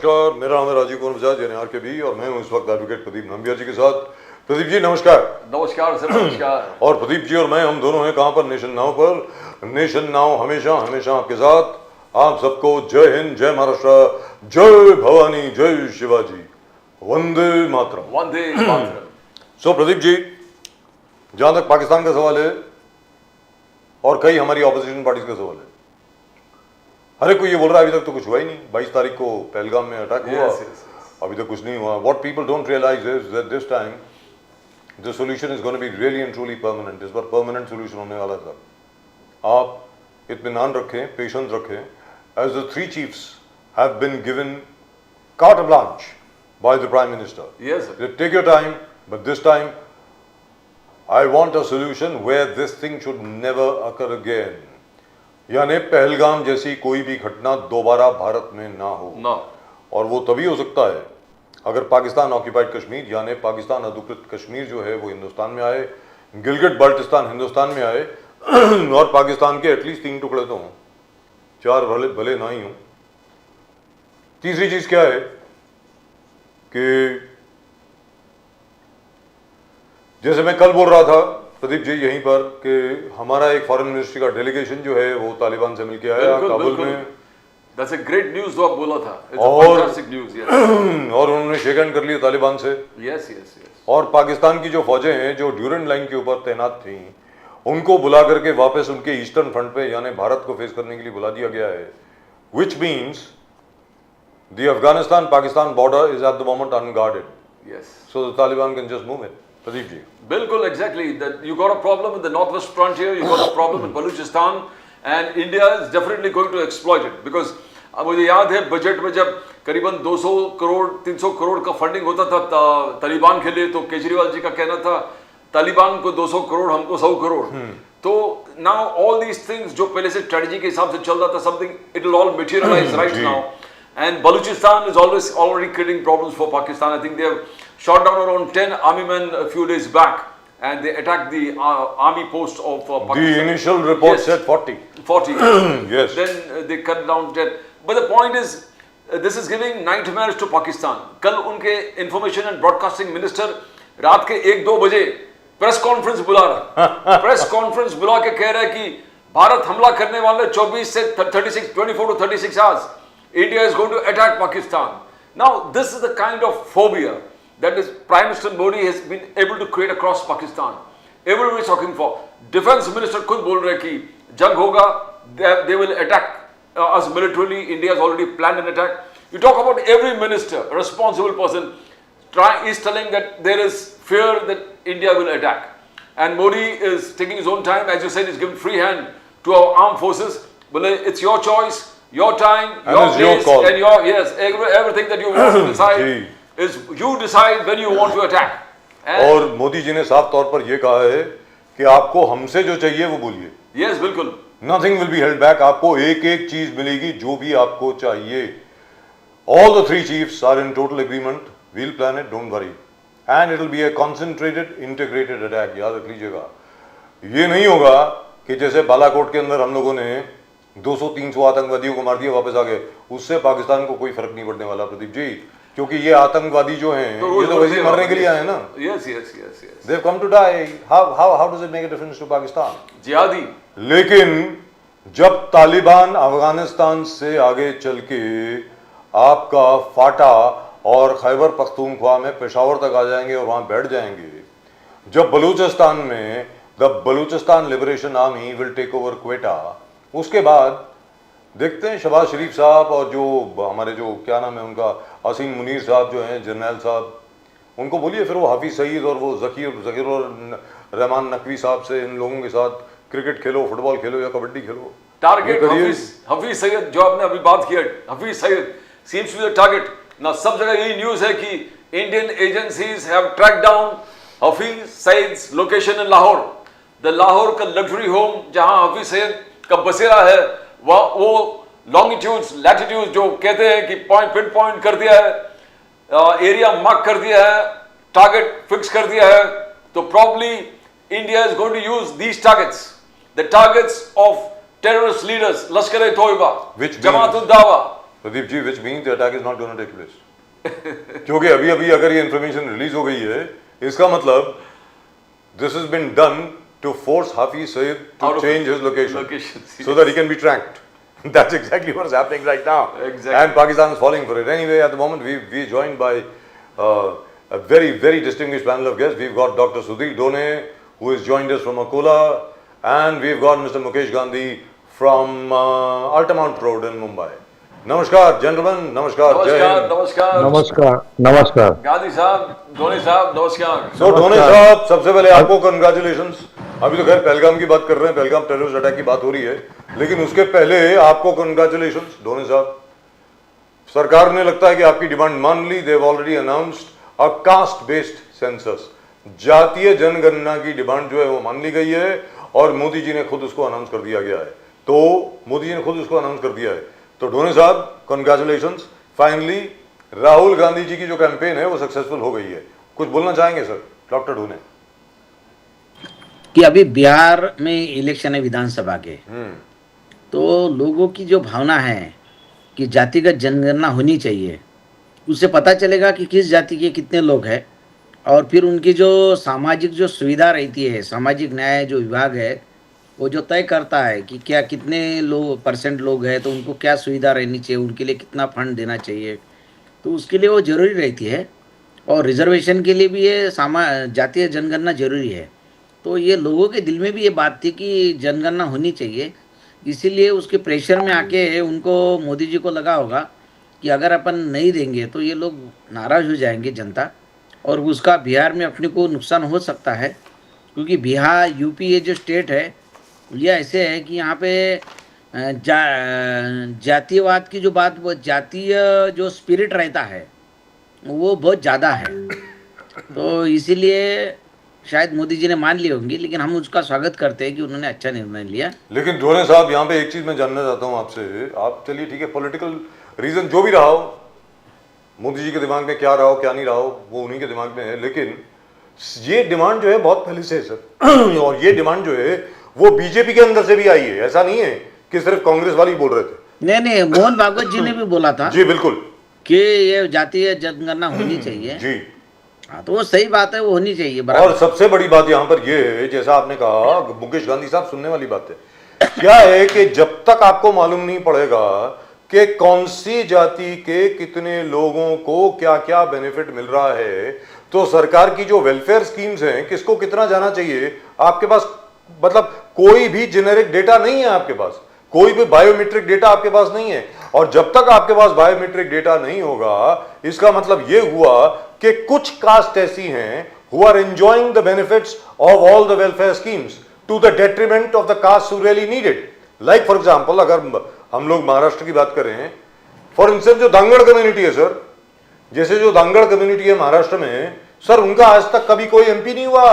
नमस्कार, मेरा नाम है राजीव कुमार बजाज एनआर के बी और मैं हूं इस वक्त एडवोकेट प्रदीप नंबिया जी के साथ। प्रदीप जी नमस्कार। नमस्कार सर, नमस्कार। और प्रदीप जी और मैं हम दोनों हैं कहां पर? नेशन नाउ पर। नेशन नाउ हमेशा हमेशा आपके साथ। आप सबको जय हिंद, जय महाराष्ट्र, जय भवानी, जय शिवाजी, वंदे मातरम। वंदे मातरम। सो प्रदीप जी, जहां तक पाकिस्तान का सवाल है और कई हमारी ऑपोजिशन पार्टीज का सवाल है, हर एक को ये बोल रहा है अभी तक तो कुछ हुआ ही नहीं। 22 तारीख को पहलगाम में अटैक हुआ, अभी तक कुछ नहीं हुआ। What people don't realise is that this time the solution is going to be really and truly permanent. इस बार परमानेंट सॉल्यूशन होने वाला है। आप इत्मीनान रखें, पेशेंस रखें। As the three chiefs have been given carte blanche by the Prime Minister. Yes, sir. Take your time, but this time I want a solution where this thing should never occur again. यानी पहलगाम जैसी कोई भी घटना दोबारा भारत में ना हो। No. और वो तभी हो सकता है अगर पाकिस्तान ऑक्यूपाइड कश्मीर यानी पाकिस्तान अधिकृत कश्मीर जो है वो हिंदुस्तान में आए, गिलगिट बाल्टिस्तान हिंदुस्तान में आए और पाकिस्तान के एटलीस्ट 3 टुकड़े तो हों, 4 भले ना ही हों। तीसरी चीज क्या है कि जैसे मैं कल बोल रहा था प्रदीप जी यहीं पर कि हमारा एक फॉरेन मिनिस्ट्री का डेलीगेशन जो है वो तालिबान से मिलके आया काबुल में। That's a great news जो आप बोला था। और fantastic news, yes. और उन्होंने शेक हैंड कर लिया तालिबान से। Yes, yes, yes. और पाकिस्तान की जो फौजें हैं जो ड्यूरेंट लाइन के ऊपर तैनात थी उनको बुला करके वापस उनके ईस्टर्न फ्रंट पे यानी भारत को फेस करने के लिए बुला दिया गया है, which means the Afghanistan-Pakistan border is at the moment unguarded. Yes. So the Taliban can just move in. Pradeep ji. बिल्कुल exactly. That you got a problem with the northwest frontier, you got a problem with Balochistan, and India is definitely going to exploit it because मुझे याद है budget में जब करीबन 200 करोड़ 300 करोड़ का funding होता था तालिबान के लिए, तो केजरीवाल जी का कहना था तालिबान को 200 करोड़ हमको 100 करोड़। तो नाउ ऑल दीज थिंग्स जो पहले से स्ट्रेटजी के हिसाब से चल रहा था, something it will all materialise right now. And Balochistan is already creating problems for Pakistan. I think they have shot down around 10 army men a few days back, and they attacked the army post of Pakistan. The initial report said 40. 40. Yes. Then they cut down 10. But the point is, this is giving nightmares to Pakistan. कल उनके Information and Broadcasting Minister रात के 1-2 बजे press conference बुला रहा। Press conference बुला के कह रहा है कि भारत हमला करने वाले 24 से 24 to 36 hours. India is going to attack Pakistan. Now, this is the kind of phobia that is Prime Minister Modi has been able to create across Pakistan. Everyone is talking for. Defense Minister खुद बोल रहे कि जंग होगा, they will attack us militarily. India has already planned an attack. You talk about every minister, a responsible person, is telling that there is fear that India will attack. And Modi is taking his own time, as you said, he's given free hand to our armed forces. But it's your choice. Your time, and your place, and your everything that you want to decide is you decide when you want to attack. और मोदी जी ने साफ तौर पर यह कहा है कि आपको हमसे जो चाहिए वो बोलिए। Yes, बिल्कुल। Nothing will be held back. आपको एक-एक चीज मिलेगी जो भी आपको चाहिए। All the three chiefs are in total agreement. We'll plan it, don't worry. And it will be a concentrated, integrated attack. याद रख लीजिएगा। ये नहीं होगा कि जैसे बालाकोट के अंदर हम लोगों ने 200-300 आतंकवादियों को मार दिया वापस आ गए, उससे पाकिस्तान को कोई फर्क नहीं पड़ने वाला प्रदीप जी, क्योंकि ये आतंकवादी जो हैं ये तो वैसे ही मरने के लिए आए हैं ना। Yes, yes, yes, yes. They've come to die. How does it make a difference to Pakistan? जिहादी। लेकिन जब तालिबान अफगानिस्तान से आगे चल के आपका फाटा और खैबर पख्तूनख्वा में पेशावर तक आ जाएंगे और वहां बैठ जाएंगे, जब बलूचिस्तान में the Balochistan liberation army will take over Quetta, उसके बाद देखते हैं शहबाज शरीफ साहब और जो हमारे जो क्या नाम है उनका असीम मुनीर साहब जो हैं जर्नैल साहब, उनको बोलिए फिर वो हाफिज सईद और वो ज़कीर और रहमान नकवी साहब से इन लोगों के साथ क्रिकेट खेलो, फुटबॉल खेलो या कबड्डी खेलो। टारगेट हफीज सईद जो आपने अभी बात की है, Hafiz Saeed seems to be the target. ना सब जगह यही न्यूज़ है कि Indian agencies have track down Hafiz Saeed's location in Lahore. The Lahore का लग्जरी होम जहां हफीज सईद का बसेरा है, वो लॉन्गिट्यूड्स लैटिट्यूड्स जो कहते हैं कि पिन पॉइंट कर दिया है, एरिया मार्क कर दिया है, टारगेट फिक्स कर दिया है, तो probably India is going to use these targets, the targets of terrorist leaders, Lashkar-e-Taiba, Jamaat-ud-Dawa, Pradeep ji, which means the attack is not going to take place. क्योंकि अभी अभी अगर ये इंफॉर्मेशन रिलीज हो गई है, इसका मतलब this has been done to force Hafiz Saeed to change his location so that he can be tracked. That's exactly what's happening right now. Exactly. And Pakistan is falling for it. Anyway, at the moment we joined by a very, very distinguished panel of guests. We've got Dr. Sudhir Done, who has joined us from Akola, and we've got Mr. Mukesh Gandhi from Altamount Road in Mumbai. Namaskar, gentlemen. Namaskar. Jai Hind. नमस्कार नमस्कार नमस्कार। गांधी साहब, धोनी साहब, नमस्कार। So, Dhoni साहब, सबसे पहले आपको कंग्रेचुलेशंस। अभी तो खैर पहलगाम की बात कर रहे हैं, पहलगाम टेररिस्ट अटैक की बात हो रही है, लेकिन उसके पहले आपको कंग्रेचुलेशंस धोनी साहब। सरकार ने लगता है कि आपकी डिमांड मान ली। They have already announced a caste based census, जातीय जनगणना की डिमांड जो है वो मान ली गई है और मोदी जी ने खुद उसको अनाउंस कर दिया गया है। तो मोदी जी ने खुद उसको अनाउंस कर दिया है। तो धोनी साहब, कंग्रेचुलेशंस। फाइनली राहुल गांधी जी की जो कैंपेन है वो सक्सेसफुल हो गई है। कुछ बोलना चाहेंगे सर, डॉक्टर ढूने? कि अभी बिहार में इलेक्शन है विधानसभा के, तो लोगों की जो भावना है कि जातिगत जनगणना होनी चाहिए, उससे पता चलेगा कि किस जाति के कितने लोग हैं, और फिर उनकी जो सामाजिक जो सुविधा रहती है, सामाजिक न्याय जो विभाग है वो जो तय करता है कि क्या कितने परसेंट लोग हैं तो उनको क्या सुविधा रहनी चाहिए, उनके लिए कितना फंड देना चाहिए, तो उसके लिए वो ज़रूरी रहती है। और रिजर्वेशन के लिए भी ये जातीय जनगणना जरूरी है। तो ये लोगों के दिल में भी ये बात थी कि जनगणना होनी चाहिए, इसीलिए उसके प्रेशर में आके उनको मोदी जी को लगा होगा कि अगर अपन नहीं देंगे तो ये लोग नाराज़ हो जाएंगे जनता, और उसका बिहार में अपने को नुकसान हो सकता है। क्योंकि बिहार यूपी ये जो स्टेट है ये ऐसे है कि यहाँ पे जातीयवाद की जो बात, वो जातीय जो स्पिरिट रहता है वो बहुत ज़्यादा है। तो इसीलिए शायद मोदी जी ने मान ली होंगी, लेकिन हम उसका स्वागत करते हैं कि उन्होंने अच्छा निर्णय लिया। लेकिन ढोने साहब, यहाँ पे एक चीज मैं जानना चाहता हूँ आपसे। आप चलिए ठीक है, पॉलिटिकल रीजन जो भी रहा हो, मोदी जी के दिमाग में क्या रहा हो क्या नहीं रहा हो वो उन्हीं के दिमाग में है, लेकिन ये डिमांड जो है बहुत पहले से है सर। और ये डिमांड जो है वो बीजेपी के अंदर से भी आई है, ऐसा नहीं है कि सिर्फ कांग्रेस वाले बोल रहे थे। नहीं, मोहन भागवत जी ने भी बोला था जी बिल्कुल कि ये जातीय जनगणना होनी चाहिए जी। हाँ, तो वो सही बात है, वो होनी चाहिए बराबर। और सबसे बड़ी बात यहाँ पर ये है, जैसा आपने कहा मुकेश गांधी साहब, सुनने वाली बात है, क्या है कि जब तक आपको मालूम नहीं पड़ेगा कि कौन सी जाति के कितने लोगों को क्या क्या बेनिफिट मिल रहा है, तो सरकार की जो वेलफेयर स्कीम्स हैं किसको कितना जाना चाहिए, आपके पास मतलब कोई भी जेनेरिक डेटा नहीं है, आपके पास कोई भी बायोमेट्रिक डेटा आपके पास नहीं है। और जब तक आपके पास बायोमेट्रिक डेटा नहीं होगा, इसका मतलब यह हुआ कि कुछ कास्ट ऐसी हैं who are enjoying the benefits of all the welfare schemes to the detriment of the castes who really need it. Like for example, अगर हम लोग महाराष्ट्र की बात करें, फॉर इंस्टेंस जो दांगड़ कम्युनिटी है सर, जैसे जो दांगड़ कम्युनिटी है महाराष्ट्र में सर, उनका आज तक कभी कोई एमपी नहीं हुआ,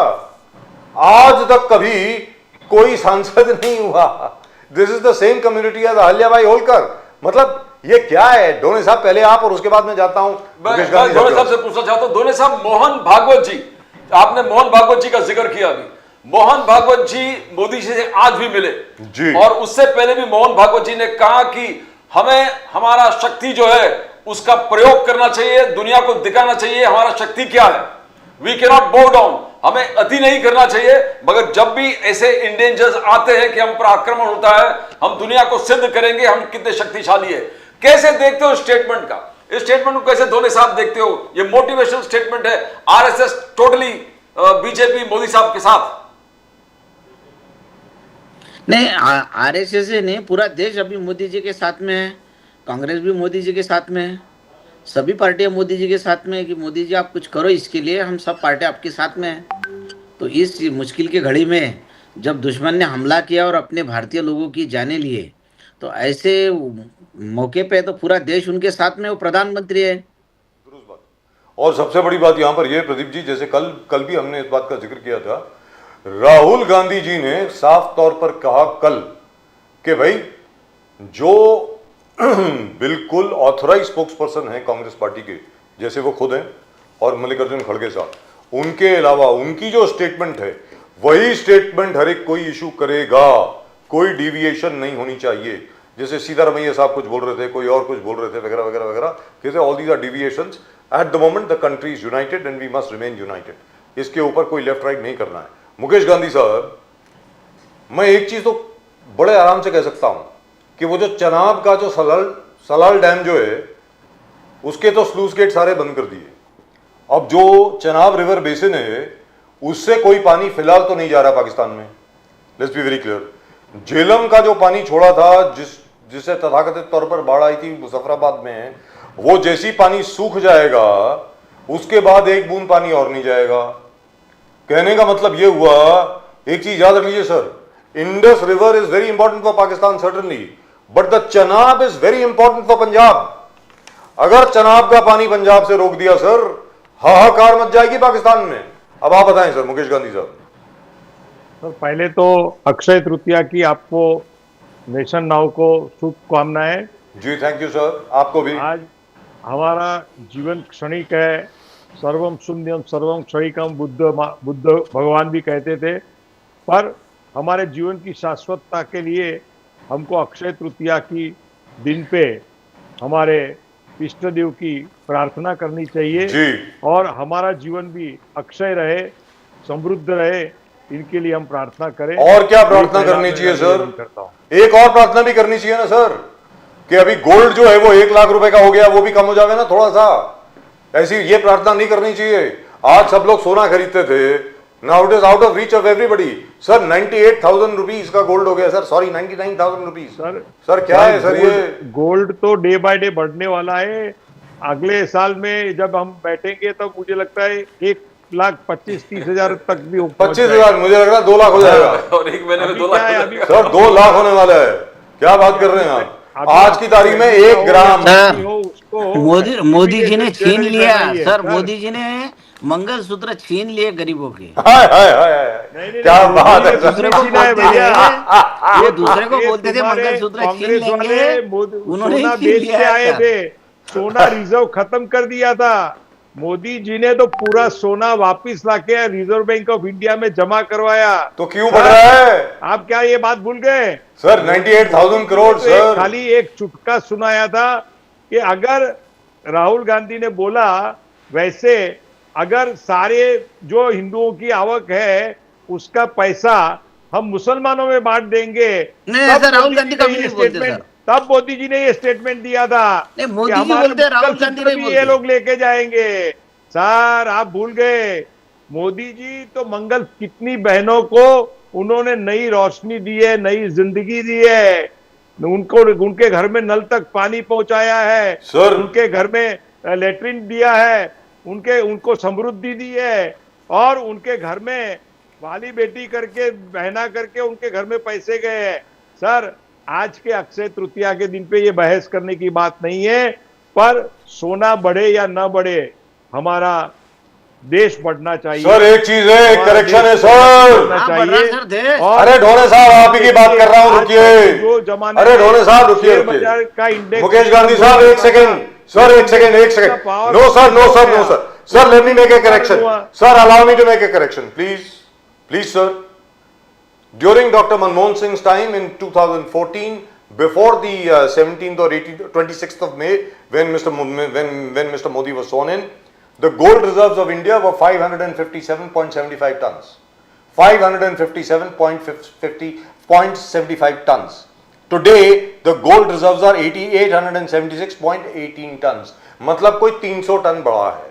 आज तक कभी कोई सांसद नहीं हुआ। This is the same community as Ahilyabai Holkar. मतलब ये क्या है? धोनी साहब पहले आप, और उसके बाद मैं जाता हूं धोनी साहब से पूछना चाहता हूं। धोनी साहब, मोहन भागवत जी, आपने मोहन भागवत जी का जिक्र किया अभी। मोहन भागवत जी मोदी जी से आज भी मिले जी, और उससे पहले भी मोहन भागवत जी ने कहा कि हमें हमारा शक्ति जो है उसका प्रयोग करना चाहिए, दुनिया को दिखाना चाहिए हमारा शक्ति क्या है। We can not bow down, हमें अति नहीं करना चाहिए, मगर जब भी ऐसे इंडेंजर्स आते हैं कि हम पर आक्रमण होता है, हम दुनिया को सिद्ध करेंगे हम कितने शक्तिशाली है। कैसे देखते हो स्टेटमेंट का? इस स्टेटमेंट को कैसे धोनी साहब देखते हो? ये मोटिवेशनल स्टेटमेंट है, आरएसएस टोटली बीजेपी मोदी साहब के साथ। नहीं, आरएसएस ने पूरा देश अभी मोदी जी के साथ में है, कांग्रेस भी मोदी जी के साथ में है, सभी पार्टियां मोदी जी के साथ में है कि मोदी जी आप कुछ करो, इसके लिए हम सब पार्टियां आपके साथ में हैं। तो इस मुश्किल की घड़ी में जब दुश्मन ने हमला किया और अपने भारतीय लोगों की जाने लिए, तो ऐसे मौके पे तो पूरा देश उनके साथ में, वो प्रधानमंत्री है। और सबसे बड़ी बात यहां पर यह प्रदीप जी, जैसे कल भी हमने इस बात का जिक्र किया था, राहुल गांधी जी ने साफ तौर पर कहा कल कि भाई जो बिल्कुल ऑथराइज स्पोक्स पर्सन है कांग्रेस पार्टी के, जैसे वो खुद हैं और मल्लिकार्जुन खड़गे साहब, उनके अलावा उनकी जो स्टेटमेंट है वही स्टेटमेंट हर एक कोई इशू करेगा, कोई डिविएशन नहीं होनी चाहिए। जैसे सीतारमैया साहब कुछ बोल रहे थे, कोई और कुछ बोल रहे थे, वगैरह वगैरह वगैरह, कहते all these are deviations. At the moment the country is united and we must remain united. इसके ऊपर कोई लेफ्ट राइट नहीं करना है। मुकेश गांधी साहब, मैं एक चीज तो बड़े आराम से कह सकता हूं कि वो जो चनाब का जो सलाल डैम जो है उसके तो स्लूस गेट सारे बंद कर दिए। अब जो चनाब रिवर बेसिन है उससे कोई पानी फिलहाल तो नहीं जा रहा पाकिस्तान में। Let's be very clear. Jhelum का जो पानी छोड़ा था, जिससे तथाकथित तौर पर बाढ़ आई थी मुजफ्फराबाद में, वो जैसी पानी सूख जाएगा उसके बाद एक बूंद पानी और नहीं जाएगा। कहने का मतलब ये हुआ, एक चीज याद रख लीजिए sir, Indus river is very important for Pakistan certainly, but the Chenab is very important for Punjab. अगर चनाब का पानी पंजाब से रोक दिया सर, हाहाकार मच जाएगी पाकिस्तान में। अब आप बताएं सर मुकेश गांधी साहब। सर पहले तो अक्षय तृतीया की आपको नेशन नाउ को शुभकामनाएं। जी थैंक यू सर, आपको भी। आज हमारा जीवन क्षणिक है, सर्वम शून्यम सर्वम क्षणिकम बुद्ध भगवान भी कहते थे, पर हमारे जीवन की शाश्वतता के लिए हमको अक्षय तृतीया की दिन पे हमारे इष्ट देव की प्रार्थना करनी चाहिए जी। और हमारा जीवन भी अक्षय रहे, समृद्ध रहे, इनके लिए हम प्रार्थना करें। और क्या प्रार्थना करनी चाहिए सर? एक और प्रार्थना भी करनी चाहिए ना सर, कि अभी गोल्ड जो है वो 1 लाख रुपए का हो गया, वो भी कम हो जाएगा ना थोड़ा सा। ऐसी ये प्रार्थना नहीं करनी चाहिए। आज सब लोग सोना खरीदते थे, now it is out of reach of everybody. Sir 98,000 rupees का गोल्ड हो गया सर, सॉरी 99,000 रुपीज। सर क्या है सर ये? गोल्ड तो डे बाय डे बढ़ने वाला है। अगले साल में जब हम बैठेंगे तो मुझे लगता है 1,25,30,000 तक भी हो। 25,000, मुझे लग रहा है 2 लाख हो जाएगा। और एक महीने में 2 लाख सर 2 लाख होने वाला है। क्या बात कर रहे हैं आप? आज की तारीख में 1 ग्राम। मोदी जी ने छीन लिया सर, मोदी जी ने मंगलसूत्र छीन लिए गरीबों के। हाय हाय हाय, क्या बात है। दूसरे को बोलते थे मंगलसूत्र छीन लेंगे, उन्होंने सोना छीन बेच लिया के आए सर। थे, सोना रिजर्व खत्म कर दिया था। मोदी जी ने तो पूरा सोना वापिस लाके रिजर्व बैंक ऑफ इंडिया में जमा करवाया। तो क्यों बढ़ रहा है? आप क्या ये बात भूल गए सर 98,000 करोड़ सर। खाली एक चुटका सुनाया था कि अगर राहुल गांधी ने बोला वैसे अगर सारे जो हिंदुओं की आवक है उसका पैसा हम मुसलमानों में बांट देंगे, नहीं सर, राहुल गांधी कभी नहीं बोलते सर। तब मोदी जी ने ये स्टेटमेंट दिया था। नहीं, मोदी जी बोलते, राहुल गांधी नहीं बोलते। ये लोग लेके जाएंगे। सर आप भूल गए, मोदी जी तो मंगल कितनी बहनों को उन्होंने नई रोशनी दी है, नई जिंदगी दी है। उनको उनके घर में नल तक पानी पहुंचाया है सर। उनके घर में लेटरिन दिया है, उनको समृद्धि दी है, और उनके घर में वाली बेटी करके बहना करके उनके घर में पैसे गए हैं। सर आज के अक्षय तृतीया के दिन पे ये बहस करने की बात नहीं है, पर सोना बढ़े या ना बढ़े हमारा देश बढ़ना चाहिए। सर एक चीज है, एक करेक्शन है सर। चाहिए। अरे ढोले साहब आप ही की बात कर रहा हूँ, रुकिए। अरे ढोले साहब रुकिए, मुकेश गांधी साहब एक सेकंड सर, एक second. No sir, no sir, no sir. Sir let me make a correction sir, allow me to make a correction please sir. During Dr. Manmohan Singh's time in 2014, before the 17th or 26th of May, when Mr. Modi was sworn in, the gold reserves of India were 557.75 tons. 557.75 tons. Today, the gold reserves are 876.18 tons. मतलब कोई 300 ton बढ़ा है।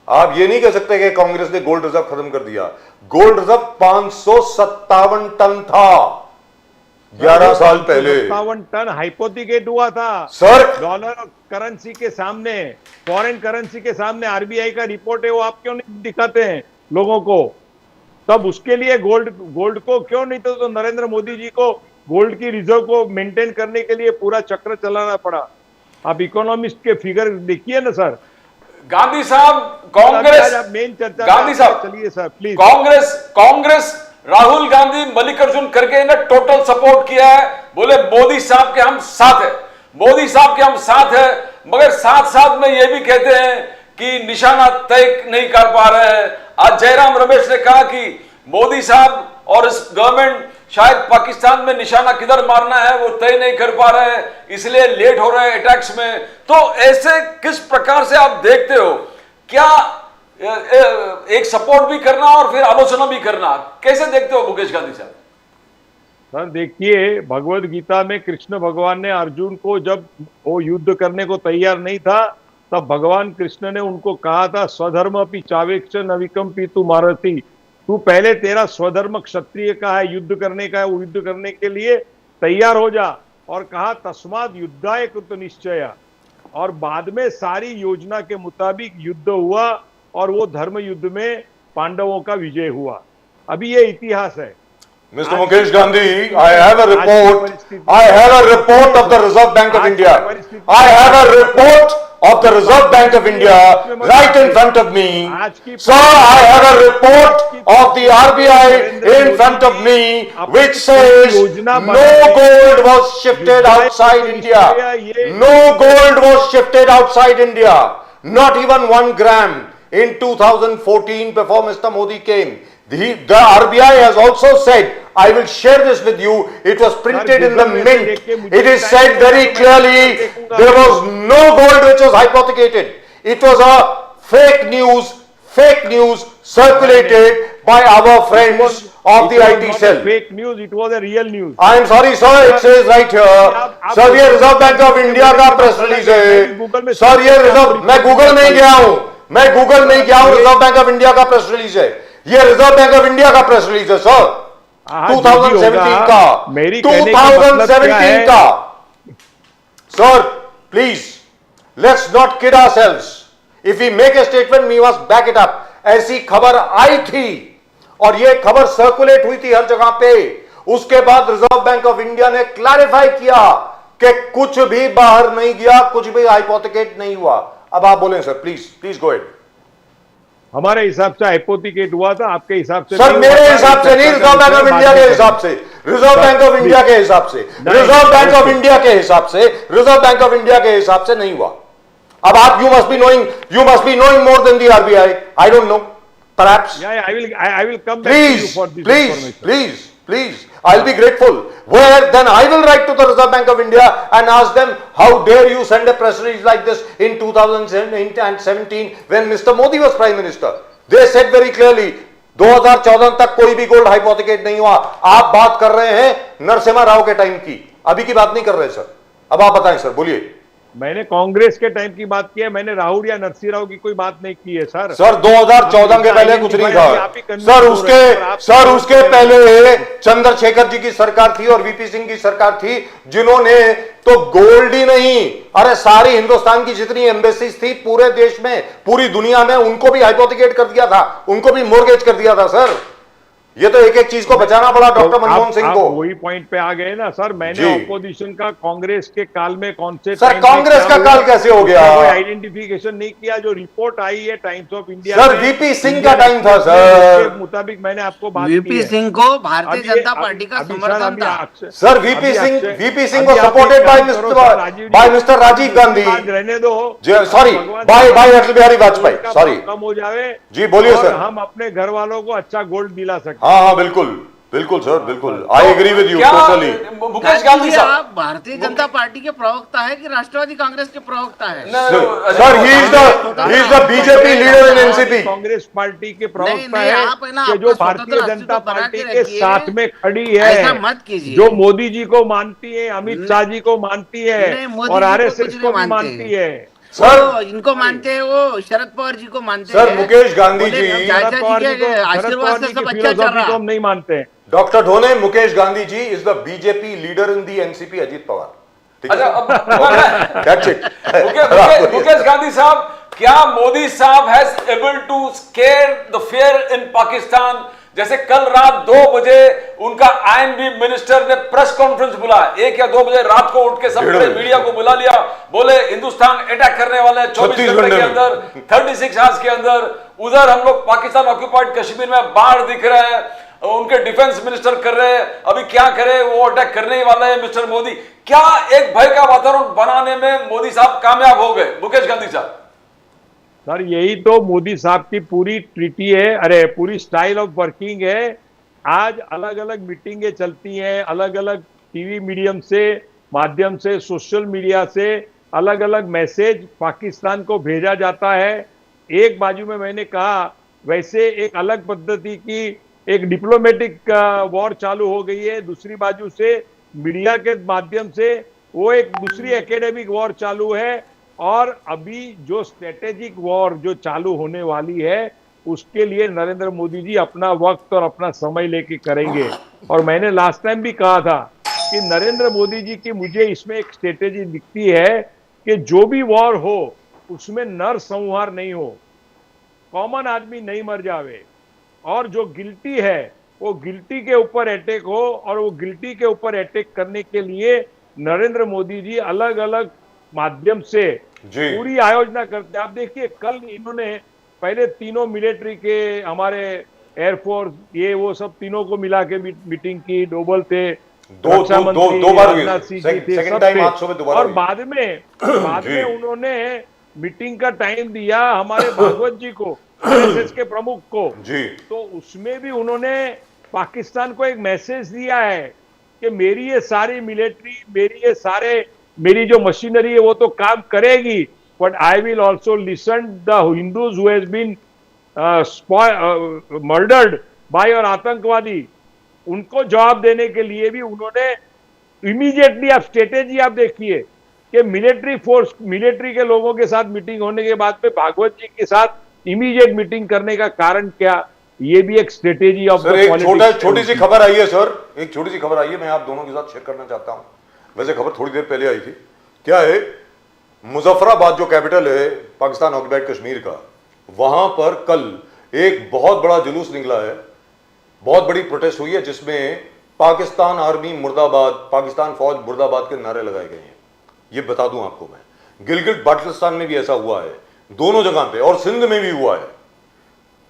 आप ये नहीं कह सकते कि कांग्रेस ने गोल्ड रिजर्व खत्म कर दिया। गोल्ड रिजर्व 557 टन था 11 साल पहले। 57 टन हाइपोथिकेट हुआ था सर। डॉलर करेंसी के सामने, फॉरेन करेंसी के सामने। आरबीआई का रिपोर्ट है, वो आप क्यों नहीं दिखाते हैं लोगों को? तब उसके लिए गोल्ड को क्यों नहीं, तो नरेंद्र मोदी जी को गोल्ड की रिजर्व को मेंटेन करने के लिए पूरा चक्र चलाना पड़ा। आप इकोनॉमिस्ट के फिगर देखिए ना सर। गांधी साहब, कांग्रेस, मेन चर्चा गांधी साहब चलिए सर प्लीज। कांग्रेस राहुल गांधी, मल्लिकार्जुन खड़गे ने टोटल सपोर्ट किया है। बोले मोदी साहब के हम साथ है, मोदी साहब के हम साथ है, मगर साथ साथ में ये भी कहते हैं कि निशाना तय नहीं कर पा रहे हैं। आज जयराम रमेश ने कहा कि मोदी साहब और इस गवर्नमेंट शायद पाकिस्तान में निशाना किधर मारना है वो तय नहीं कर पा रहे हैं, इसलिए लेट हो रहे हैं अटैक्स में। तो ऐसे किस प्रकार से आप देखते हो, क्या एक सपोर्ट भी करना और फिर आलोचना भी करना, कैसे देखते हो मुकेश गांधी साहब? सर देखिए, भगवत गीता में कृष्ण भगवान ने अर्जुन को, जब वो युद्ध करने को तैयार नहीं था, तब भगवान कृष्ण ने उनको कहा था, स्वधर्म अपि चावेक्ष नविकम पीतु मारती, तू पहले तेरा स्वधर्म क्षत्रिय का है, युद्ध करने का है, वो युद्ध करने के लिए तैयार हो जा। और कहा तस्माद युद्धाय कृत निश्चय। और बाद में सारी योजना के मुताबिक युद्ध हुआ और वो धर्म युद्ध में पांडवों का विजय हुआ। अभी ये इतिहास है। Mr. Mukesh Gandhi, I have a report of the Reserve Bank of India. I have a report of the Reserve Bank of India right in front of me. Sir, I have a report of the RBI in front of me which says no gold was shifted outside India. No gold was shifted outside India. Not even 1 gram in 2014 before Mr. Modi came. The RBI has also said, I will share this with you, it was printed in the mint. It is said very clearly, there was no gold which was hypothecated. It was a fake news circulated by our friends of the IT cell. Fake news, it was a real news. I am sorry sir, it says right here. Sir, ये reserve bank of India का press release है। Sir ये reserve, मैं Google में ही गया हूं, reserve bank of India का प्रेस रिलीज है। ये रिजर्व बैंक ऑफ इंडिया का प्रेस रिलीज है सर, 2017 का, 2017 का। Sir please, let's not kid ourselves. If we make a statement we must back it up. ऐसी खबर आई थी और ये खबर सर्कुलेट हुई थी हर जगह पे। उसके बाद रिजर्व बैंक ऑफ इंडिया ने क्लैरिफाई किया कि कुछ भी बाहर नहीं गया, कुछ भी हाइपोथेकेट नहीं हुआ। अब आप बोलें सर, प्लीज गो अहेड। हमारे हिसाब से हाइपोथिकेट हुआ था, आपके हिसाब से सर मेरे हिसाब से नहीं, रिजर्व बैंक ऑफ इंडिया के हिसाब से, रिजर्व बैंक ऑफ इंडिया के हिसाब से, रिजर्व बैंक ऑफ इंडिया के हिसाब से, रिजर्व बैंक ऑफ इंडिया के हिसाब से नहीं हुआ। अब आप you must be knowing more than the RBI. I don't no, perhaps. I will come back to you for this information. Please, I'll be grateful. Where then I will write to the Reserve Bank of India and ask them, how dare you send a press release like this in 2017 when Mr. Modi was Prime Minister? They said very clearly, 2014 तक कोई भी gold हाइपोथेकेट नहीं हुआ। आप बात कर रहे हैं नरसिम्हा राव के टाइम की, अभी की बात नहीं कर रहे सर। अब आप बताएं सर, बोलिए। मैंने कांग्रेस के टाइम की बात की है, मैंने राहुल या नरसिम्हा राव की कोई बात नहीं की है सर। सर 2014 के पहले कुछ नहीं था सर, उसके पहले चंद्रशेखर जी की सरकार थी और वीपी सिंह की सरकार थी, जिन्होंने तो गोल्ड ही नहीं, अरे सारी हिंदुस्तान की जितनी एम्बेसीज थी पूरे देश में, पूरी दुनिया में, उनको भी हाइपोथिकेट कर दिया था, उनको भी मोर्गेज कर दिया था सर। ये तो एक एक चीज को बचाना पड़ा डॉक्टर मनमोहन सिंह को। वही पॉइंट पे आ गए ना सर। मैंने ऑपोजिशन का कांग्रेस के काल में कौन से सर, कांग्रेस का काल कैसे हो गया? आइडेंटिफिकेशन नहीं किया। जो रिपोर्ट आई है times of India sir, VP Singh का टाइम था सर, के मुताबिक मैंने आपको बात वीपी सिंह को भारतीय जनता पार्टी का समर्थन था सर। वीपी सिंह को supported by mister Rajiv Gandhi, रहने दो, sorry by Atal Bihari Vajpayee, sorry कम हो जावे जी, बोलिए सर। हम अपने घर वालों को अच्छा गोल्ड दिला सकते। हाँ बिल्कुल सर, बिल्कुल, I agree with you totally. Mukesh Gandhi साहब, आप भारतीय जनता पार्टी के प्रवक्ता है कि राष्ट्रवादी कांग्रेस के प्रवक्ता है? Sir, he is the BJP leader in NCP. Congress party के प्रवक्ता नहीं, है आप है ना, कि जो अपना भारतीय स्वतंत्र जनता अस्तित्व बना पार्टी के के रखिए, साथ में खड़ी ऐसा है, मत कीजिए। जो मोदी जी को मानती है, अमित शाह जी को मानती नहीं, है मोदी और जी को आरएसएस कुछ को नहीं भी मानती है। सर, इनको मानते हैं, वो शरद पवार जी को मानते सर, हैं। मुकेश गांधी जी, चाचा जी के आशीर्वाद से सब अच्छा चल रहा है। हम नहीं मानते हैं। Doctor Dhone, Mukesh Gandhi ji is the BJP leader in the NCP Ajit Pawar. अच्छा, अब That's it. मुकेश गांधी साहब, क्या मोदी साहब has able to scare the fear in Pakistan? जैसे कल रात 2 बजे उनका आईएनबी मिनिस्टर ने प्रेस कॉन्फ्रेंस बुलाया, 1 या 2 बजे रात को उठ के सब मीडिया को बुला लिया, बोले हिंदुस्तान अटैक करने वाले हैं 24 घंटे के अंदर, 36 आवर्स के अंदर। उधर हम लोग पाकिस्तान ऑक्युपाइड कश्मीर में बाढ़ दिख रहे हैं, उनके डिफेंस मिनिस्टर कर रहे हैं, अभी क्या करे, वो अटैक करने ही वाले हैं मिस्टर मोदी। क्या एक भय का वातावरण बनाने में मोदी साहब कामयाब हो गए? मुकेश गांधी साहब, सर यही तो मोदी साहब की पूरी ट्रीटी है, अरे पूरी स्टाइल ऑफ वर्किंग है आज अलग अलग मीटिंगें चलती हैं, अलग अलग टीवी मीडियम से, माध्यम से, सोशल मीडिया से अलग अलग मैसेज पाकिस्तान को भेजा जाता है। एक बाजू में मैंने कहा वैसे एक अलग पद्धति की एक डिप्लोमेटिक वॉर चालू हो गई है, दूसरी बाजू से मीडिया के माध्यम से वो एक दूसरी एकेडमिक वॉर चालू है। और अभी जो स्ट्रेटेजिक वॉर जो चालू होने वाली है उसके लिए नरेंद्र मोदी जी अपना वक्त और अपना समय लेके करेंगे। और मैंने लास्ट टाइम भी कहा था कि नरेंद्र मोदी जी की मुझे इसमें एक स्ट्रेटेजी दिखती है कि जो भी वॉर हो उसमें नरसंहार नहीं हो, कॉमन आदमी नहीं मर जावे, और जो गिल्टी है वो गिल्टी के ऊपर अटैक हो। और वो गिल्टी के ऊपर अटैक करने के लिए नरेंद्र मोदी जी अलग अलग माध्यम से जी। पूरी आयोजना करते हैं। आप देखिए कल इन्होंने पहले तीनों मिलिट्री के, हमारे एयरफोर्स, ये वो सब तीनों को मिला के मीटिंग की, डोभाल थे, रक्षा मंत्री दो बार हुई, राजनाथ सिंह जी थे, सेकंड सब टाइम थे। आज सुबह दोबारा और हुई। बाद जी। में उन्होंने मीटिंग का टाइम दिया हमारे भागवत जी को, आरएसएस के प्रमुख को। जी। तो उसमें भी उन्होंने पाकिस्तान को एक मैसेज दिया है कि मेरी ये सारी मिलिट्री, मेरी जो मशीनरी है वो तो काम करेगी, but I will also listen the Hindus who has been murdered by और आतंकवादी, उनको जवाब देने के लिए भी उन्होंने इमीडिएटली, आप स्ट्रेटेजी आप देखिए कि मिलिट्री के लोगों के साथ मीटिंग होने के बाद में भागवत जी के साथ इमीडिएट मीटिंग करने का कारण क्या, ये भी एक स्ट्रेटेजी ऑफ सर एक छोटी सी खबर आई है सर, एक छोटी सी खबर आई है, मैं आप दोनों के साथ शेयर करना चाहता हूं। वैसे खबर थोड़ी देर पहले आई थी। क्या है, मुजफ्फराबाद जो कैपिटल है पाकिस्तान ऑक्युपाइड कश्मीर का, वहां पर कल एक बहुत बड़ा जुलूस निकला है, बहुत बड़ी प्रोटेस्ट हुई है, जिसमें पाकिस्तान आर्मी मुर्दाबाद, पाकिस्तान फौज मुर्दाबाद के नारे लगाए गए हैं। ये बता दूं आपको मैं, गिलगित बाल्टिस्तान में भी ऐसा हुआ है, दोनों जगह पे, और सिंध में भी हुआ है।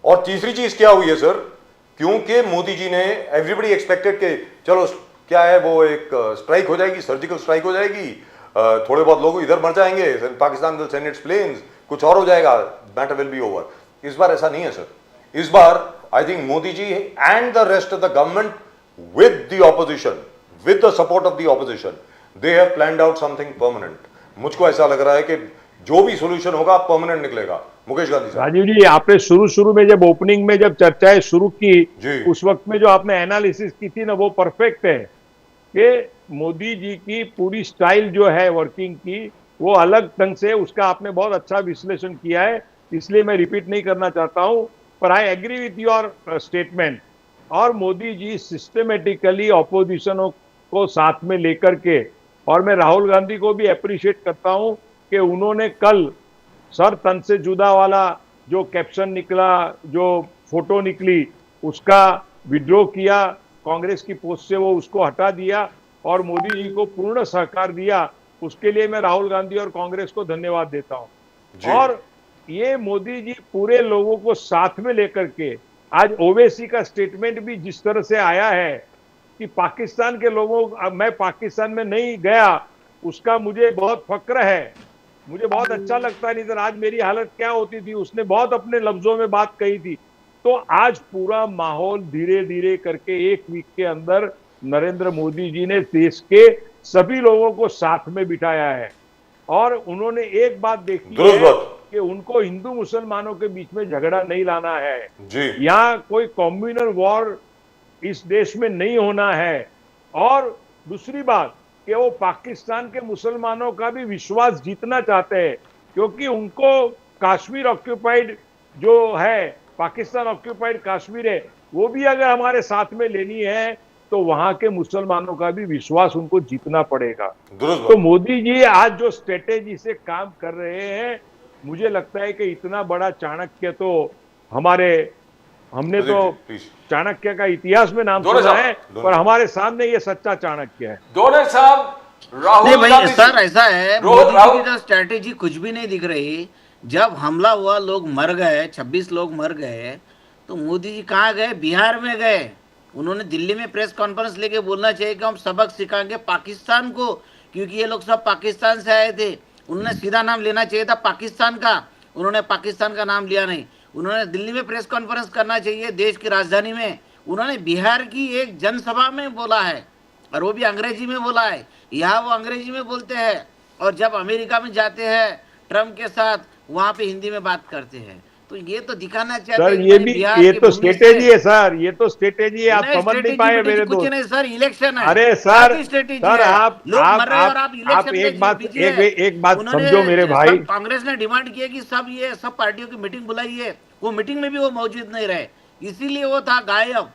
और तीसरी चीज क्या हुई है सर, क्योंकि मोदी जी ने, एवरीबडी एक्सपेक्टेड कि चलो क्या है वो एक स्ट्राइक हो जाएगी, सर्जिकल स्ट्राइक हो जाएगी, थोड़े बहुत लोग इधर मर जाएंगे, Pakistan will send its planes, कुछ और हो जाएगा, मैटर विल बी ओवर। इस बार ऐसा नहीं है सर। इस बार I think Modi ji and the rest of the government with the opposition, with the support of the opposition, they have planned out something permanent. मुझको ऐसा लग रहा है कि जो भी सोल्यूशन होगा परमानेंट निकलेगा। मुकेश गांधी साहब। राजीव जी, आपने शुरू में जब ओपनिंग में जब चर्चाएं शुरू की, उस वक्त में जो आपने एनालिसिस की थी ना, वो परफेक्ट है कि मोदी जी की पूरी स्टाइल जो है वर्किंग की, वो अलग ढंग से, उसका आपने बहुत अच्छा विश्लेषण किया है, इसलिए मैं रिपीट नहीं करना चाहता हूं। पर I agree with your statement. और मोदी जी सिस्टमेटिकली ऑपोजिशन को साथ में लेकर के, और मैं राहुल गांधी को भी अप्रिशिएट करता हूं कि उन्होंने कल सर तन से जुदा वाला जो कैप्शन निकला, जो फोटो निकली, उसका विड्रॉ किया कांग्रेस की पोस्ट से, वो उसको हटा दिया और मोदी जी को पूर्ण सहकार दिया। उसके लिए मैं राहुल गांधी और कांग्रेस को धन्यवाद देता हूं। और ये मोदी जी पूरे लोगों को साथ में लेकर के, आज ओवैसी का स्टेटमेंट भी जिस तरह से आया है कि पाकिस्तान के लोगों, अब मैं पाकिस्तान में नहीं गया, उसका मुझे बहुत फक्र है, मुझे बहुत अच्छा लगता है, नहीं तो आज मेरी हालत क्या होती थी। उसने बहुत अपने लफ्जों में बात कही थी। तो आज पूरा माहौल धीरे धीरे करके एक वीक के अंदर नरेंद्र मोदी जी ने देश के सभी लोगों को साथ में बिठाया है। और उन्होंने एक बात देखी है कि उनको हिंदू मुसलमानों के बीच में झगड़ा नहीं लाना है, यहाँ कोई कम्युनल वॉर इस देश में नहीं होना है। और दूसरी बात कि वो पाकिस्तान के मुसलमानों का भी विश्वास जीतना चाहते हैं, क्योंकि उनको कश्मीर ऑक्यूपाइड जो है, पाकिस्तान ऑक्यूपाइड कश्मीर है, वो भी अगर हमारे साथ में लेनी है तो वहां के मुसलमानों का भी विश्वास उनको जीतना पड़ेगा। तो मोदी जी आज जो स्ट्रेटेजी से काम कर रहे हैं, मुझे लगता है कि इतना बड़ा चाणक्य तो हमने तो चाणक्य का इतिहास में नाम सुना है, पर हमारे सामने ये सच्चा चाणक्य है। दोनों साहब, राहुल गांधी सर ऐसा है, मोदी जी की तो स्ट्रैटेजी कुछ भी नहीं दिख रही। जब हमला हुआ, लोग मर गए, 26 लोग मर गए, तो मोदी जी कहाँ गए? बिहार में गए। उन्होंने दिल्ली में प्रेस कॉन्फ्रेंस लेके बोलना चाहिए कि हम सबक सिखाएंगे पाकिस्तान को, क्योंकि ये लोग सब पाकिस्तान से आए थे। उन्होंने सीधा नाम लेना चाहिए था पाकिस्तान का, उन्होंने पाकिस्तान का नाम लिया नहीं। उन्होंने दिल्ली में प्रेस कॉन्फ्रेंस करना चाहिए, देश की राजधानी में, उन्होंने बिहार की एक जनसभा में बोला है, और वो भी अंग्रेजी में बोला है। यहाँ वो अंग्रेजी में बोलते हैं, और जब अमेरिका में जाते हैं ट्रम्प के साथ, वहां पे हिंदी में बात करते हैं। तो ये तो दिखाना चाहते सर हैं ये भाई भी, बिहार ये की तो भूमि स्ट्रेटेजी से- है सर, ये तो स्ट्रेटेजी है, आप नहीं, समझ नहीं स्ट्रेटेजी पाए बेटेजी मेरे कुछ दोस्त। नहीं सर, इलेक्शन है। अरे सर, आपकी स्ट्रेटेजी सर है, आप लोग मर रहे हैं और आप इलेक्शन एक बात, बिजी एक है। एक बात उन्होंने समझो मेरे भाई। सब कांग्रेस ने डिमांड किया कि सब पार्टियों की मीटिंग बुलाई है, वो मीटिंग में भी वो मौजूद नहीं रहे, इसीलिए वो था गायब।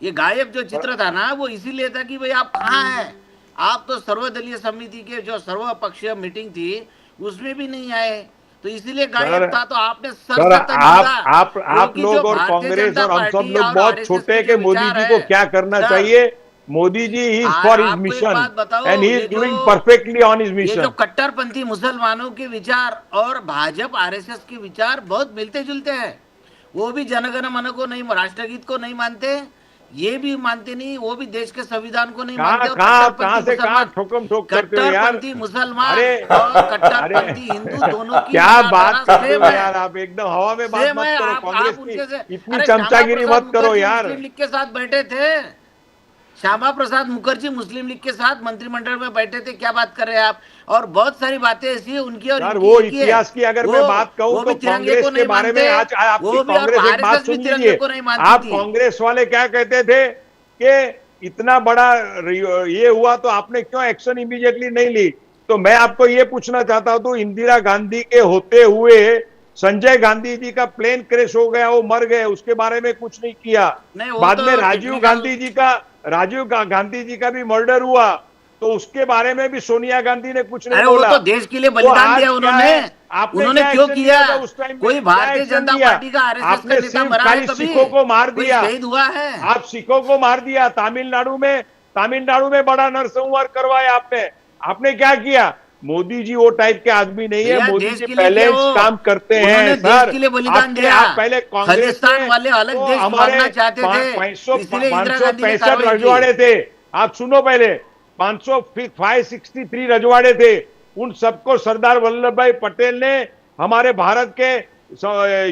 ये गायब जो चित्र था ना, वो इसीलिए था कि भाई आप कहाँ हैं। आप तो सर्वदलीय समिति के जो सर्वपक्षीय मीटिंग थी उसमें भी नहीं आए, तो इसीलिए गायब था। तो आपने सर आप लोग और कांग्रेस और हम सब लोग बहुत छोटे हैं कि मोदी जी को क्या करना चाहिए। Modi ji he is for his आपको एक मिशन बात बताओ, एंड ही ये इज डूइंग जो- परफेक्टली ऑन हिज ये जो मिशन। कट्टरपंथी मुसलमानों के विचार और भाजपा आरएसएस के विचार बहुत मिलते जुलते हैं। वो भी जनगण मन को नहीं, राष्ट्रगीत को नहीं मानते, ये भी मानते नहीं, वो भी देश के संविधान को नहीं मानते। और कहाँ से कहाँ ठोकम ठोक करते हो यार। कट्टरपंथी मुसलमान अरे, और कट्टरपंथी हिंदू दोनों की क्या बात करते हो सेम है। यार, आप एकदम हवा में बात सेम मत है। करो। आप कांग्रेस उनके से- की इतनी अरे चमचागिरी श्यामा मत करो प्रसाद यार। मुखर्जी मुस्लिम लीग के साथ बैठे थे, श्यामा प्रसाद मुखर्जी मुस्लिम लीग के साथ मंत्रिमंडल में बैठे थे, क्या बात कर रहे हैं आप। और बहुत सारी बातें ऐसी है उनकी और सर इनकी वो एक ही है। इतिहास की अगर मैं बात कहूँ वो तो भी तिरंगे कांग्रेस को के नहीं बारे में मानते, आज आपकी वो भी, और कांग्रेस एक बात आरएसएस भी सुन तिरंगे लीजिए। को नहीं मानती आप थी। कांग्रेस वाले क्या कहते थे कि इतना बड़ा ये हुआ तो आपने क्यों एक्शन इमीडिएटली नहीं ली। तो मैं आपको ये पूछना चाहता हूं, तो इंदिरा गांधी के होते हुए संजय गांधी जी का प्लेन क्रैश हो गया, वो मर गए, उसके बारे में कुछ नहीं किया। नहीं, वो बाद तो में राजीव technical- गांधी जी का भी मर्डर हुआ, तो उसके बारे में भी सोनिया गांधी ने कुछ नहीं अरे वो बोला। तो देश के लिए तो बलिदान आज दिया क्या उन्होंने। है? आपने उन्होंने क्या क्यों एक्शन किया? लिया था उस टाइम पे? कोई क्या भारतीय एक्शन जनता लिया? पार्टी का आरएसएस का आपने नेता सिर्फ मरा है खाली कभी? सिखों को मार कोई दिया। शहीद हुआ है? आप सिखों को मार दिया। तमिलनाडु में बड़ा नरसंहार करवाया आपने। आपने क्या किया? मोदी जी वो टाइप के आदमी नहीं है। भैया, मोदी देश जी के लिए बैलेंस क्या वो? काम करते उन्होंने हैं देश सर। के लिए बलिदान दिया। आप पहले कांग्रेस खालिस्तान में वाले अलग तो देश हमारे मानना चाहते थे, इसलिए इंदिरा गांधी ने 565 कार्रवाई की। रजवाड़े थे। आप सुनो पहले, 563 रजवाड़े थे। उन सबको सरदार वल्लभ भाई पटेल ने हमारे भारत के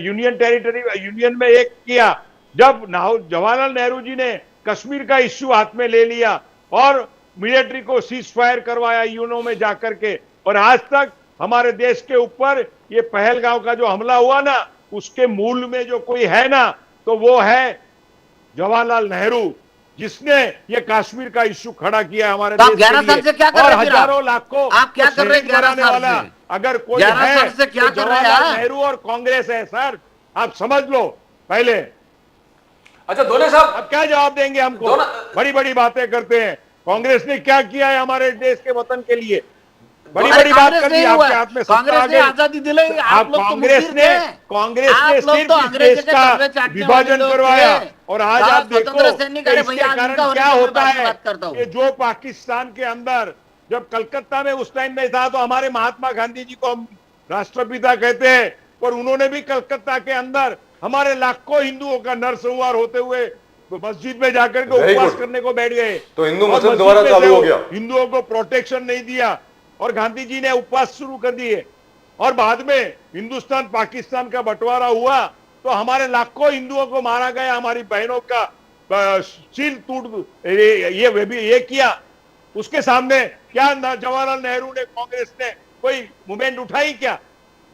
यूनियन में एक किया। जब जवाहरलाल नेहरू जी ने कश्मीर का इश्यू हाथ में ले लिया और मिलिट्री को सीज फायर करवाया यूनो में जाकर के, और आज तक हमारे देश के ऊपर ये पहलगांव का जो हमला हुआ ना, उसके मूल में जो कोई है ना, तो वो है जवाहरलाल नेहरू, जिसने ये कश्मीर का इश्यू खड़ा किया हमारे तो आप देश 11 के साल लिए। से क्या कर और रहे हैं फिर हजारों लाखों आप क्या को कर रहे हैं शहीद 11 बनाने साल वाला से? अगर कोई 11 है साल से क्या तो कर रहे हैं जवाहरलाल आप? नेहरू और कांग्रेस है सर। आप समझ लो पहले। अच्छा दोले साहब, अब क्या जवाब देंगे हमको? दोनों- बड़ी बड़ी बातें करते हैं। कांग्रेस ने क्या किया है हमारे देश के वतन के लिए? बड़ी अरे बड़ी बात कांग्रेस कर दी नहीं आपके हुआ। हाथ में सत्ता आ कांग्रेस ने गई। आजादी दिलाई, आप लोग तो कांग्रेस मुस्लिम ने थे। आप लोग सिर्फ तो इस अंग्रेजों देश के का कब्जे चाटने विभाजन वाले लोग करवाया। थे। और आज सारा आप देखो स्वतंत्र सैनिक, अरे कि भैया, इसके अमेरिका कारण होने क्या की मैं होता बात है करता हूं। कि जो पाकिस्तान के अंदर, जब कलकत्ता में उस टाइम में था, तो हमारे महात्मा गांधी जी को हम राष्ट्रपिता कहते हैं, पर उन्होंने भी कलकत्ता के अंदर हमारे लाखों हिंदुओं का नरसंहार होते हुए मस्जिद में जाकर के Very उपवास good. करने को बैठ गए। तो हिंदू और मुस्लिम मस्जिद दोबारा में चालू से हो गया। हिंदुओं को प्रोटेक्शन नहीं दिया और गांधी जी ने उपवास शुरू कर दिए। और बाद में हिंदुस्तान पाकिस्तान का बंटवारा हुआ तो हमारे लाखों हिंदुओं को मारा गया, हमारी बहनों का सील टूट ये किया। उसके सामने क्या जवाहरलाल नेहरू ने, कांग्रेस ने कोई मूवमेंट उठाई क्या?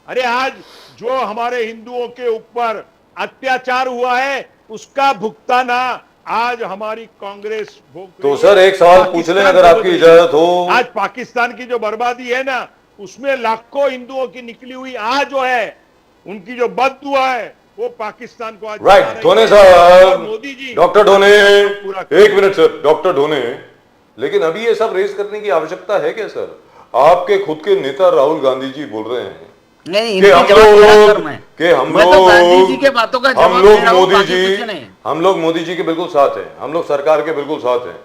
अरे आज जो हमारे हिंदुओं के ऊपर अत्याचार हुआ है उसका भुगताना आज हमारी कांग्रेस भोग रही तो है। सर एक सवाल पूछ लें पाकिस्तान अगर को आपकी भोग इजाजत रही है। हो। आज पाकिस्तान की जो बर्बादी है ना, उसमें लाखों हिंदुओं की निकली हुई आज जो है, उनकी जो बददुआ है, वो पाकिस्तान को आज राइट बना रही ढोने है। साहब, और मोदी जी, डॉक्टर ढोने, पूरा एक मिनट सर, डॉक्टर ढोने, लेकिन अभी ये सब रेज करने की आवश्यकता है क्या सर? आपके खुद के नेता राहुल गांधी जी बोल रहे हैं नहीं, कि इनकी हम जवाब दे रहा लोग सर मैं। कि हम मैं तो गांधी जी लोग के बातों का हम जवाब लोग दे रहा हूं, मोदी बाकी जी कुछ नहीं। हम लोग मोदी जी के बिल्कुल साथ हैं, हम लोग सरकार के बिल्कुल साथ हैं,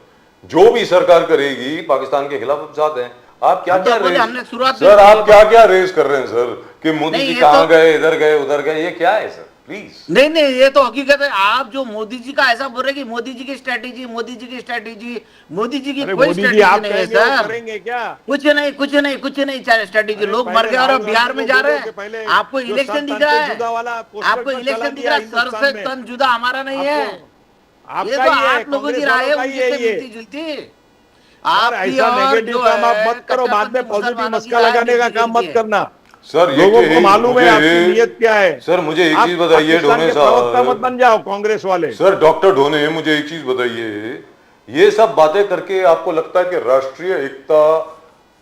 जो भी सरकार करेगी पाकिस्तान के खिलाफ हम साथ हैं। आप क्या क्या बोले, रेज हमने शुरुआत में सर बोला। आप क्या क्या रेज कर रहे हैं सर कि मोदी नहीं, जी ये कहाँ तो- गए, इधर गए, उधर गए, ये क्या है सर? प्लीज नहीं, ये तो हकीकत है। आप जो मोदी जी का ऐसा बोल रहे हैं कि मोदी जी की स्ट्रेटेजी, मोदी जी की स्ट्रेटेजी, मोदी जी की अरे कोई मोदी जी स्ट्रेटेजी आप नहीं है कहेंगे वो सर। करेंगे क्या? कुछ नहीं स्ट्रेटेजी। अरे लोग पहले मर गए और राहुल बिहार गांधी में को जा रहे बोलो कि पहले हैं। आपको जो इलेक्शन संत दिख रहा जुदा वाला है, पोस्टर आपको पर चला इलेक्शन दिख दिया रहा है, सर हिंदुस्तान से में। तन जुदा हमारा नहीं आपको- है। आपका तो ही है, आप लोगों की कांग्रेस राय है, वालों का ही उनसे है ये। मिलती जुलती। यार आपकी ऐसा और नेगेटिव जो काम आप है मत करो, बाद में कट्टरपंथी पॉजिटिव मुसलमानों की मस्का राय लगाने का मिलती काम मत जुलती है। करना। सर लोगों को मालूम है आपकी नीयत क्या है। सर मुझे एक आप चीज बताइए पाकिस्तान ढोने के प्रवक्ता मत साहब, बन जाओ कांग्रेस वाले। सर डॉक्टर ढोने मुझे एक चीज बताइए, ये सब बातें करके आपको लगता है कि राष्ट्रीय एकता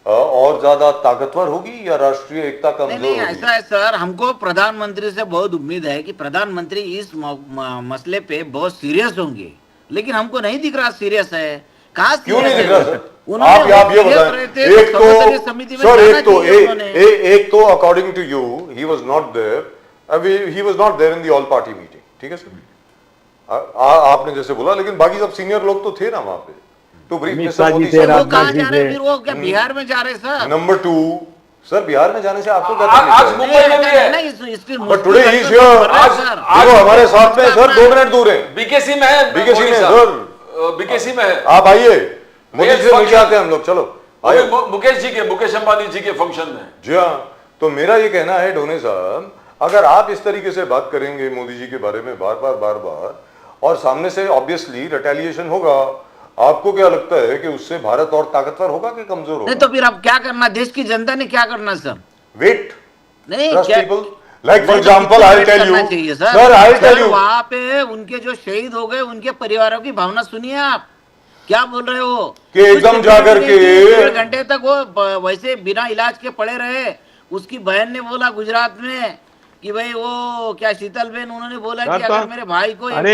और ज्यादा ताकतवर होगी या राष्ट्रीय एकता नहीं कमजोर नहीं, होगी? ऐसा है सर, हमको प्रधानमंत्री से बहुत उम्मीद है कि प्रधानमंत्री इस मसले पे बहुत सीरियस होंगे, लेकिन हमको नहीं दिख रहा सीरियस है। कहाँ क्यों सीरियस नहीं है दिख रहा वो? सर? उन्होंने आप वो ये सीरियस बताएं। रहते एक तो तो सर्वदलीय समिति में सर जाना एक तो चाहिए उन्होंने। एक तो according to you he was not there, अभी he was not there in the all party meeting, ठीक है सर? आपने जैसे बोला, लेकिन बाकी सब सीनियर लोग तो थे ना वहां पे, तो ब्रीफ अमित मिस्टर शाह जी मोदी थे, वो साहब। कहाँ राजनाथ जी जा रहे थे। फिर? वो क्या बिहार में जा रहे सर? नंबर 2 सर, बिहार में जाने से आपको क्या आज तकलीफ है? मुंबई में भी है। नहीं, इसकी but today he is here. Sir देखो हमारे साथ में सर 2 मिनट दूर है, बीकेसी में है, बीकेसी मोदी में साहब। सर, बीकेसी में है। आप आइए, मोदी Yes, जी से मिलके function। आते हैं हम लोग, चलो अभी आइए। मुकेश जी के, मुकेश अंबानी जी के फंक्शन में। जी हाँ, तो मेरा ये कहना है ढोने साहब, अगर आप इस तरीके से बात करेंगे मोदी जी के बारे में बार बार और सामने से ऑब्वियसली रिटेलिएशन होगा, आपको क्या लगता है कि उससे भारत और ताकतवर होगा कि कमजोर नहीं होगा? तो फिर अब क्या करना? देश की जनता ने क्या करना सर? वेट, नहीं ट्रस्ट क्या, पीपल, लाइक फॉर नहीं तो एग्जांपल कितना आई वेट टेल यू करना चाहिए sir? Sir, I tell you, वहां पे उनके जो शहीद हो गए उनके परिवारों की भावना सुनिए आप, क्या बोल रहे हो कि एकदम कुछ जाकर security के- नहीं थी, 1 घंटे तक वो वैसे बिना इलाज के पड़े रहे। उसकी बहन ने बोला गुजरात में कि भाई वो क्या शीतल बहन, उन्होंने बोला कि सर, तो अगर मेरे भाई को अरे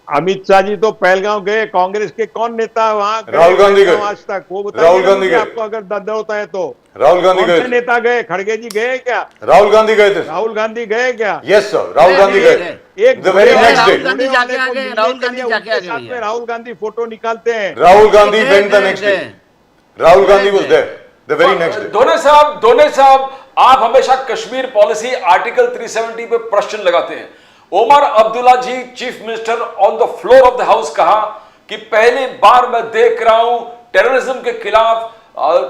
अमित शाह जी तो पहलगांव गए, कांग्रेस के कौन नेता वहां गए? राहुल गांधी पहलगांव गए। आज तक वो राहुल बताइए गांधी गए। आपको अगर दर्द होता है तो। राहुल गांधी कौन गए से थे, नेता गए? खड़गे जी गए क्या? राहुल गांधी गए थे, राहुल गांधी गए क्या? यस सर, राहुल गए, गांधी गए, गए एक द वेरी घोड़े नेक्स्ट वाले डे। गांधी घोड़े जाके वाले आ को गए, मिलने राहुल के गांधी लिए जाके आ उनके गए साथ भैया। में राहुल गांधी फोटो निकालते हैं। राहुल गांधी गए, वेंट द गए, नेक्स्ट डे, गए। राहुल गांधी वाज गए। There the very next day. दोनों साहब, आप हमेशा कश्मीर पॉलिसी आर्टिकल 370 पे प्रश्न लगाते हैं। Omar Abdullah ji, chief minister, on the floor of the house कहा कि पहली बार मैं देख रहा हूं टेररिज्म के खिलाफ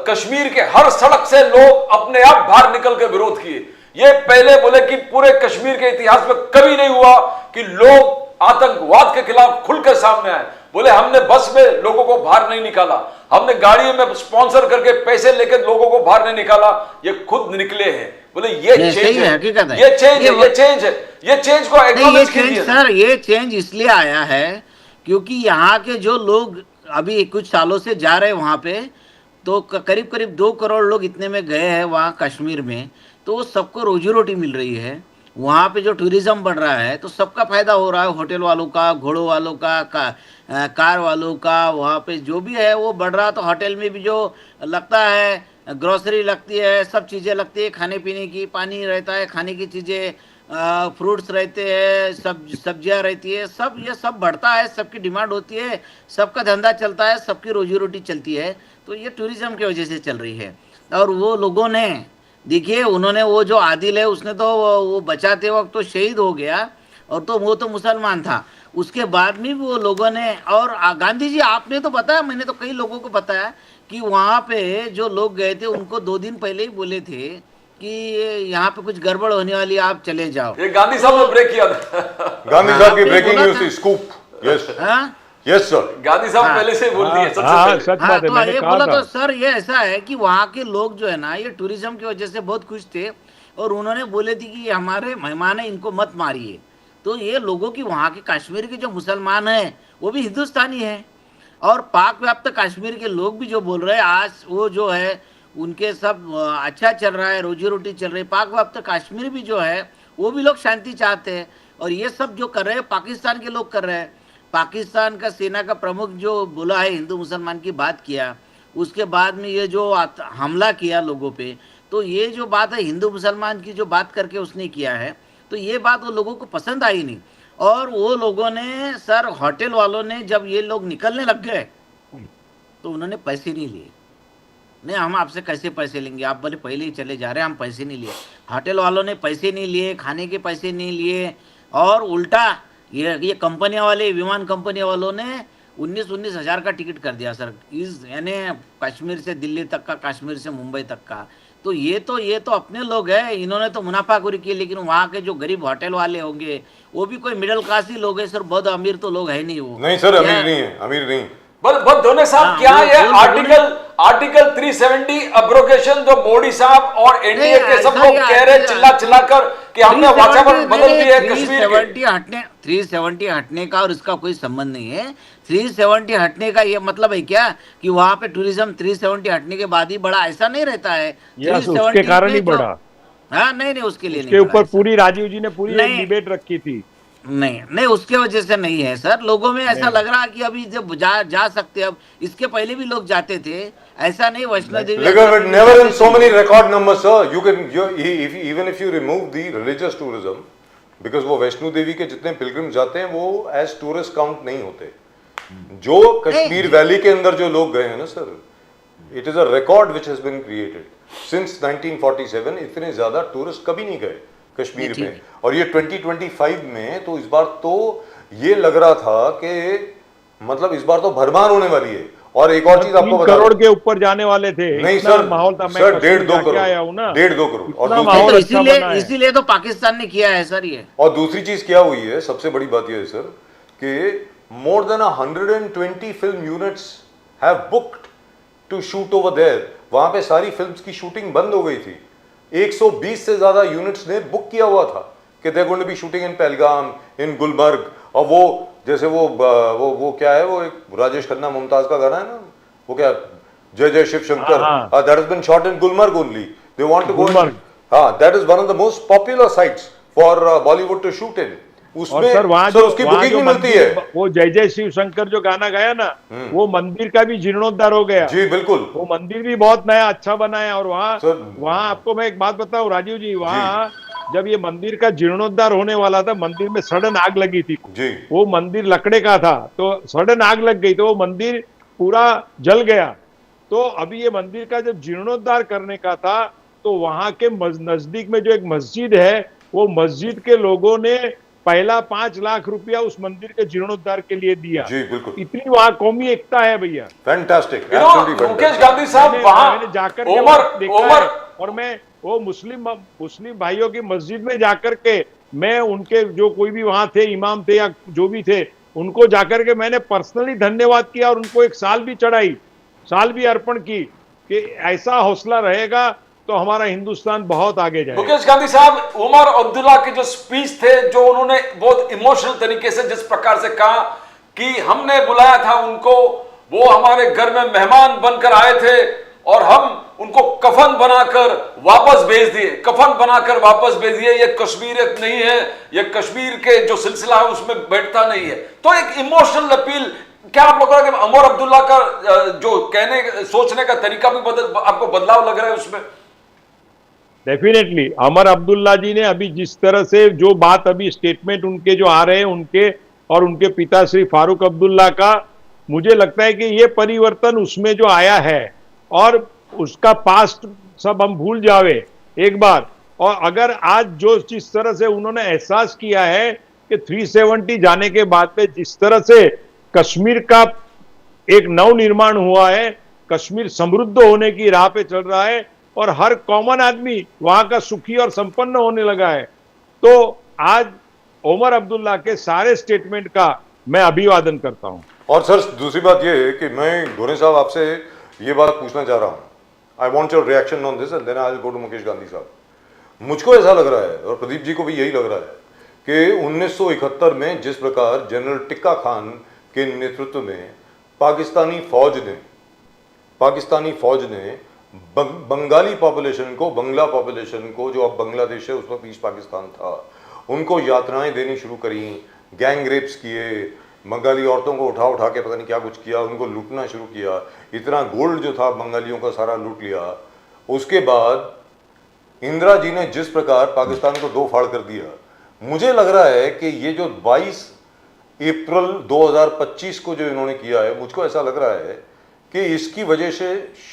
कश्मीर के हर सड़क से लोग अपने आप बाहर निकल के विरोध किए। ये पहले बोले कि पूरे कश्मीर के इतिहास में कभी नहीं हुआ कि लोग आतंकवाद के खिलाफ खुलकर सामने आए। बोले हमने बस में लोगों को बाहर नहीं निकाला, हमने गाड़ियों में स्पॉन्सर करके पैसे लेकर लोगों को बाहर नहीं निकाला, ये खुद निकले हैं। बोले ये नहीं, चेंज सही है, है, हकीकत है। ये चेंज है, ये ये चेंज है, ये चेंज को नहीं, ये एक्नॉलेज चेंज कीजिए। सर, ये चेंज इसलिए आया है क्योंकि यहाँ के जो लोग अभी कुछ सालों से जा रहे हैं वहाँ पे, तो करीब करीब 2 करोड़ लोग इतने में गए हैं वहाँ कश्मीर में, तो सबको रोजी रोटी मिल रही है। वहाँ पे जो टूरिज्म बढ़ रहा है तो सबका फायदा हो रहा है, होटल वालों का, घोड़ों वालों का, कार वालों का, वहाँ पे जो भी है वो बढ़ रहा। तो होटल में भी जो लगता है, ग्रोसरी लगती है, सब चीज़ें लगती है, खाने पीने की, पानी रहता है, खाने की चीज़ें, फ्रूट्स रहते हैं, सब्जियां रहती है, सब ये सब बढ़ता है, सबकी डिमांड होती है, सबका धंधा चलता है, सबकी रोजी रोटी चलती है। तो ये टूरिज्म की वजह से चल रही है। और वो लोगों ने देखिए, उन्होंने वो जो आदिल है उसने तो वो बचाते वक्त तो शहीद हो गया, और तो वो तो मुसलमान था। उसके बाद में भी वो लोगों ने, और गांधी जी आपने तो बताया, मैंने तो कई लोगों को बताया कि वहाँ पे जो लोग गए थे उनको 2 दिन पहले ही बोले थे कि यहाँ पे कुछ गड़बड़ होने वाली, आप चले जाओ। ये गांधी साहब ने ब्रेक किया था। गांधी हाँ, साहब की आपने ब्रेकिंग बोला न्यूज था। थी, स्कूप, यस हाँ यस सर। गांधी साहब हाँ। पहले से बोल दिए सबसे हाँ, पहले। सच हाँ, बात है, तो मैंने ये कहा बोला था। तो सर, ये ऐसा है कि वहाँ के लोग जो है ना, ये टूरिज्म की वजह से बहुत खुश थे, और उन्होंने बोले थे कि ये हमारे मेहमान है, इनको मत मारिए। तो ये लोगों की, वहाँ के कश्मीर के जो मुसलमान हैं वो भी हिंदुस्तानी हैं, और पाक व्याप्त कश्मीर के लोग भी जो बोल रहे हैं आज वो जो है उनके सब अच्छा चल रहा है, रोजी रोटी चल रही है। पाक व्याप्त कश्मीर भी जो है वो भी लोग शांति चाहते हैं, और ये सब जो कर रहे हैं पाकिस्तान के लोग कर रहे हैं। पाकिस्तान का सेना का प्रमुख जो बोला है, हिंदू मुसलमान की बात किया, उसके बाद में ये जो हमला किया लोगों पे, तो ये जो बात है हिंदू मुसलमान की जो बात करके उसने किया है, तो ये बात वो लोगों को पसंद आई नहीं। और वो लोगों ने सर, होटल वालों ने जब ये लोग निकलने लग गए तो उन्होंने पैसे नहीं लिए। नहीं, हम आपसे कैसे पैसे लेंगे, आप बोले पहले ही चले जा रहे हैं, हम पैसे नहीं लिए। होटल वालों ने पैसे नहीं लिए, खाने के पैसे नहीं लिए, और उल्टा ये कंपनियां वाले, विमान कंपनियों वालों ने 19 हज़ार का टिकट कर दिया सर, इस यानी कश्मीर से दिल्ली तक का, कश्मीर से मुंबई तक का। तो ये तो अपने लोग हैं, इन्होंने तो मुनाफाखोरी की, लेकिन वहाँ के जो गरीब होटल वाले होंगे वो भी कोई मिडिल क्लास ही लोग हैं सर, बहुत अमीर तो लोग है नहीं वो। नहीं सर, क्या- अमीर नहीं है, अमीर नहीं। बस दोनों साहब, हाँ, क्या ये आर्टिकल 370 अब्रोगेशन जो मोदी साहब और एनडीए के सब लोग कह रहे चिल्ला कर कि हमने वातावरण बदल दिया है कश्मीर के। 370 हटने का और इसका कोई संबंध नहीं है। 370 हटने का ये मतलब है क्या कि वहां पे टूरिज्म 370 हटने के बाद ही बढ़ा, ऐसा नहीं रहता है। यस, 370 उसके कारण ही पे जो- बढ़ा। हाँ नहीं उसके लिए उसके नहीं ऊपर बढ़ा पूरी राजीव जी ने पूरी एक नहीं। डिबेट रखी थी। नहीं उसके वजह से नहीं है सर, लोगों में ऐसा लग रहा है कि अभी जब जा सकते, अब इसके पहले भी लोग जाते थे, ऐसा नहीं। Vaishno Devi Look at it, never in so many record numbers, sir. Even if you remove the religious tourism, because वो वैष्णो देवी के जितने पिलग्रिम जाते हैं वो एज टूरिस्ट काउंट नहीं होते। जो कश्मीर वैली के अंदर जो लोग गए हैं ना sir, it is a record which has been created since 1947। इतने ज्यादा टूरिस्ट कभी नहीं गए कश्मीर में, और ये 2025 में तो इस बार तो ये लग रहा था कि मतलब इस बार तो भरमार होने वाली है। और एक और चीज आपको 3 बता करोड़ के ऊपर जाने वाले थे। नहीं इतना सर, माहौल था। मैं सर कश्मीर 1.5-2 जाके आया हूं करोड़, ना। 1.5-2 करोड़। और इतना दूसरी माहौल तो अच्छा बना है। इसीलिए तो पाकिस्तान ने किया है सर ये। और दूसरी चीज क्या हुई है, सबसे बड़ी बात यह है सर कि more than 120 film units have booked to shoot over there. वहां पे सारी फिल्म्स की शूटिंग बंद हो गई थी। 120 से ज्यादा यूनिट्स ने बुक किया हुआ था कि they going to be shooting in Pahalgam, in Gulmarg. और वो जैसे वो क्या है, वो एक राजेश खन्ना मुमताज का गाना है ना, वो क्या, Jai Jai Shiv Shankar, that has been shot in Gulmarg only. They want to go, हाँ, that is one of the most popular sites for Bollywood to shoot in. और सर वहां जो उसकी बुकिंग नहीं मिलती है। वो जय जय शिव शंकर जो गाना गाया ना, वो मंदिर का भी जीर्णोद्धार हो गया। जी बिल्कुल, वो मंदिर भी बहुत नया अच्छा बना है। और वहाँ आपको मैं एक बात बताऊं राजीव जी, वहाँ जब ये मंदिर का जीर्णोद्धार होने वाला था, मंदिर में सडन आग लगी थी जी। वो मंदिर लकड़े का था, तो सडन आग लग गई तो वो मंदिर पूरा जल गया। तो अभी ये मंदिर का जब जीर्णोद्धार करने का था, तो वहां के नजदीक में जो एक मस्जिद है, वो मस्जिद के लोगों ने पहला 5 लाख रुपया उस मंदिर के जीर्णोद्धार के लिए दिया। जी बिल्कुल, इतनी वहां कौमी एकता है भैया। फैंटास्टिक। मुकेश गांधी साहब मैंने जाकर के देखा है, और मैं वो मुस्लिम भाइयों की मस्जिद में जाकर के, मैं उनके जो कोई भी वहां थे, इमाम थे या जो भी थे, उनको जाकर के मैंने पर्सनली धन्यवाद किया और उनको एक साल भी चढ़ाई, साल भी अर्पण की कि ऐसा हौसला रहेगा तो हमारा हिंदुस्तान बहुत आगे जाएगा। मुकेश गांधी साहब, उमर अब्दुल्ला के जो स्पीच थे, जो उन्होंने बहुत इमोशनल तरीके से जिस प्रकार से कहा कि हमने बुलाया था उनको, वो हमारे घर में मेहमान बनकर आए थे और हम उनको कफन बनाकर वापस भेज दिए, कफन बनाकर वापस भेज दिए। ये कश्मीरियत नहीं है, ये कश्मीर के जो सिलसिला है उसमें बैठता नहीं है। तो एक इमोशनल अपील, क्या आप लोगों को उमर अब्दुल्ला का जो कहने सोचने का तरीका भी आपको बदलाव लग रहा है उसमें? डेफिनेटली अमर अब्दुल्ला जी ने अभी जिस तरह से जो बात अभी स्टेटमेंट उनके जो आ रहे हैं, उनके और उनके पिता श्री फारूक अब्दुल्ला का, मुझे लगता है कि ये परिवर्तन उसमें जो आया है और उसका पास्ट सब हम भूल जावे एक बार। और अगर आज जो जिस तरह से उन्होंने एहसास किया है कि 370 जाने के बाद में जिस तरह से कश्मीर का एक नव निर्माण हुआ है, कश्मीर समृद्ध होने की राह पे चल रहा है और हर कॉमन आदमी वहां का सुखी और संपन्न होने लगा है, तो आज उमर अब्दुल्ला के सारे स्टेटमेंट का मैं अभिवादन करता हूं। और सर दूसरी बात यह है कि मैं धोनी साहब आपसे ये बात पूछना चाह रहा हूं, I want your reaction on this and then I will go to Mukesh Gandhi साहब। मुझको ऐसा लग रहा है और प्रदीप जी को भी यही लग रहा है कि 1971 में जिस प्रकार जनरल टिक्का खान के नेतृत्व में पाकिस्तानी फौज ने बंगाली पॉपुलेशन को, बंगला पॉपुलेशन को, जो अब बांग्लादेश है उस वक्त ईस्ट पाकिस्तान था, उनको यातनाएं देनी शुरू करी, गैंग रेप्स किए, बंगाली औरतों को उठा उठा के पता नहीं क्या कुछ किया, उनको लूटना शुरू किया, इतना गोल्ड जो था बंगालियों का सारा लूट लिया। उसके बाद इंदिरा जी ने जिस प्रकार पाकिस्तान को दो फाड़ कर दिया, मुझे लग रहा है कि ये जो 22 अप्रैल 2025 को जो इन्होंने किया है, मुझको ऐसा लग रहा है कि इसकी वजह से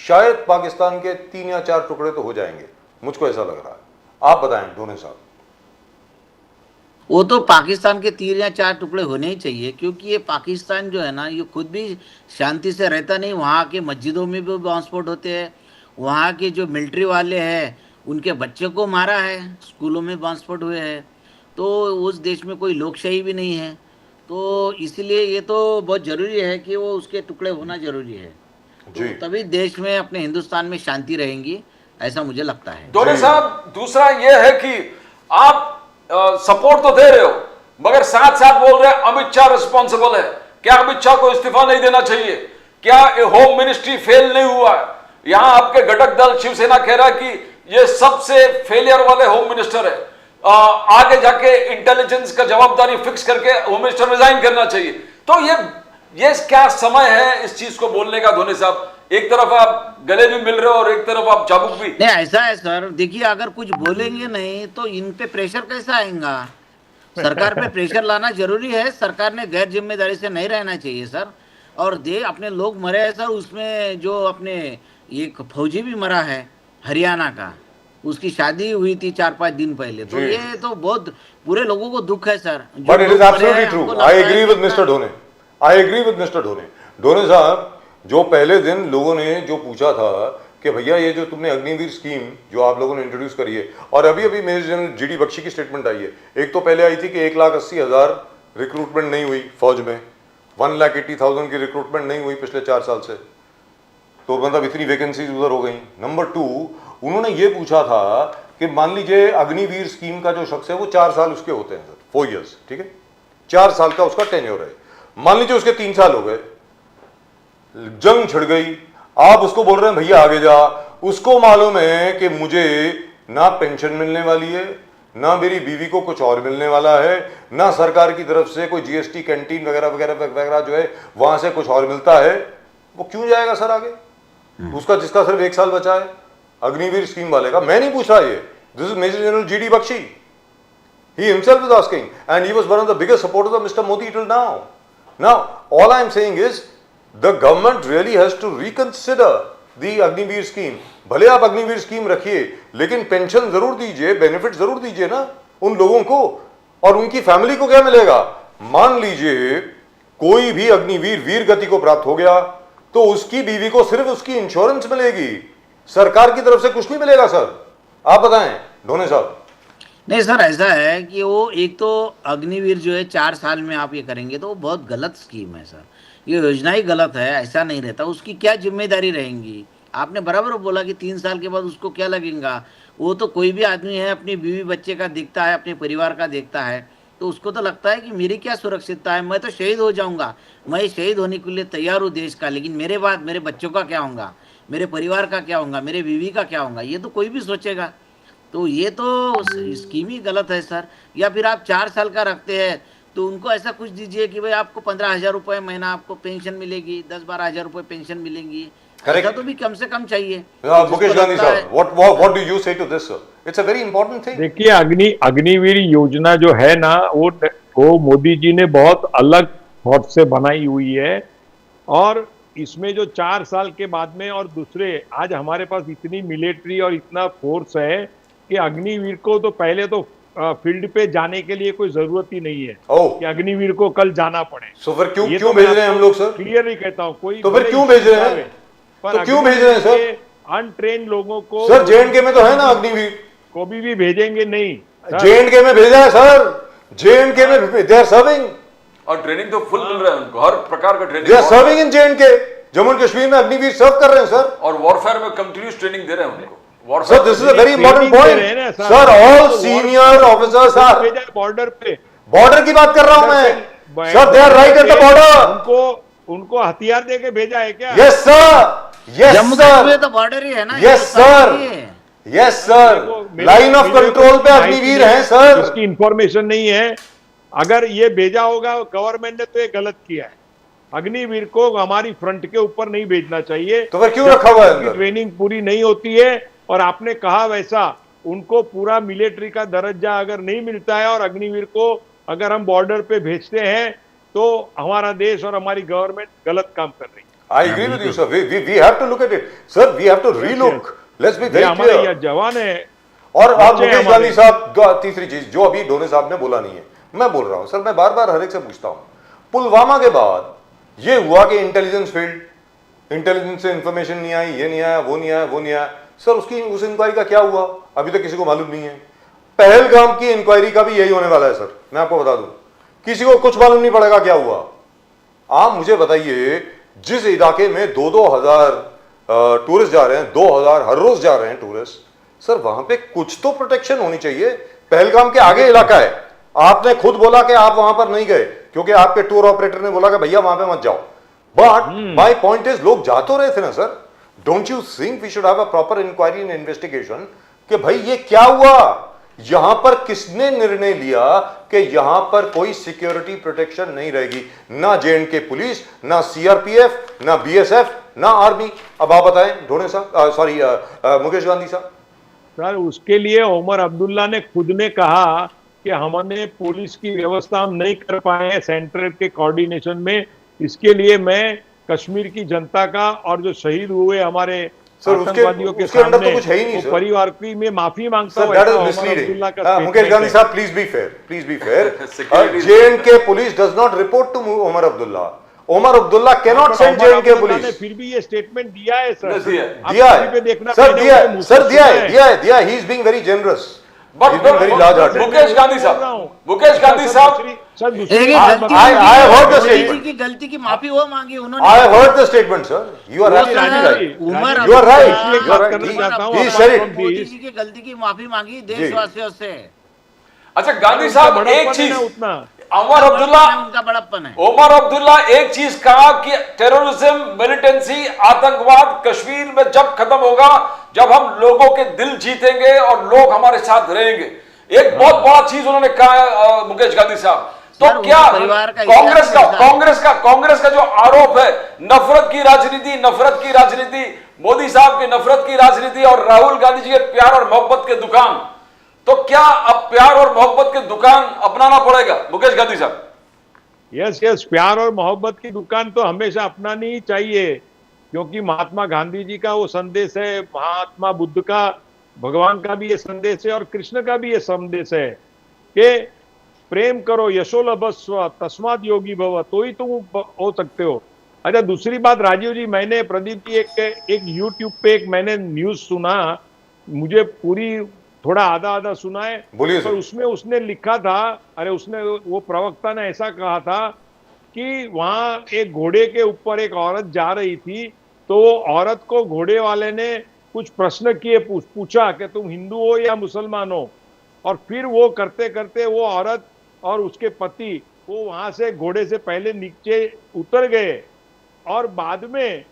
शायद पाकिस्तान के 3 या 4 टुकड़े तो हो जाएंगे, मुझको ऐसा लग रहा है। आप बताएं ढोने साहब। वो तो पाकिस्तान के 3 या 4 टुकड़े होने ही चाहिए, क्योंकि ये पाकिस्तान जो है ना, ये खुद भी शांति से रहता नहीं। वहाँ के मस्जिदों में भी बॉम्ब स्फोट होते हैं, वहाँ के जो मिलिट्री वाले हैं उनके बच्चे को मारा है, स्कूलों में बम स्फोट हुए हैं। तो उस देश में कोई लोकशाही भी नहीं है। तो इसलिए ये तो बहुत ज़रूरी है कि वो उसके टुकड़े होना ज़रूरी है। तो जी। तभी देश में, अपने हिंदुस्तान में शांति रहेंगी, ऐसा मुझे लगता है। दोनों जी। साहब, दूसरा यह है कि आप सपोर्ट तो दे रहे हो, मगर साथ साथ बोल रहे हैं अमित शाह रिस्पॉन्सिबल है। क्या अमित शाह को इस्तीफा नहीं देना चाहिए? क्या होम मिनिस्ट्री फेल नहीं हुआ है? यहां आपके घटक दल शिवसेना कह रहा है कि ये सबसे फेलियर वाले होम मिनिस्टर है। आगे जाके इंटेलिजेंस का जवाबदारी फिक्स करके होम मिनिस्टर रिजाइन करना चाहिए। तो ये क्या समय है इस चीज को बोलने का? धोनी साहब, एक तरफ आप गले भी मिल रहे हो और एक तरफ आप चाबुक भी। नहीं, ऐसा है सर, देखिए अगर कुछ बोलेंगे नहीं तो इन पे प्रेशर कैसा आएगा? सरकार पे प्रेशर लाना जरूरी है। सरकार ने गैर जिम्मेदारी से नहीं रहना चाहिए सर। और अपने लोग मरे हैं सर, उसमें जो अपने एक फौजी भी मरा है हरियाणा का, उसकी शादी हुई थी 4-5 दिन पहले। तो जी। ये तो बहुत पूरे लोगों को दुख है सर। जो बट इट लोग इज मरे एब्सोल्युटली हैं, ट्रू। हमको लगता आई है एग्री कि विद मिस्टर ढोने। आई एग्री विद मिस्टर ढोने। ढोने साहब, जो पहले दिन लोगों ने जो पूछा था कि भैया ये जो तुमने अग्निवीर स्कीम जो आप लोगों ने इंट्रोड्यूस करी है, और अभी अभी मेजर जनरल जीडी बख्शी की स्टेटमेंट आई है। एक तो पहले आई थी कि 1,80,000 रिक्रूटमेंट नहीं हुई फौज में, 1,80,000 की रिक्रूटमेंट नहीं हुई पिछले 4 साल से, तो मतलब इतनी वैकेंसीज उधर हो गई। नंबर 2, उन्होंने ये पूछा था कि मान लीजिए अग्निवीर स्कीम का जो शख्स है वो 4 साल उसके होते हैं सर, 4 years, ठीक है, 4 साल का उसका टेन्योर है। मान लीजिए उसके 3 साल हो गए, जंग छिड़ गई, आप उसको बोल रहे हैं भैया आगे जा। उसको मालूम है कि मुझे ना पेंशन मिलने वाली है, ना मेरी बीवी को कुछ और मिलने वाला है, ना सरकार की तरफ से कोई जीएसटी कैंटीन वगैरह वगैरह वगैरह जो है वहां से कुछ और मिलता है। वो क्यों जाएगा सर आगे? उसका जिसका सिर्फ 1 साल बचा है अग्निवीर स्कीम वाले का। मैं नहीं पूछ रहा ये, this is major general GD Bakshi, he himself is asking, and he was one of the biggest supporters of Mr. Modi till now. Now all I am saying is the government really has to reconsider the Agniveer scheme. भले आप Agniveer scheme रखिए, लेकिन pension जरूर दीजिए, benefit जरूर दीजिए ना उन लोगों को। और उनकी फैमिली को क्या मिलेगा? मान लीजिए कोई भी अग्निवीर वीर गति को प्राप्त हो गया तो उसकी बीवी को सिर्फ उसकी इंश्योरेंस मिलेगी, सरकार की तरफ से कुछ नहीं मिलेगा सर। आप बताएं ढोने साहब। नहीं सर, ऐसा है कि वो एक तो अग्निवीर जो है 4 साल में आप ये करेंगे तो वो बहुत गलत स्कीम है सर। ये योजना ही गलत है, ऐसा नहीं रहता। उसकी क्या जिम्मेदारी रहेंगी? आपने बराबर बोला कि 3 साल के बाद उसको क्या लगेगा। वो तो कोई भी आदमी है अपनी बीवी बच्चे का देखता है, अपने परिवार का देखता है, तो उसको तो लगता है कि मेरी क्या सुरक्षितता है, मैं तो शहीद हो जाऊंगा, मैं शहीद होने के लिए तैयार हूँ देश का, लेकिन मेरे बाद मेरे बच्चों का क्या होगा, मेरे परिवार का क्या होगा, मेरे बीवी का क्या होगा, ये तो कोई भी सोचेगा। तो ये तो स्कीम ही गलत है सर। या फिर आप 4 साल का रखते हैं तो उनको ऐसा कुछ दीजिए कि भाई आपको 15,000 रुपये महीना आपको पेंशन मिलेगी, 10-12 हज़ार रुपये पेंशन मिलेंगी। Correct. ऐसा तो भी कम से कम चाहिए। मुकेश गांधी साहब, what do you say to this, sir? It's a very important thing. देखिए, अग्निवीर योजना जो है ना, वो मोदी जी ने बहुत अलग थॉट से बनाई हुई है। और इसमें जो 4 साल के बाद में, और दूसरे आज हमारे पास इतनी मिलिट्री और इतना फोर्स है कि अग्निवीर को तो पहले तो फील्ड पे जाने के लिए कोई जरूरत ही नहीं है कि अग्निवीर को कल जाना पड़े। सो फिर क्यों भेज रहे हैं हम लोग सर? क्लियरली कहता हूँ, कोई तो फिर क्यों भेज रहे हैं? तो क्यों भेज रहे हैं सर? अनट्रेन लोगों को सर जेएनके में तो है ना अग्निवीर, को भी भेजेंगे नहीं। जेएनके में भेजा है सर, जेएनके में दे आर सर्विंग, और ट्रेनिंग तो फुल मिल रहा है उनको, हर प्रकार का training they are serving in J and K. Jammu and Kashmir में अग्निवीर सर्व कर रहे हैं सर, और वॉरफेयर में कंटिन्यूस ट्रेनिंग दे रहे हैं उनको। Sir, this is a very important point. Sir, all senior officers are border पे, बॉर्डर की बात कर रहा हूं मैं sir, they are right at the border. उनको हथियार दे के भेजा है क्या? Yes sir, yes Jammu sir, Kashmir तो बॉर्डर ही है ना। yes sir, yes sir, line of control पे अग्निवीर हैं सर। उसकी इंफॉर्मेशन नहीं है। अगर ये भेजा होगा गवर्नमेंट ने तो ये गलत किया है। अग्निवीर को हमारी फ्रंट के ऊपर नहीं भेजना चाहिए। तो फिर क्यों रखा हुआ है अंदर? ट्रेनिंग पूरी नहीं होती है। और आपने कहा वैसा, उनको पूरा मिलिट्री का दर्जा अगर नहीं मिलता है और अग्निवीर को अगर हम बॉर्डर पे भेजते हैं तो हमारा देश और हमारी गवर्नमेंट गलत काम कर रही है। I agree with you sir, we have to look at it sir, we have to relook, let's be very हमारे clear. यहाँ जवान है। और आप बच्चे मुकेश हमारे। गांधी साहब, तीसरी चीज जो अभी ढोने साहब ने बोला नहीं है, मैं बोल रहा हूं सर, मैं बार बार हर एक से पूछता हूं, पुलवामा के बाद ये हुआ कि इंटेलिजेंस फील्ड इंटेलिजेंस से इंफॉर्मेशन नहीं आई, ये नहीं आया, वो नहीं आया, वो नहीं आया। सर उसकी उस इंक्वायरी का क्या हुआ अभी तक किसी को मालूम नहीं है। पहलगाम की इंक्वायरी का भी यही होने वाला है सर, मैं आपको बता दूं, किसी को कुछ मालूम नहीं पड़ेगा क्या हुआ। आप मुझे बताइए, जिस इलाके में 2-2 हजार टूरिस्ट जा रहे हैं, 2000 हर रोज जा रहे हैं टूरिस्ट, सर वहां पे कुछ तो प्रोटेक्शन होनी चाहिए। पहलगाम के आगे इलाका है, आपने खुद बोला कि आप वहां पर नहीं गए क्योंकि आपके टूर ऑपरेटर ने बोला कि भैया वहां पे मत जाओ, बट माय पॉइंट इज लोग जा तो रहे थे ना sir. Don't you think we should have a proper inquiry and investigation कि भाई ये क्या हुआ, यहां पर किसने निर्णय लिया कि यहां पर कोई सिक्योरिटी प्रोटेक्शन नहीं रहेगी, ना जेएंडके पुलिस, ना सीआरपीएफ, ना बीएसएफ, ना आर्मी। अब आप बताएं ढोणे साहब, सॉरी मुकेश गांधी साहब। सर उसके लिए उमर अब्दुल्ला ने खुद ने कहा कि हमने पुलिस की व्यवस्था हम नहीं कर पाए सेंट्रल के कोऑर्डिनेशन में, इसके लिए मैं कश्मीर की जनता का और जो शहीद हुए हमारे सर आतंकवादियों के उसके अंदर तो सामने कुछ है ही नहीं वो सर। परिवार की मैं माफी मांगता सर हूं। दैट ऐसा इज उमर अब्दुल्ला का मिसलीडिंग। मुकेश statement गांधी है। साहब please be fair, please be fair. Security- J and K police does not report to Omar Abdullah. Omar Abdullah cannot send Omar J and K Abdullah ने पुलिस। फिर भी ये स्टेटमेंट दिया है सर। दिया है। आप दिया टीवी पे है देखना, सर, मैंने दिया उनके है मुंह सर, से दिया सुना है, दिया है, दिया है। He is being very generous, but very large hearted. Mukesh Gandhi साहब, मुकेश गांधी साहब, सर दूसरी एक बात गलती बताइए। I heard the Modi ji statement. की गलती की माफी वो मांगी उन्होंने। I heard the statement, sir. You are वो absolutely sir, right. Omar You are right. Abdullah You are बात right. करना चाहता हूं, He apart said it. from Modi this, जी की गलती की माफी मांगी देशवासियों से। अच्छा गांधी उनका साहब बड़प्पन एक है चीज, ना उतना। उमर अब्दुल्ला, उनका बड़प्पन है। उमर अब्दुल्ला एक चीज कहा कि टेररिज्म, मिलिटेंसी, आतंकवाद कश्मीर में जब खत्म होगा, जब हम लोगों के दिल जीतेंगे और लोग हमारे साथ रहेंगे। एक बहुत बड़ा चीज उन्होंने कहा मुकेश गांधी साहब। तो सर, क्या उनके परिवार का कांग्रेस का जो आरोप है, नफरत की राजनीति, मोदी साहब की नफरत की राजनीति और राहुल गांधी जी के प्यार और मोहब्बत के दुकान, तो क्या अब प्यार और मोहब्बत के दुकान अपनाना पड़ेगा मुकेश गांधी साहब? यस, प्यार और मोहब्बत की दुकान तो हमेशा अपनानी ही चाहिए, क्योंकि महात्मा गांधी जी का वो संदेश है, महात्मा बुद्ध का, भगवान का भी ये संदेश है और कृष्ण का भी ये संदेश है कि प्रेम करो, यशो लभस्व तस्मात् योगी भव, तो ही तुम हो सकते हो। अच्छा दूसरी बात राजीव जी, मैंने प्रदीप जी एक यूट्यूब पे एक मैंने न्यूज सुना, मुझे पूरी थोड़ा आधा आधा सुना है, बोलिए पर सर। उसमें उसने लिखा था, अरे उसने वो प्रवक्ता ने ऐसा कहा था कि वहां एक घोड़े के ऊपर एक औरत जा रही थी, तो वो औरत को घोड़े वाले ने कुछ प्रश्न किए, पूछा कि तुम हिंदू हो या मुसलमान हो, और फिर वो करते करते वो औरत और उसके पति वो वहां से घोड़े से पहले नीचे उतर गए, और बाद में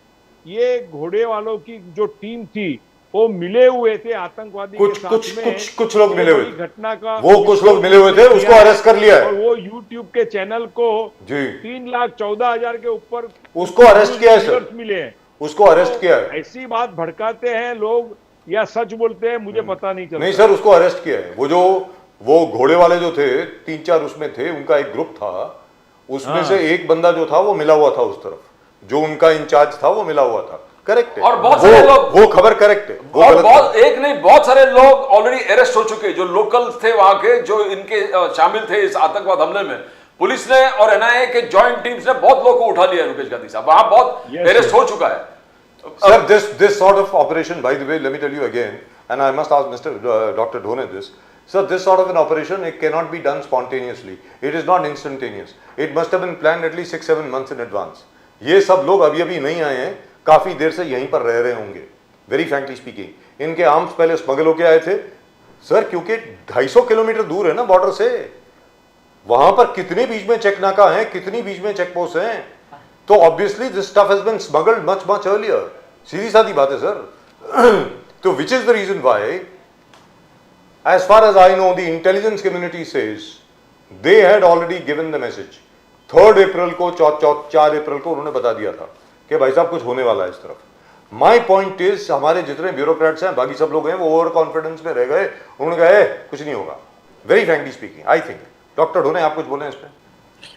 ये घोड़े वालों की जो टीम थी वो मिले हुए थे आतंकवादी के साथ में। कुछ लोग मिले हुए ये थे। घटना का वो कुछ लोग मिले हुए थे, उसको अरेस्ट कर लिया है। और वो यूट्यूब के चैनल को जी 3,14,000 के ऊपर उसको अरेस्ट किया है सर, viewers मिले हैं। उसको अरेस्ट किया है। ऐसी बात भड़काते हैं लोग या सच बोलते हैं, मुझे पता नहीं चलता। नहीं सर, उसको अरेस्ट किया है। वो घोड़े वाले जो थे 3-4 उसमें थे, उनका एक ग्रुप था, उसमें से एक बंदा जो था वो मिला हुआ था उस तरफ, जो उनका इंचार्ज था वो मिला हुआ था। करेक्ट है। और बहुत सारे लोग, वो खबर करेक्ट है, वो और गलत बहुत है। एक नहीं बहुत सारे लोग ऑलरेडी अरेस्ट हो चुके, जो लोकल थे वहां के, जो इनके शामिल थे इस आतंकवाद हमले में। पुलिस ने और एनआईए के जॉइंट टीम्स ने बहुत लोग को उठा लिया है मुकेश गांधी साहब, वहां बहुत Yes, अरेस्ट sir. हो चुका है। Sir, this sort of operation, by the way, let me tell you again, and I must ask Mr. Dr. Dhone this. Sir, this sort of an operation, it cannot be done spontaneously. It is not instantaneous. It must have been planned at least 6-7 months in advance. ये सब लोग अभी अभी नहीं आए हैं, काफी देर से यहीं पर रह रहे होंगे। वेरी फ्रैंकली स्पीकिंग, इनके आर्म्स पहले स्मगल होके आए थे सर, क्योंकि 250 किलोमीटर दूर है ना बॉर्डर से, वहां पर कितने बीच में चेक नाका है, कितनी बीच में चेक पोस्ट हैं, तो obviously this stuff has been smuggled much much earlier. सीधी सादी बात है सर। तो which is the reason why, as far as I know, the intelligence community says they had already given the message. 3rd अप्रैल को 4 अप्रैल को उन्होंने बता दिया था कि भाई साहब कुछ होने वाला है इस तरफ। माई पॉइंट इज, हमारे जितने ब्यूरोक्रेट्स हैं, बाकी सब लोग हैं, वो ओवर कॉन्फिडेंस में रह गए, उन्होंने कहा कुछ नहीं होगा। Very frankly speaking, I think doctor ढोने आप कुछ बोले इस पे?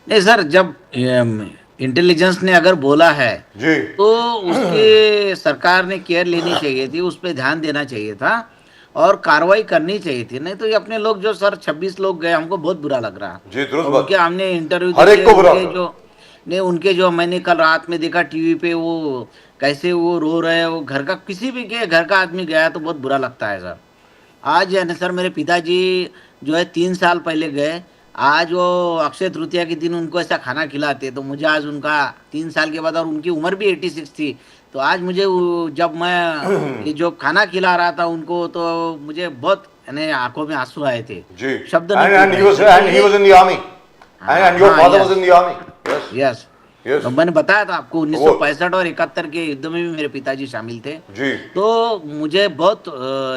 नहीं सर, जब इंटेलिजेंस ने अगर बोला है जी तो उसके सरकार ने केयर लेनी चाहिए थी, उस पर ध्यान देना चाहिए था और कार्रवाई करनी चाहिए थी। नहीं तो ये अपने लोग जो सर 26 लोग गए, हमको बहुत बुरा लग रहा। जी दुरुस्त बात। उनके हमने इंटरव्यू हर एक को बुरा जो मैंने कल रात में देखा टीवी पे, वो कैसे वो रो रहे हैं, वो घर का किसी भी के घर का आदमी गया तो बहुत बुरा लगता है सर। आज है ना सर, मेरे पिताजी जो है 3 साल पहले गए, आज वो अक्षय तृतीया के दिन उनको ऐसा खाना खिलाते, तो मुझे आज उनका 3 साल के बाद, और उनकी उम्र भी 86 थी, तो आज मुझे जब मैं ये जो खाना खिला रहा था उनको, तो मुझे बहुत यानी आंखों में आंसू आए थे, जी। शब्द and he was in the army and your father was in the army. Yes. Yes. Yes. तो मैंने बताया था आपको 1965 और 71 के युद्ध में भी मेरे पिताजी शामिल थे। जी। तो मुझे बहुत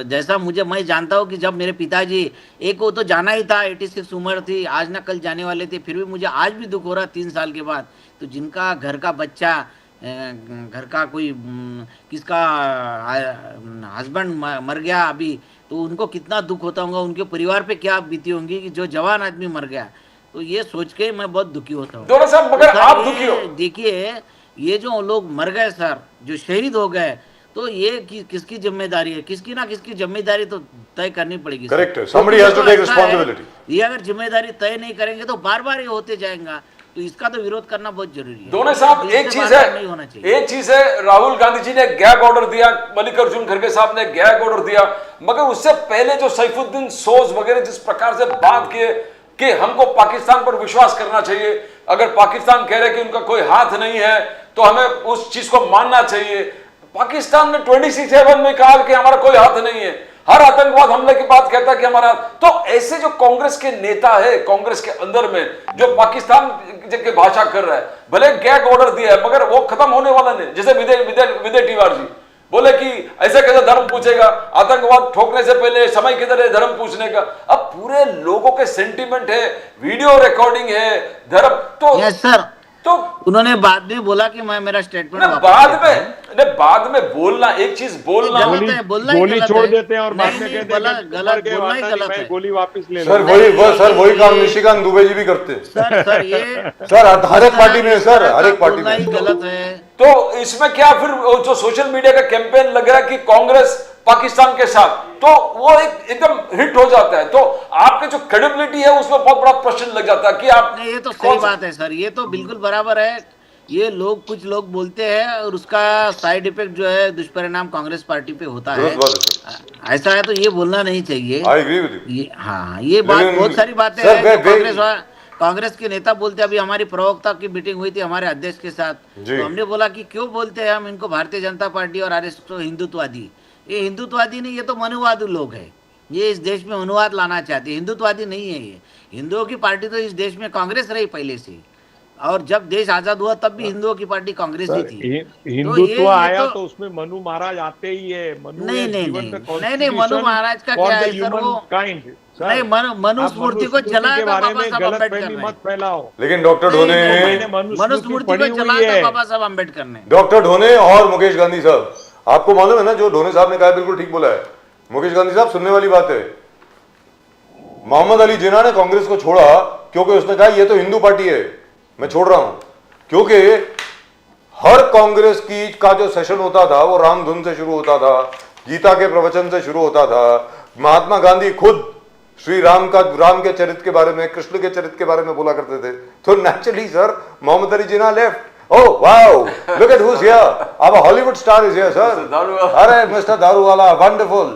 जैसा मैं जानता हूँ कि जब मेरे पिताजी, एक वो तो जाना ही था, 86 उम्र थी, आज ना कल जाने वाले थे, फिर भी मुझे आज भी दुख हो रहा 3 साल के बाद। तो जिनका घर का बच्चा, घर का कोई किसका हस्बैंड मर गया अभी, तो उनको कितना दुख होता होगा, उनके परिवार पे क्या बीती होंगी कि जो जवान आदमी मर गया। तो ये सोच के मैं बहुत दुखी होता हूँ। दोनों साहब, मगर तो आप सर, दुखी हो। देखिए ये जो लोग मर गए सर, जो शहीद हो गए, तो ये किसकी जिम्मेदारी है? किसकी ना किसकी जिम्मेदारी तो तय करनी पड़ेगी। Correct है। Somebody has to take responsibility. ये अगर जिम्मेदारी तय नहीं करेंगे तो बार बार ये होते जाएगा, तो इसका तो विरोध करना बहुत जरूरी है। दोनों साहब, एक चीज है, एक चीज है, राहुल गांधी जी ने गैग ऑर्डर दिया, मल्लिकार्जुन खड़गे साहब ने गैग ऑर्डर दिया, मगर उससे पहले जो सैफुद्दीन सोज वगैरह जिस प्रकार से बात किए कि हमको पाकिस्तान पर विश्वास करना चाहिए, अगर पाकिस्तान कह रहे कि उनका कोई हाथ नहीं है तो हमें उस चीज को मानना चाहिए। पाकिस्तान ने 26/7 में कहा कि हमारा कोई हाथ नहीं है, हर आतंकवाद हमले की बात कहता है कि हमारा। तो ऐसे जो कांग्रेस के नेता है, कांग्रेस के अंदर में जो पाकिस्तान की भाषा कर रहा है, भले गैग ऑर्डर दिया है मगर वो खत्म होने वाला नहीं। जैसे विजय टिवार जी बोले कि ऐसे कैसे धर्म पूछेगा, आतंकवाद ठोकने से पहले समय किधर है धर्म पूछने का। अब पूरे लोगों के सेंटीमेंट है, वीडियो रिकॉर्डिंग है, धर्म तो यस सर। तो उन्होंने बाद में बोला कि मैं मेरा स्टेटमेंट बाद में बोलना एक चीज, बोलना गोली छोड़ देते हैं और बाद में कहते हैं गोली वापस ले। सर वही काम निशिकांत दुबे जी भी करते हैं। सर हर एक पार्टी में, सर हर एक पार्टी में गलत है। तो इसमें क्या फिर जो सोशल मीडिया का कैंपेन लग रहा है कि कांग्रेस पाकिस्तान के साथ, तो वो एकदम हिट हो जाता है, तो आपके जो क्रेडिबिलिटी है उसमें बहुत बड़ा प्रश्न लग जाता है कि आप। ये तो सही बात है सर, ये तो बिल्कुल बराबर है। ये लोग कुछ लोग बोलते हैं और उसका साइड इफेक्ट जो है, दुष्परिणाम कांग्रेस पार्टी पे होता है। ऐसा है तो ये बोलना नहीं चाहिए। I agree with you. हाँ, ये बात बहुत सारी बातें हैं। कांग्रेस के नेता बोलते, अभी हमारी प्रवक्ता की मीटिंग हुई थी हमारे अध्यक्ष के साथ, तो हमने बोला कि क्यों बोलते हैं हम इनको भारतीय जनता पार्टी और आरएसएस को हिंदुत्ववादी। ये हिंदुत्ववादी नहीं, ये तो मनुवादी लोग हैं, ये इस देश में अनुवाद लाना चाहते हैं, हिंदुत्ववादी नहीं है ये। हिंदुओं की पार्टी तो इस देश में कांग्रेस रही पहले से, और जब देश आजाद हुआ तब भी हिंदुओं की पार्टी कांग्रेस ही थी। हिंदुत्व आया तो उसमें मनु महाराज आते ही है। नहीं, मनु महाराज का क्या है सर, वो नहीं, मनुस्मृति को जलाया था बाबा साहब अम्बेडकर ने। मत फैलाओ। लेकिन डॉक्टर ढोने मनुस्मृति को जलाया था बाबा साहब अम्बेडकर ने। डॉक्टर ढोने और मुकेश गांधी साहब, आपको मालूम है ना, जो ढोने साहब ने कहा बिल्कुल ठीक बोला है। मुकेश गांधी साहब, सुनने वाली बात है, मोहम्मद अली जिन्ना ने कांग्रेस को छोड़ा क्योंकि उसने कहा ये तो हिंदू पार्टी है, मैं छोड़ रहा हूं। क्योंकि हर कांग्रेस की का जो सेशन होता था वो राम धुन से शुरू होता था, गीता के प्रवचन से शुरू होता था। महात्मा गांधी खुद श्री राम के चरित्र के बारे में, कृष्ण के चरित्र के बारे में बोला करते थे। तो naturally sir, Mohammad Ali Jinnah left. Oh wow! Look at who's here. Our Hollywood star is here, sir. अरे Mr. दारूवाला, wonderful.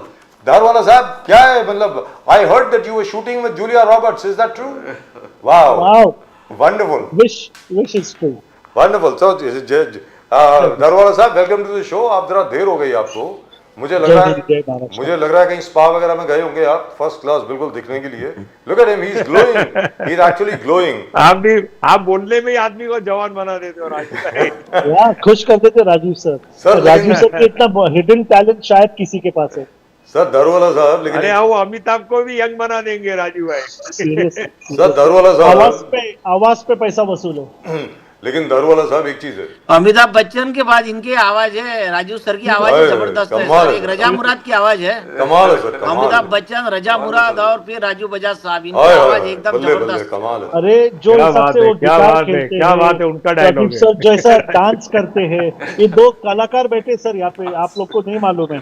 दारूवाला साहब, क्या है मतलब? I heard that you were shooting with Julia Roberts. Is that true? Wow. Wonderful. Wish is true. Wonderful. So Daruwalla साहब, welcome to the show. आप जरा देर हो गई आपको। मुझे लग रहा है कहीं स्पा वगैरह में गए होंगे आप, फर्स्ट क्लास बिल्कुल दिखने के लिए। Look at him, he is glowing. He is actually glowing. आप बोलने में ही आदमी को जवान बना देते हो राजीव। यार खुश कर देते राजीव सर। राजीव सर के इतना हिडन टैलेंट शायद किसी के पास है। सर दारूवाला साहब, लेकिन अरे वो अमिताभ को भी यंग बना देंगे राजू भाई। सर दारूवाला साहब, आवाज पे पैसा वसूलो। लेकिन दारूवाला साहब एक चीज है, अमिताभ बच्चन के बाद इनकी आवाज है, राजू सर की आवाज जबरदस्त है सर, एक रजा मुराद की आवाज है, कमाल है सर। अमिताभ बच्चन, रजा मुराद और फिर राजू बजाज साहब, इनकी आवाज एकदम जबरदस्त, कमाल है। अरे जो सबसे वो क्या बात है उनका डायलॉग सर, जैसा डांस करते हैं ये दो कलाकार बैठे सर यहाँ पे, आप लोग को नहीं मालूम है।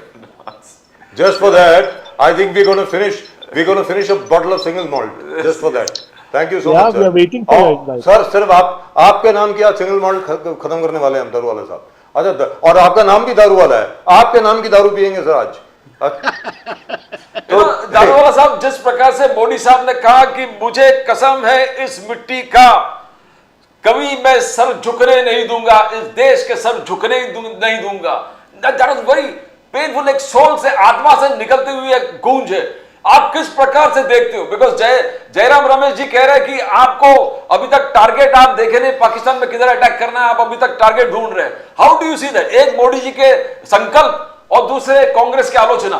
Just for that, I think we're going to finish a bottle of single malt. Just for that. Thank you so much, sir. We are waiting for you guys. Sir सिर्फ आपके नाम की आज सिंगल मॉल्ट खत्म करने वाले हैं हम दारूवाला साहब। अच्छा, और आपका नाम भी दारू वाला है, आपके नाम की दारू पियेंगे सर आज। तो दारूवाला साहब, जिस प्रकार से मोदी साहब ने कहा कि मुझे कसम है इस मिट्टी का, कभी मैं सर झुकने नहीं दूंगा, इस देश के सर झुकने नहीं दूंगा, दैट वाज वेरी पेनफुल, एक सोल से, आत्मा से निकलती हुई एक गूंज है। आप किस प्रकार से देखते हो? बिकॉज जयराम रमेश जी कह रहे हैं कि आपको अभी तक टारगेट आप देखे नहीं, पाकिस्तान में किधर अटैक करना है, आप अभी तक टारगेट ढूंढ रहे हैं। How do you see that? एक मोदी जी के संकल्प और दूसरे कांग्रेस की आलोचना।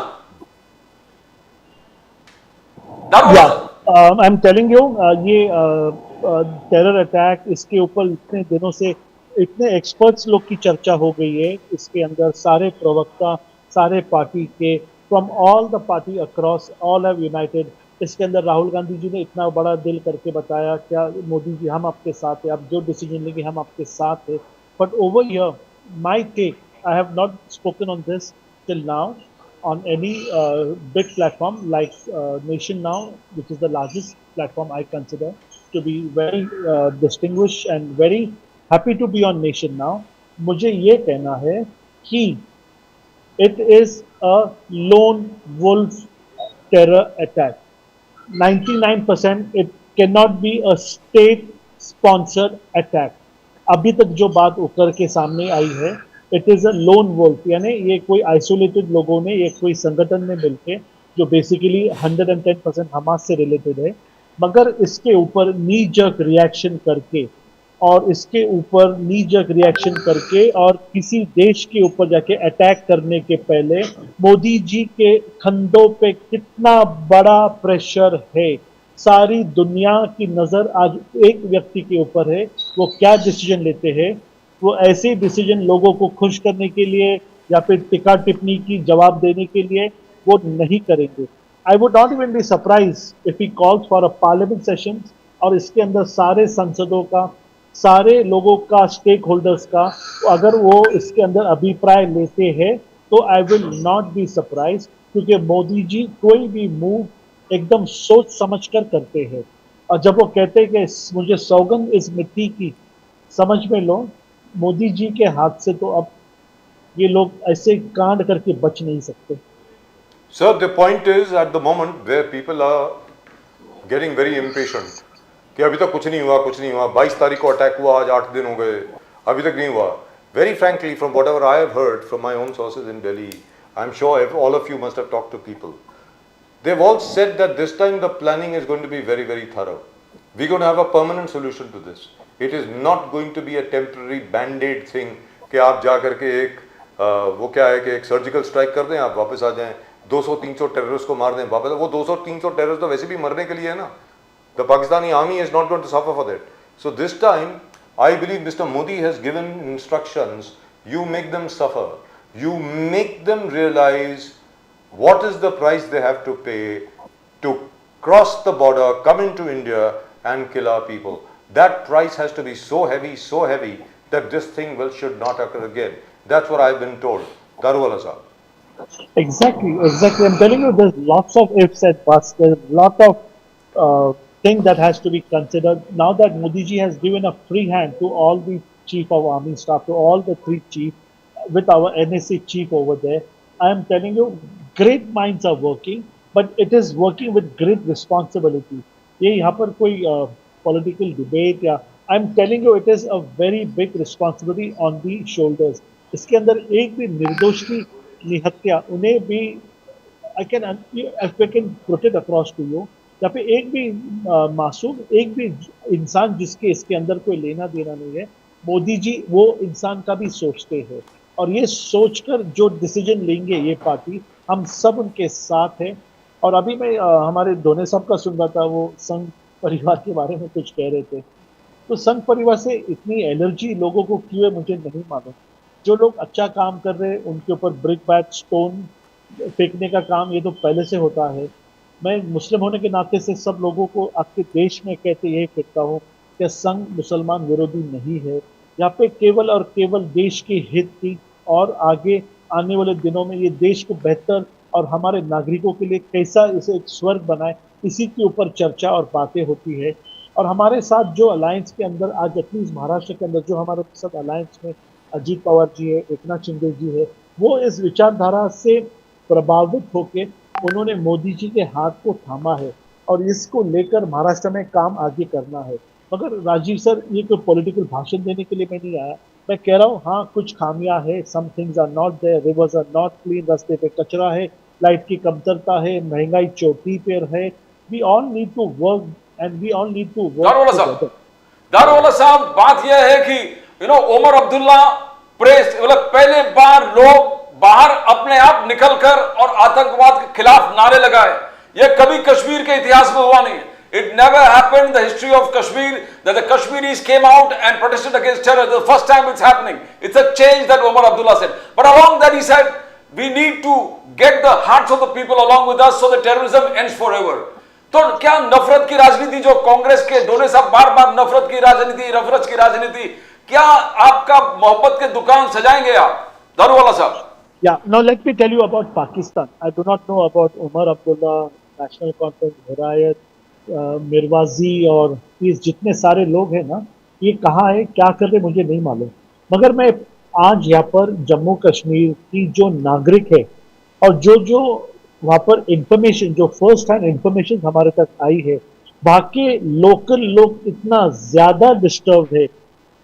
आई एम टेलिंग यू, ये टेरर अटैक, इसके ऊपर इतने दिनों से इतने एक्सपर्ट्स लोग की चर्चा हो गई है, इसके अंदर सारे प्रवक्ता, सारे पार्टी के, from all the party across, all have United. इसके अंदर राहुल गांधी जी ने इतना बड़ा दिल करके बताया, क्या मोदी जी हम आपके साथ हैं, आप जो डिसीजन लेंगे हम आपके साथ हैं। But over here my take, I have not spoken on this till now on any big platform like Nation Now, which is the largest platform I consider to be very distinguished and very happy to be on Nation Now. मुझे ये कहना है कि it is a lone wolf terror attack. 99% it cannot be a state sponsored attack. अभी तक जो बात उकर के सामने आई है, it is a lone wolf, यानी ये कोई आइसोलेटेड लोगों ने, ये कोई संगठन ने मिलके, जो बेसिकली 110% हमास से रिलेटेड है, मगर इसके ऊपर नी जर्क रिएक्शन करके, और इसके ऊपर नी जर्क रिएक्शन करके और किसी देश के ऊपर जाके अटैक करने के पहले मोदी जी के कंधों पे कितना बड़ा प्रेशर है। सारी दुनिया की नजर आज एक व्यक्ति के ऊपर है, वो क्या डिसीजन लेते हैं। वो ऐसे डिसीजन लोगों को खुश करने के लिए या फिर टिक्का टिप्पणी की जवाब देने के लिए वो नहीं करेंगे। I would not even be surprise if he calls for a parliament session, और इसके अंदर सारे सांसदों का, सारे लोगों का, स्टेक होल्डर्स का, अगर वो इसके अंदर अभिप्राय लेते हैं तो I will not be surprise, क्योंकि मोदी जी कोई भी मूव एकदम सोच समझ कर करते हैं। और जब वो कहते हैं कि मुझे सौगंध इस मिट्टी की, समझ में लो मोदी जी के हाथ से तो अब ये लोग ऐसे कांड करके बच नहीं सकते। Sir, the point is at the moment where people are getting very impatient कि अभी तक कुछ नहीं हुआ, कुछ नहीं हुआ, 22 तारीख को अटैक हुआ, आज 8 दिन हो गए, अभी तक नहीं हुआ। Very frankly, from whatever I have heard from my own sources in Delhi, I'm sure all of you must have talked to people. They've all said that this time the planning is going to be very, very thorough. We're going to have a permanent solution to this. It is not going to be a temporary band-aid thing कि आप जा करके एक वो क्या है कि एक सर्जिकल स्ट्राइक कर दें, आप वापस आ जाएं, 200-300 टेररिस्ट को मार दें वापस। वो 200-300 टेररिस्ट तो वैसे भी मरने के लिए है ना। The Pakistani army is not going to suffer for that. So this time, I believe Mr. Modi has given instructions. You make them suffer. You make them realize what is the price they have to pay to cross the border, come into India and kill our people. That price has to be so heavy that this thing should not occur again. That's what I've been told. Daruwala sahab. Exactly. I'm telling you, there's lots of ifs and buts. There's a lot of thing that has to be considered. Now that Modi ji has given a free hand to all the chief of army staff, to all the 3 chief, with our NSA chief over there, I am telling you, great minds are working, but it is working with great responsibility. ये यहाँ पर कोई political debate या I am telling you, it is a very big responsibility on the shoulders. इसके अंदर एक भी निर्दोष की निहत्या, उन्हें भी I can put it across to you, या फिर एक भी मासूम, एक भी इंसान जिसके इसके अंदर कोई लेना देना नहीं है, मोदी जी वो इंसान का भी सोचते हैं, और ये सोचकर जो डिसीजन लेंगे ये पार्टी, हम सब उनके साथ हैं। और अभी मैं हमारे दोने साहब का सुन रहा था, वो संघ परिवार के बारे में कुछ कह रहे थे, तो संघ परिवार से इतनी एलर्जी लोगों को क्यों है मुझे नहीं मालूम। जो लोग अच्छा काम कर रहे हैं उनके ऊपर ब्रिक बैट स्टोन फेंकने का काम ये तो पहले से होता है। मैं मुस्लिम होने के नाते से सब लोगों को आपके देश में कहते यही कहता हूँ कि संघ मुसलमान विरोधी नहीं है, यहाँ पे केवल और केवल देश के हित की और आगे आने वाले दिनों में ये देश को बेहतर और हमारे नागरिकों के लिए कैसा इसे एक स्वर्ग बनाए, इसी के ऊपर चर्चा और बातें होती है। और हमारे साथ जो अलायंस के अंदर आज एटलीस्ट महाराष्ट्र के अंदर जो हमारे साथ अलायंस में अजीत पवार जी है, एकनाथ शिंदे जी है, वो इस विचारधारा से प्रभावित होके उन्होंने मोदी जी के हाथ को थामा है और इसको लेकर महाराष्ट्र में काम आगे करना है। मगर राजीव सर, ये कोई पॉलिटिकल भाषण देने के लिए मैं नहीं आया। मैं कह रहा हूँ हाँ, कुछ खामियां है, some things are not there, rivers are not clean, रास्ते पे कचरा है, लाइट की कमतरता है, महंगाई चोटी पर है। We all need to work and we all need to Daruwala work साहब, टुगेदर। दारोला साहब, बात यह है कि उमर अब्दुल्ला प्रेस, मतलब पहले बार लोग बाहर अपने आप निकलकर और आतंकवाद के खिलाफ नारे लगाए। यह कभी कश्मीर के इतिहास में हुआ नहीं है। It never happened in the history of Kashmir that the Kashmiris came out and protested against terror. The first time it's happening. It's a change that Omar Abdullah said. But along that he said, we need to get the hearts of the people along with us so that terrorism ends forever. तो क्या नफरत की राजनीति जो कांग्रेस के दोनों साहब बार बार नफरत की राजनीति, नफरत की राजनीति, क्या आपका मोहब्बत के दुकान सजाएंगे आप दारूवाला साहब? Yeah, now let me tell you about Pakistan. I do not know about Umar Abdullah, National Conference, Hidayat, मिरवाजी और ये जितने सारे लोग हैं ना, ये कहाँ है, क्या कर रहे, मुझे नहीं मालूम। मगर मैं आज यहाँ पर जम्मू कश्मीर की जो नागरिक है और जो वहाँ पर इंफॉर्मेशन, जो फर्स्ट हैंड इंफॉर्मेशन हमारे तक आई है, वहाँ के लोकल लोग इतना ज्यादा डिस्टर्ब है।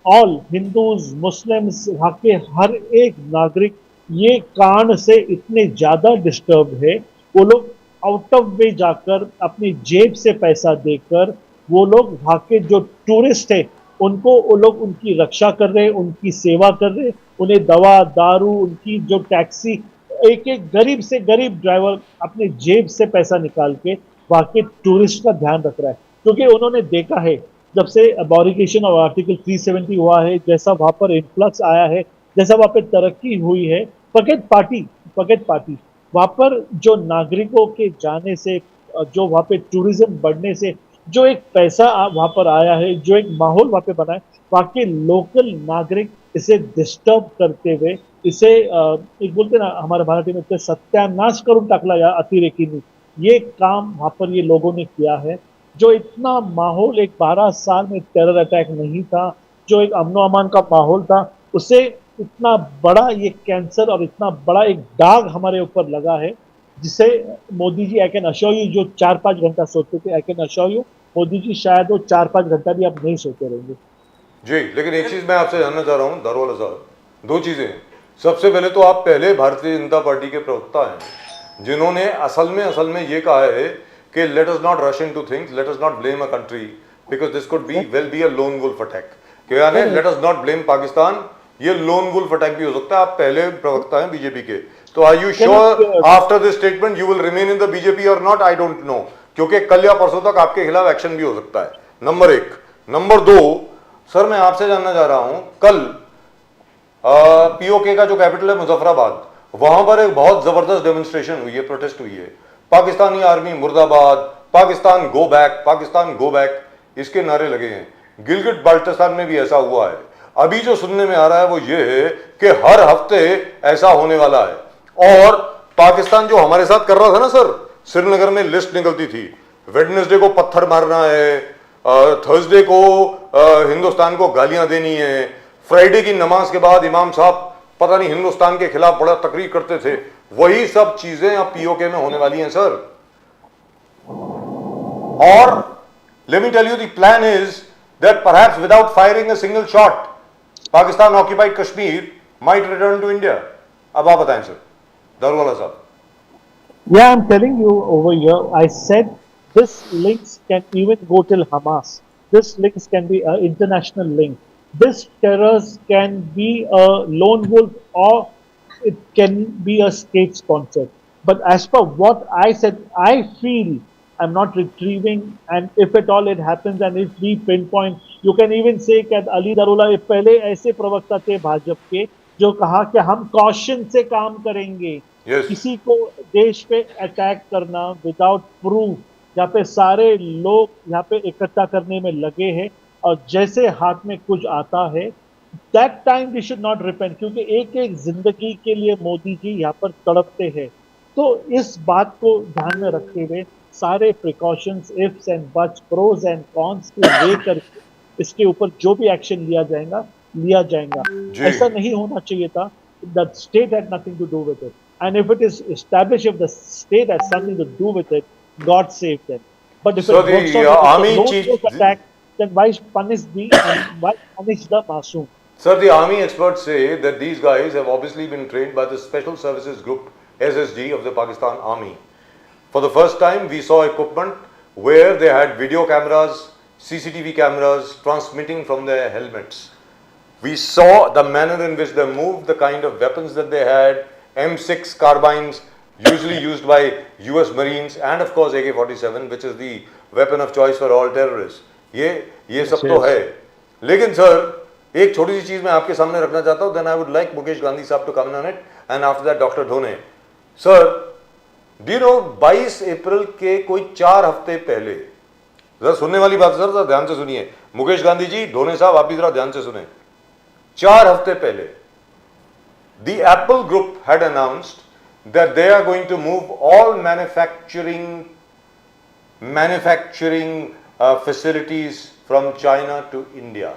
ऑल हिंदूज, मुस्लिम्स, वहाँ के हर एक नागरिक ये कांड से इतने ज्यादा डिस्टर्ब है। वो लोग आउट ऑफ वे जाकर अपनी जेब से पैसा देकर वो लोग वहाँ के जो टूरिस्ट है उनको, वो लोग उनकी रक्षा कर रहे हैं, उनकी सेवा कर रहे हैं, उन्हें दवा दारू, उनकी जो टैक्सी, एक एक गरीब से गरीब ड्राइवर अपने जेब से पैसा निकाल के वहाँ के टूरिस्ट का ध्यान रख रहा है। क्योंकि उन्होंने देखा है जब से अबॉरिगेशन और आर्टिकल 370 हुआ है, जैसा वहाँ पर इन्फ्लक्स आया है, जैसा वहाँ पे तरक्की हुई है, पकेट पार्टी वहाँ पर जो नागरिकों के जाने से, जो वहाँ पे टूरिज्म बढ़ने से जो एक पैसा वहाँ पर आया है, जो एक माहौल वहाँ पे बना है, वहाँ के लोकल नागरिक इसे डिस्टर्ब करते हुए इसे एक बोलते ना हमारे भारतीय में सत्यानाश करून टाकला या अतिरेकी, ये काम वहाँ पर ये लोगों ने किया है। जो इतना माहौल एक 12 साल में टेरर अटैक नहीं था, जो एक अमनो अमान का माहौल था, उसे इतना बड़ा ये कैंसर और इतना बड़ा एक दाग हमारे ऊपर लगा है, जिसे Modi ji, I can assure you, जो 4-5 घंटा सोते थे, I can assure you Modi ji शायद वो 4-5 घंटा भी अब नहीं सोते रहेंगे। जी, लेकिन एक चीज मैं आपसे जानना चाह रहा हूँ दारोला साहब, दो चीजें। सबसे पहले तो आप पहले भारतीय जनता पार्टी के प्रवक्ता हैं जिन्होंने असल में ये कहा है कि let us not rush into things, let us not blame a country because this could be well be a lone wolf attack. क्या है, let us not blame Pakistan, ये लोन वुल्फ अटैक भी हो सकता है। आप पहले प्रवक्ता हैं बीजेपी के, तो are you sure after this statement you will remain in the BJP और नॉट? आई डोंट नो, क्योंकि कल या परसों तक आपके खिलाफ एक्शन भी हो सकता है, नंबर एक। नंबर दो, सर मैं आपसे जानना चाह रहा हूं, कल पीओके का जो कैपिटल है मुजफ्फराबाद, वहां पर एक बहुत जबरदस्त डेमोन्स्ट्रेशन हुई है, प्रोटेस्ट हुई है। पाकिस्तानी आर्मी मुर्दाबाद, Pakistan go back, Pakistan go back, इसके नारे लगे हैं। गिलगिट बाल्टिस्तान में भी ऐसा हुआ है। अभी जो सुनने में आ रहा है वो ये है कि हर हफ्ते ऐसा होने वाला है। और पाकिस्तान जो हमारे साथ कर रहा था ना सर, श्रीनगर में लिस्ट निकलती थी, वेडनेसडे को पत्थर मारना है, थर्सडे को हिंदुस्तान को गालियां देनी है, फ्राइडे की नमाज के बाद इमाम साहब पता नहीं हिंदुस्तान के खिलाफ बड़ा तकरीर करते थे, वही सब चीजें अब पीओके में होने वाली हैं सर। और let me tell you, the plan is that perhaps without firing a single shot, Pakistan occupied Kashmir might return to India. अब आप बताएं सर, दारूवाला साहब। Yeah, I'm telling you over here, I said this links can even go till Hamas. This links can be an international link. This terrors can be a lone wolf or it can be a state sponsored. But as per what I said, I feel I'm not retrieving, and if at all it happens and if we pinpoint, you can even say that Ali Darulla पहले ऐसे प्रवक्ता थे भाजपा के जो कहा कि हम caution से काम करेंगे। Yes. किसी को देश पे अटैक करना विदाउट प्रूफ, यहाँ पे सारे लोग यहाँ पे इकट्ठा करने में लगे हैं और जैसे हाथ में कुछ आता है, that time we should not repent, क्योंकि एक एक जिंदगी के लिए मोदी जी यहाँ पर तड़पते हैं। तो इस बात को ध्यान में रखते हुए सारे precautions, ifs and buts, pros and cons को लेकर इसके ऊपर जो भी एक्शन लिया जाएगा लिया जाएगा। जी। ऐसा नहीं होना चाहिए था। The state had nothing to do with it. And if it is established, if the state has something to do with it, God save them. But if So it works the out that army it's a lone chief, wolf attack, then why punish the and why punish the Masoom? sir, the army experts say that these guys have obviously been trained by the Special Services Group (SSG) of the Pakistan Army. For the first time, we saw equipment where they had video cameras, CCTV cameras transmitting from their helmets. We saw the manner in which they moved, the kind of weapons that they had, M6 carbines, usually used by US Marines, and of course AK-47, which is the weapon of choice for all terrorists. ये सब तो है, लेकिन sir एक छोटी सी चीज मैं आपके सामने रखना चाहता हूँ. Then I would like Mukesh Gandhi साहब to come in on it, and after that Dr. Dhone. Sir, do you know 22 अप्रैल के कोई 4 हफ्ते पहले, जरा सुनने वाली बात सर, जरा ध्यान से सुनिए. मुकेश गांधी जी, धोने साहब, आप भी जरा ध्यान से सुने. 4 हफ्ते पहले the Apple Group had announced that they are going to move all manufacturing facilities from China to India.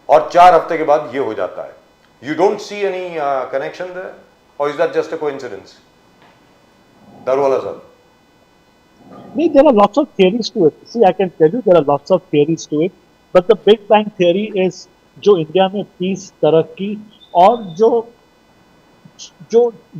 और 4 हफ्ते के बाद ये हो जाता है. You don't see any connection there, or is that just a coincidence? Darwala sir. There are lots of theories to it. See, I can tell you there are lots of theories to it. But the Big Bang Theory is जो India में piece, तरक्की और जो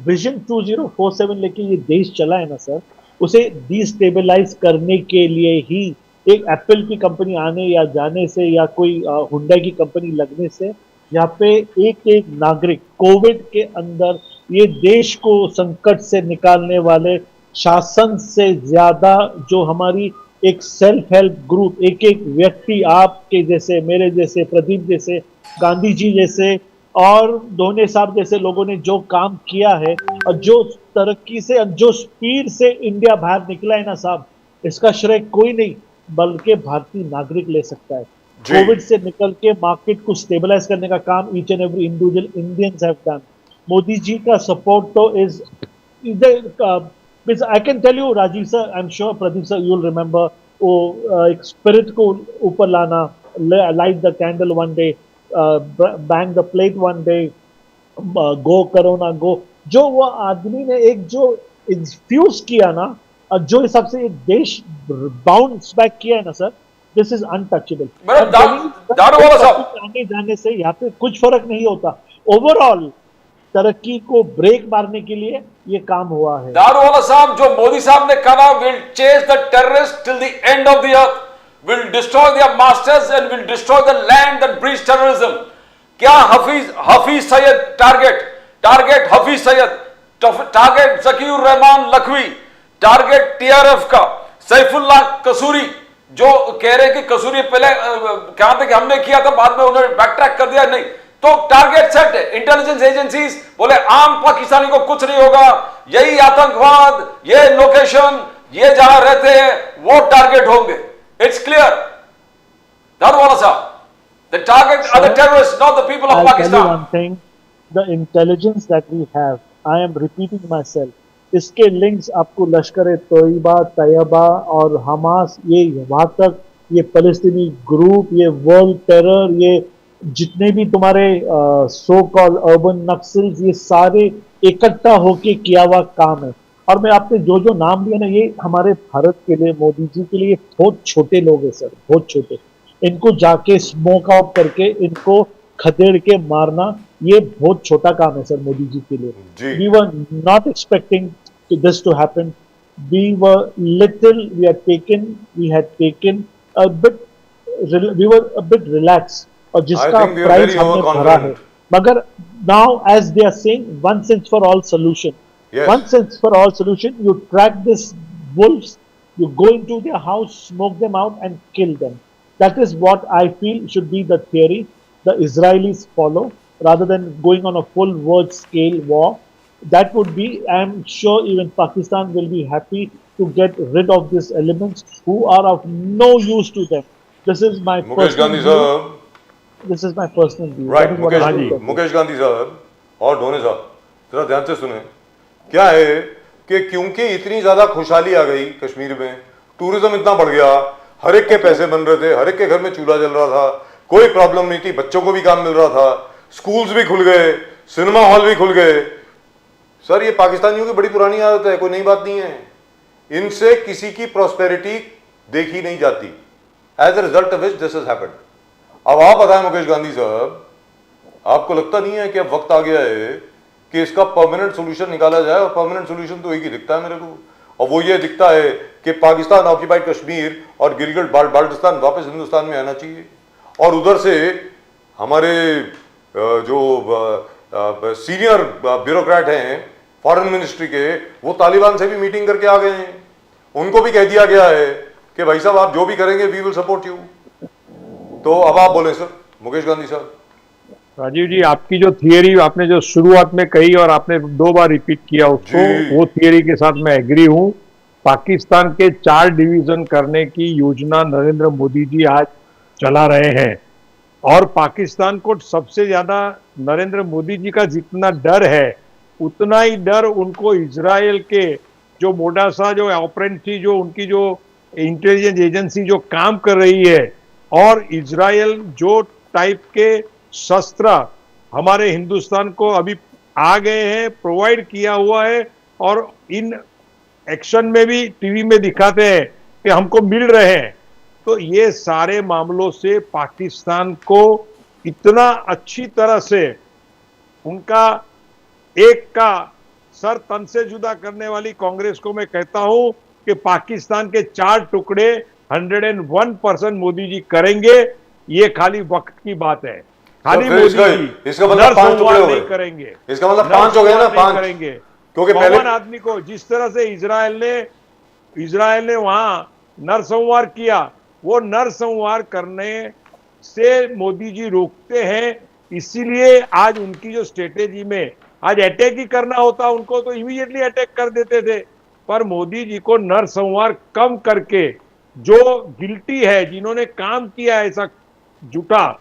vision 2047 लेके ये देश चला है ना सर, उसे डिस्टेबलाइज करने के लिए ही एक एप्पल की कंपनी आने या जाने से या कोई हुंडई की कंपनी लगने से यहाँ पे एक एक नागरिक कोविड के अंदर ये देश को संकट से निकालने वाले शासन से ज्यादा जो हमारी एक सेल्फ हेल्प ग्रुप, एक एक व्यक्ति, आपके जैसे, मेरे जैसे, प्रदीप जैसे, गांधी जी जैसे और धोने साहब जैसे लोगों ने जो काम किया है और जो तरक्की से, जो स्पीड से इंडिया बाहर निकला है ना साहब, इसका श्रेय कोई नहीं बल्कि भारतीय नागरिक ले सकता है. कोविड से निकल के मार्केट को स्टेबलाइज करने का काम each and every individual Indians have done. Modi ji का सपोर्ट तो is I can tell you, Rajiv sir, I'm sure Pradeep sir, you'll remember, एक spirit को ऊपर लाना, light the candle one day, bang the plate one day, go corona go, जो वो आदमी ने एक जो infuse किया ना और जो हिसाब से एक देश bounce back किया है ना sir, this is untouchable. Daruwalla साहब, आने जाने से यहाँ पे कुछ फर्क नहीं होता. ओवरऑल तरक्की को ब्रेक मारने के लिए ये काम हुआ है. दारूवाला साहब, जो मोदी साहब ने कहा will chase the terrorist till the end of the earth, will destroy there masters and will destroy the land that breach terrorism. क्या Hafeez Syed target Hafeez Syed, target Zakiur Rahman Lakhvi, target TRF का सैफुल्लाह कसूरी, जो कह रहे हैं कि कसूरी पहले कहा था कि हमने किया था, बाद में उन्होंने बैक ट्रैक कर दिया. नहीं, तो टारगेट सेट है. इंटेलिजेंस एजेंसीज बोले आम पाकिस्तानी को कुछ नहीं होगा, यही आतंकवाद, ये लोकेशन, ये जहां रहते हैं वो टारगेट होंगे. इट्स क्लियर दारूवाला साहब, the target are the terrorist, not the people of Pakistan. One thing, the intelligence that we have, I am repeating myself, इसके लिंक्स आपको लश्कर तैयबा और हमास, ये वहां तक, ये फलस्तीनी ग्रुप, ये वर्ल्ड टेरर, ये जितने भी तुम्हारे सो कॉल अर्बन नक्सल्स, ये सारे इकट्ठा होके किया हुआ काम है. और मैं आपने जो जो नाम दिया ना, ये हमारे भारत के लिए, मोदी जी के लिए बहुत छोटे लोग हैं सर, बहुत छोटे. इनको जाके स्मोक आउट करके इनको खदेड़ के मारना, ये बहुत छोटा काम है सर मोदी जी के लिए. We were not expecting this to happen. We were little, we had taken a bit, we were a bit relax, और जिसका प्राइस हमने भरा है. मगर now as they are saying, once and for all solution, once and for all solution, you track this wolves, you go into their house, smoke them out and kill them. That is what I feel should be the theory the Israelis follow, rather than going on a full world scale war. That would be, I am sure even Pakistan will be happy to get rid of these elements who are of no use to them. This is my personal view. This is my personal view. Right, Mukesh Gandhi साहब और धोने साहब, जरा ध्यान से सुने. क्या है कि क्योंकि इतनी ज्यादा खुशहाली आ गई कश्मीर में, टूरिज्म इतना बढ़ गया, हर एक के पैसे बन रहे थे, हर एक के घर में चूल्हा जल रहा था, कोई प्रॉब्लम नहीं थी, बच्चों को भी काम मिल रहा था, स्कूल्स भी खुल गए, सिनेमा हॉल भी खुल गए। सर ये पाकिस्तानियों की बड़ी पुरानी आदत है, कोई नई बात नहीं है। इनसे किसी की प्रॉस्पेरिटी देखी नहीं जाती। As a result of which this has happened. अब आप बताएं मुकेश गांधी साहब, आपको लगता नहीं है कि अब वक्त आ गया है कि इसका परमानेंट सोल्यूशन निकाला जाए? और परमानेंट सोल्यूशन तो एक ही दिखता है मेरे को, और वो ये दिखता है कि पाकिस्तान ऑक्यूपाइड कश्मीर और गिलगिट बाल्टिस्तान वापस हिंदुस्तान में आना चाहिए, और उधर से हमारे जो सीनियर ब्यूरोक्रेट हैं फॉरेन मिनिस्ट्री के, वो तालिबान से भी मीटिंग करके आ गए हैं। उनको भी कह दिया गया है कि भाई साहब आप जो भी करेंगे वी विल सपोर्ट यू। तो अब आप बोलें सर, मुकेश गांधी साहब। राजीव जी, आपकी जो थियरी आपने जो शुरुआत में कही और आपने 2 बार रिपीट किया उसको, वो थियरी के साथ मैं एग्री हूं। पाकिस्तान के 4 डिवीजन करने की योजना नरेंद्र मोदी जी आज चला रहे हैं, और पाकिस्तान को सबसे ज्यादा नरेंद्र मोदी जी का जितना डर है उतना ही डर उनको इजराइल के जो मोडासा जो ऑपरेंट थी, जो उनकी जो इंटेलिजेंस एजेंसी जो काम कर रही है, और इजराइल जो टाइप के शस्त्र हमारे हिंदुस्तान को अभी आ गए हैं, प्रोवाइड किया हुआ है, और इन एक्शन में भी टीवी में दिखाते हैं कि हमको मिल रहे हैं। तो ये सारे मामलों से पाकिस्तान को इतना अच्छी तरह से उनका एक का सर तन से जुदा करने वाली कांग्रेस को मैं कहता हूं कि पाकिस्तान के 4 टुकड़े 101% मोदी जी करेंगे। ये खाली वक्त की बात है। खाली मोदी जी इसका मतलब 5 टुकड़े हो गए करेंगे। इसका मतलब 5 हो गए ना, 5 करेंगे, क्योंकि पहले पहले आदमी को जिस तरह से इजराइल ने वहां नरसंहार किया, वो नरसंहार करने से मोदी जी रोकते हैं। इसीलिए आज उनकी जो स्ट्रेटेजी में आज अटैक ही करना होता उनको तो इमीडिएटली अटैक कर देते थे, पर मोदी जी को नरसंहार कम करके जो गिल्टी है, जिन्होंने काम किया ऐसा झूठा,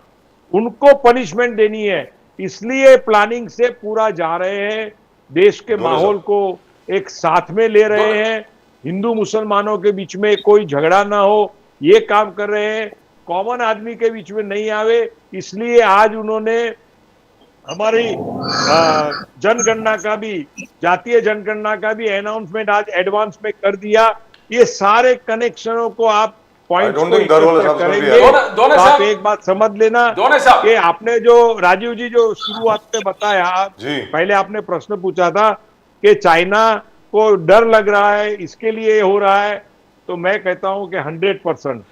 उनको पनिशमेंट देनी है। इसलिए प्लानिंग से पूरा जा रहे हैं, देश के माहौल को एक साथ में ले रहे हैं, हिंदू मुसलमानों के बीच में कोई झगड़ा ना हो, ये काम कर रहे हैं, कॉमन आदमी के बीच में नहीं आवे। इसलिए आज उन्होंने हमारी जनगणना का भी, जातीय जनगणना का भी अनाउंसमेंट आज एडवांस में कर दिया। ये सारे कनेक्शनों को आप पॉइंट्स को करेंगे तो आप एक बात समझ लेना कि आपने जो राजीव जी जो शुरुआत में बताया, पहले आपने प्रश्न पूछा था कि चाइना को डर लग रहा है इसके लिए हो रहा है, तो मैं कहता हूं कि 100%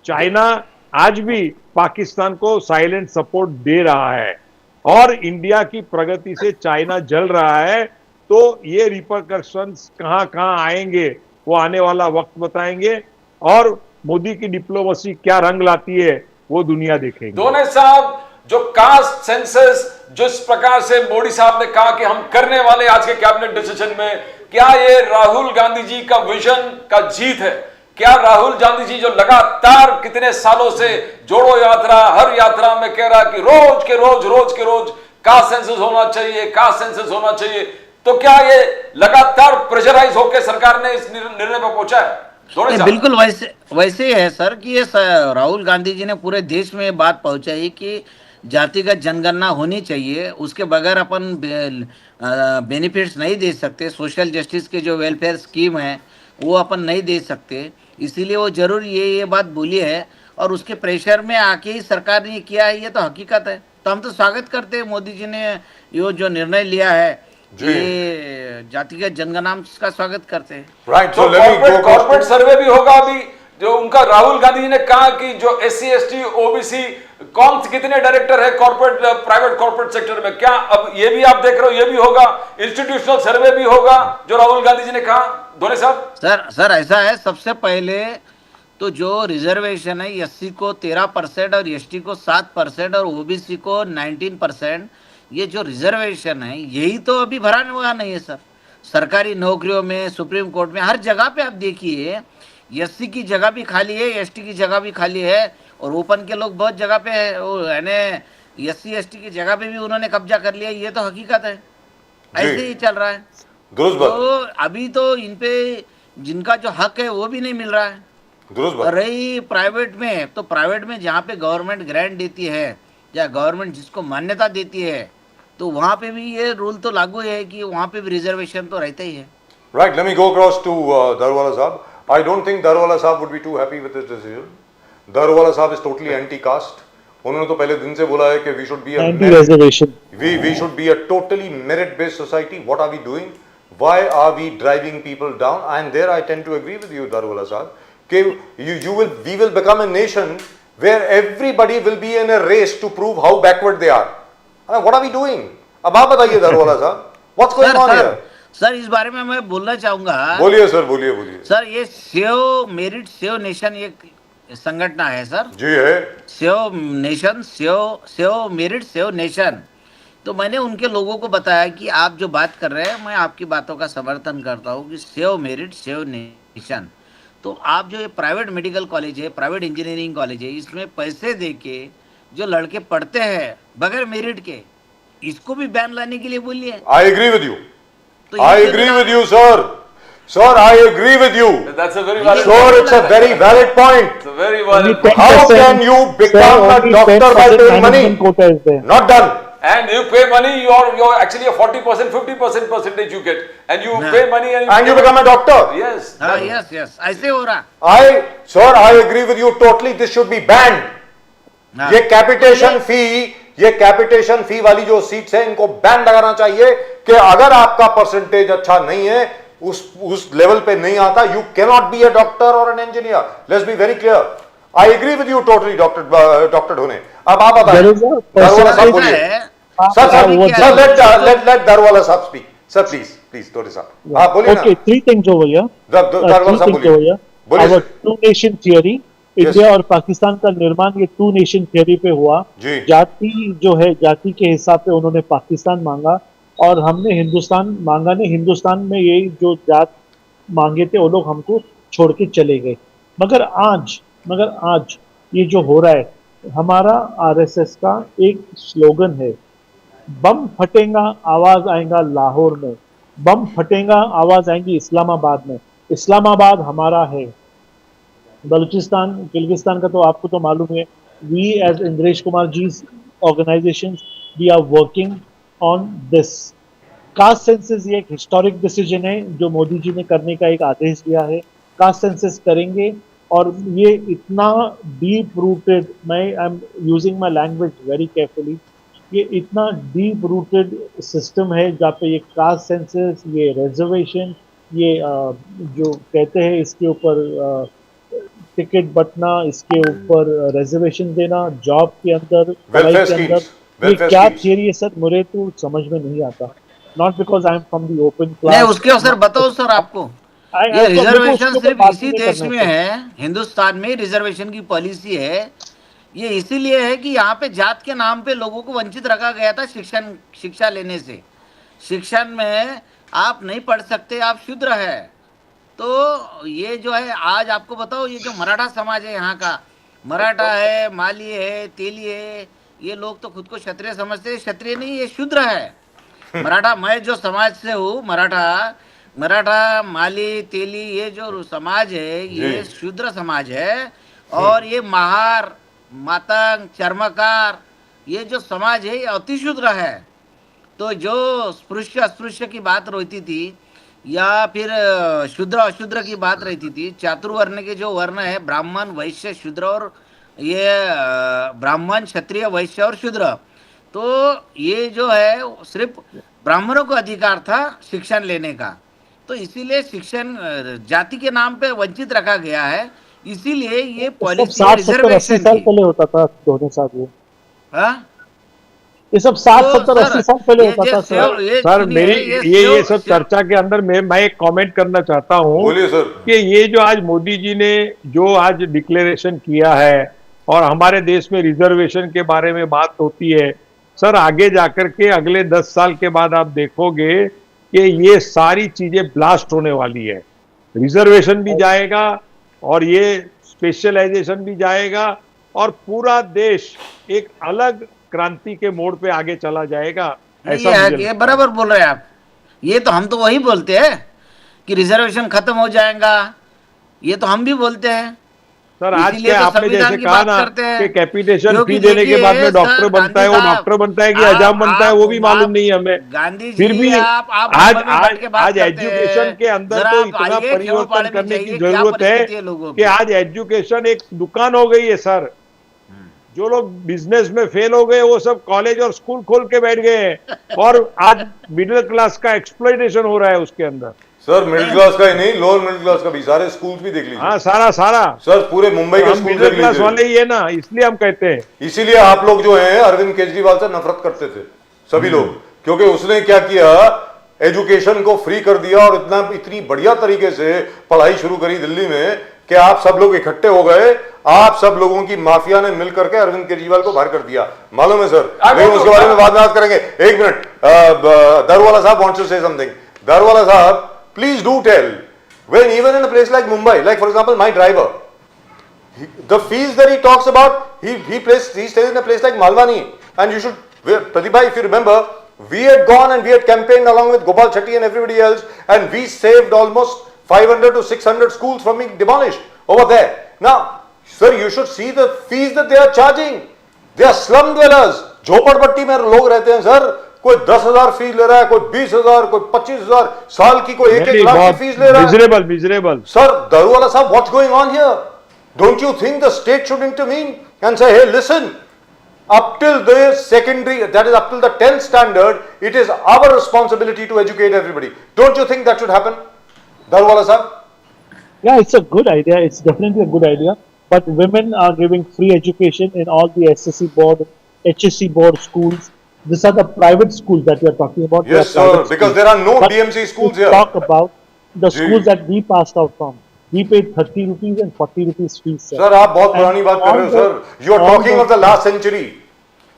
चाइना आज भी पाकिस्तान को साइलेंट सपोर्ट दे रहा है, और इंडिया की प्रगति से चाइना जल रहा है। तो ये रिपरकशंस कहां कहां आएंगे वो आने वाला वक्त बताएंगे, और मोदी की डिप्लोमेसी क्या रंग लाती है वो दुनिया देखेगी। दोनों साहब, जो कास्ट सेंसस जिस प्रकार से मोदी साहब ने कहा कि हम करने वाले आज के कैबिनेट डिसीजन में, क्या ये राहुल गांधी जी का विजन का जीत है? क्या राहुल गांधी जी जो लगातार कितने सालों से जोड़ो यात्रा, हर यात्रा में कह रहा कि रोज के रोज कास्ट सेंसस होना चाहिए, कास्ट सेंसस होना चाहिए, तो क्या ये लगातार प्रेशराइज होकर सरकार ने इस निर्णय पर पहुंचा है? बिल्कुल वैसे ही है सर कि ये राहुल गांधी जी ने पूरे देश में बात पहुंचाई कि जातिगत जनगणना होनी चाहिए, उसके बगैर अपन बेनिफिट्स नहीं दे सकते, सोशल जस्टिस के जो वेलफेयर स्कीम है वो अपन नहीं दे सकते, इसीलिए वो जरूर ये बात बोली है, और उसके प्रेशर में आके ही सरकार ने किया है, ये तो हकीकत है। तो हम तो स्वागत करते हैं मोदी जी ने ये जो निर्णय लिया है, ये जातिगत जनगणना का स्वागत करते हैं। राइट, तो कॉर्पोरेट सर्वे भी होगा अभी, जो उनका राहुल गांधी जी ने कहा कि जो SC ST OBC कौन कितने डायरेक्टर है कॉर्पोरेट प्राइवेट कॉर्पोरेट सेक्टर में, क्या अब ये भी आप देख रहे हो, ये भी होगा, इंस्टीट्यूशनल सर्वे भी होगा जो राहुल गांधी जी ने कहा? धोनी साहब सर ऐसा है, सबसे पहले तो जो रिजर्वेशन है SC को 13% और ST को 7% और OBC को 19%, ये जो रिजर्वेशन है यही तो अभी भरा हुआ नहीं है सर। सरकारी नौकरियों में, सुप्रीम कोर्ट में, हर जगह पे आप देखिए SC की जगह भी खाली है, ST की जगह भी खाली है, और ओपन के लोग बहुत जगह पे है, SC ST की जगह पे भी उन्होंने कब्जा कर लिया, ये तो हकीकत है, ऐसे ही चल रहा है। तो अभी तो इन पे जिनका जो हक है वो भी नहीं मिल रहा है। दुरुस्त बात। और रही प्राइवेट में, तो प्राइवेट में जहाँ पे गवर्नमेंट ग्रांट देती है या गवर्नमेंट जिसको मान्यता देती है, तो वहाँ पे भी ये रूल तो लागू है कि वहाँ पे भी रिजर्वेशन तो रहता ही है। Right, let me go across to Darwala Sahab. I don't think Darwala Sahab would be too happy with this decision. Darwala Sahab is totally anti-caste. उन्होंने तो पहले दिन से बोला है कि we should be a anti reservation. we should be a totally merit-based society. What are we doing? Why are we driving people down? And there I tend to agree with you, Darwala Sahab. कि we will become a nation where everybody will be in a race to prove how backward they are. What are we doing? अब आप बताइए Darwala Sahab. What's going on here? Sir इस बारे में मैं बोलना चाहूंगा। बोलिए सर, बोलिए। सर ये सेव मेरिट सेव नेशन एक संगठन है सर। जी है। Save nation, save merit save nation. तो मैंने उनके लोगों को बताया कि आप जो बात कर रहे हैं, मैं आपकी बातों का समर्थन करता हूँ कि सेव मेरिट सेव नेशन। तो आप जो ये प्राइवेट मेडिकल कॉलेज है, प्राइवेट इंजीनियरिंग कॉलेज है, इसमें पैसे दे के जो लड़के पढ़ते हैं बगैर मेरिट के, इसको भी बैन लाने के लिए बोलिए। आई एग्री विद यू, तो I agree with you, sir. Sir, I agree with you. That's a very valid Sure, point. it's a very valid point. It's a very valid point. How can you become a doctor by paying money? quota is there. Not done. And you pay money, you're actually a 40%, 50% percentage you get. And you pay money And you become a doctor. Yes. हाँ, yes, ऐसे हो रहा। Sir, I agree with you totally. This should be banned. हाँ। ये capitation fee वाली जो seats है, इनको बैन लगाना चाहिए कि अगर आपका परसेंटेज अच्छा नहीं है, उस लेवल पे नहीं आता, you can not be a doctor और an engineer. Let's be very clear. I agree with you totally doctor Dhone. अब आप बताएं। दारूवाला साहब बोलिए। सर लेट दारूवाला साहब स्पीक। सर प्लीज थोड़ी साहब आप बोलिए ना। Okay, three things over here. Daruwalla साहब बोलिए। Our two nation theory, India और पाकिस्तान का निर्माण ये टू नेशन थियरी पे हुआ। जी। जाति जो है, जाति के हिसाब पे उन्होंने पाकिस्तान मांगा और हमने हिंदुस्तान मांगा नहीं। हिंदुस्तान में ये जो जात मांगे थे वो लोग हमको छोड़ के चले गए। मगर आज ये जो हो रहा है, हमारा आरएसएस का एक स्लोगन है, बम फटेगा आवाज आएगा लाहौर में, बम फटेगा आवाज आएगी इस्लामाबाद में। इस्लामाबाद हमारा है। बलूचिस्तान किर्गिस्तान का तो आपको तो मालूम है। We as Indresh Kumar ji organisation we are working on this. Caste census ये एक हिस्टोरिक डिसीजन है जो मोदी जी ने करने का एक आदेश दिया है। कास्ट सेंसस करेंगे और ये इतना डीप रूटेड, मैं I am using my language very carefully, ये इतना डीप रूटेड सिस्टम है जहाँ पे ये कास्ट सेंसस, ये रिजर्वेशन, ये जो कहते हैं इसके ऊपर टिकट बटना, इसके ऊपर रिजर्वेशन देना, जॉब के अंदर, पढ़ाई के अंदर, ये क्या थियरी है सर, मुझे तो समझ में नहीं आता। Not because I am from the open class. नहीं, उसके सर बताओ सर आपको, ये रिजर्वेशन सिर्फ इसी देश में है, हिंदुस्तान में रिजर्वेशन की पॉलिसी है। ये इसीलिए है कि यहाँ पे जात के नाम पे लोगों को वंचित रखा गया था शिक्षा लेने से। शिक्षण में आप नहीं पढ़ सकते, आप शूद्र है। तो ये जो है, आज आपको बताओ, ये जो मराठा समाज है यहाँ का, मराठा है, माली है, तेली है, ये लोग तो खुद को क्षत्रिय समझते हैं। क्षत्रिय नहीं, ये शूद्र है। मराठा, मैं जो समाज से हूँ, मराठा माली तेली, ये जो समाज है ये शूद्र समाज है। और ये महार, मातंग, चर्मकार, ये जो समाज है ये अति शूद्र है। तो जो स्पृश्य अस्पृश्य की बात रहती थी या फिर शूद्र अशूद्र की बात रहती थी, चातुर्वर्ण के जो वर्ण है, ब्राह्मण, वैश्य, शूद्र, और ये ब्राह्मण, क्षत्रिय, वैश्य और शूद्र, तो ये जो है सिर्फ ब्राह्मणों को अधिकार था शिक्षण लेने का। तो इसीलिए शिक्षण जाति के नाम पे वंचित रखा गया है। इसीलिए ये पॉलिसी 60-70-80 साल पहले होता था दोनों साथ। ये सब 60-70-80 साल पहले होता था सर। मेरी ये सब चर्चा के अंदर मैं एक कमेंट करना चाहता हूँ कि ये जो आज मोदी जी ने जो आज डिक्लेरेशन किया है और हमारे देश में रिजर्वेशन के बारे में बात होती है, सर आगे जाकर के अगले 10 साल के बाद आप देखोगे कि ये सारी चीजें ब्लास्ट होने वाली है। रिजर्वेशन भी जाएगा और ये स्पेशलाइजेशन भी जाएगा और पूरा देश एक अलग क्रांति के मोड़ पे आगे चला जाएगा। ऐसा ये बराबर बोल रहे हैं आप। ये तो हम तो वही बोलते हैं कि रिजर्वेशन खत्म हो जाएगा, ये तो हम भी बोलते हैं। सर आज इसीलिए क्या तो आपने संविधान जैसे की कहा बात ना करते हैं। कि कैपिटेशन क्योंकि फी देने के देखिए, बाद में डॉक्टर सर, बनता है, वो गांधी डॉक्टर बनता है कि साहब, हजाम बनता है वो भी मालूम आप नहीं है हमें। गांधी फिर जी, भी आप आज मुंबई में आज बैठ के बात आज करते एजुकेशन हैं। के अंदर जरा तो आप इतना आइए, खेमो परिवर्तन पाले में करने की जाइए, क्या जरूरत है परिस्थिति है लोगों कि की। आज एजुकेशन एक दुकान हो गई है सर। जो लोग बिजनेस में फेल हो गए वो सब कॉलेज और स्कूल खोल के बैठ गए हैं और आज मिडिल क्लास का एक्सप्लॉइटेशन हो रहा है उसके अंदर। सर मिडिल क्लास का ही नहीं, लोअर मिडिल क्लास का भी, सारे स्कूल्स भी देख लीजिए हाँ सारा सारा। सर, पूरे मुंबई और के हम स्कूल मिडिल देख क्लास वाले लीजिए। ही है ना, इसलिए हम कहते हैं। इसीलिए आप लोग जो हैं अरविंद केजरीवाल से नफरत करते थे सभी लोग, क्योंकि उसने क्या किया, एजुकेशन को फ्री कर दिया और इतनी बढ़िया तरीके से पढ़ाई शुरू करी दिल्ली में कि आप सब लोग इकट्ठे हो गए, आप सब लोगों की माफिया ने मिल करके अरविंद केजरीवाल को बाहर कर दिया, मालूम है सर। लेकिन उसके बारे में बाद में बात करेंगे। एक मिनट, दारूवाला साहब wants to say something. Daruwala साहब, please do tell, when even in a place like Mumbai, like for example my driver, the fees that he talks about, he stays in a place like Malwani, and you should, Pradeep bhai, if you remember, we had gone and we had campaigned along with Gopal Chetty and everybody else, and we saved almost 500 to 600 schools from being demolished over there. Now, sir, you should see the fees that they are charging. They are slum dwellers. झोपड़पट्टी में लोग रहते हैं sir, कोई 10,000 fees ले रहा है, कोई 20,000, कोई 25,000 साल की, कोई 1-1 लाख की फीस ले रहा है। Miserable Sir, Daruwala sahab, what's going on here? Don't you think the state should intervene and say, hey, listen, up till the secondary, that is up till the 10th standard, it is our responsibility to educate everybody. Don't you think that should happen, Daruwala sahab? Yeah, it's a good idea. It's definitely a good idea. But women are giving free education in all the SSC board, HSC board schools. These are the private schools that we are talking about. They Yes, are private sir, because schools. there are no But DMC schools to here. talk about the G. schools that we passed out from. We paid 30 rupees and 40 rupees fees, sir. Sir, आप बहुत And पुरानी बात कर रहे हो, all the- sir. You are all talking the- of the last century.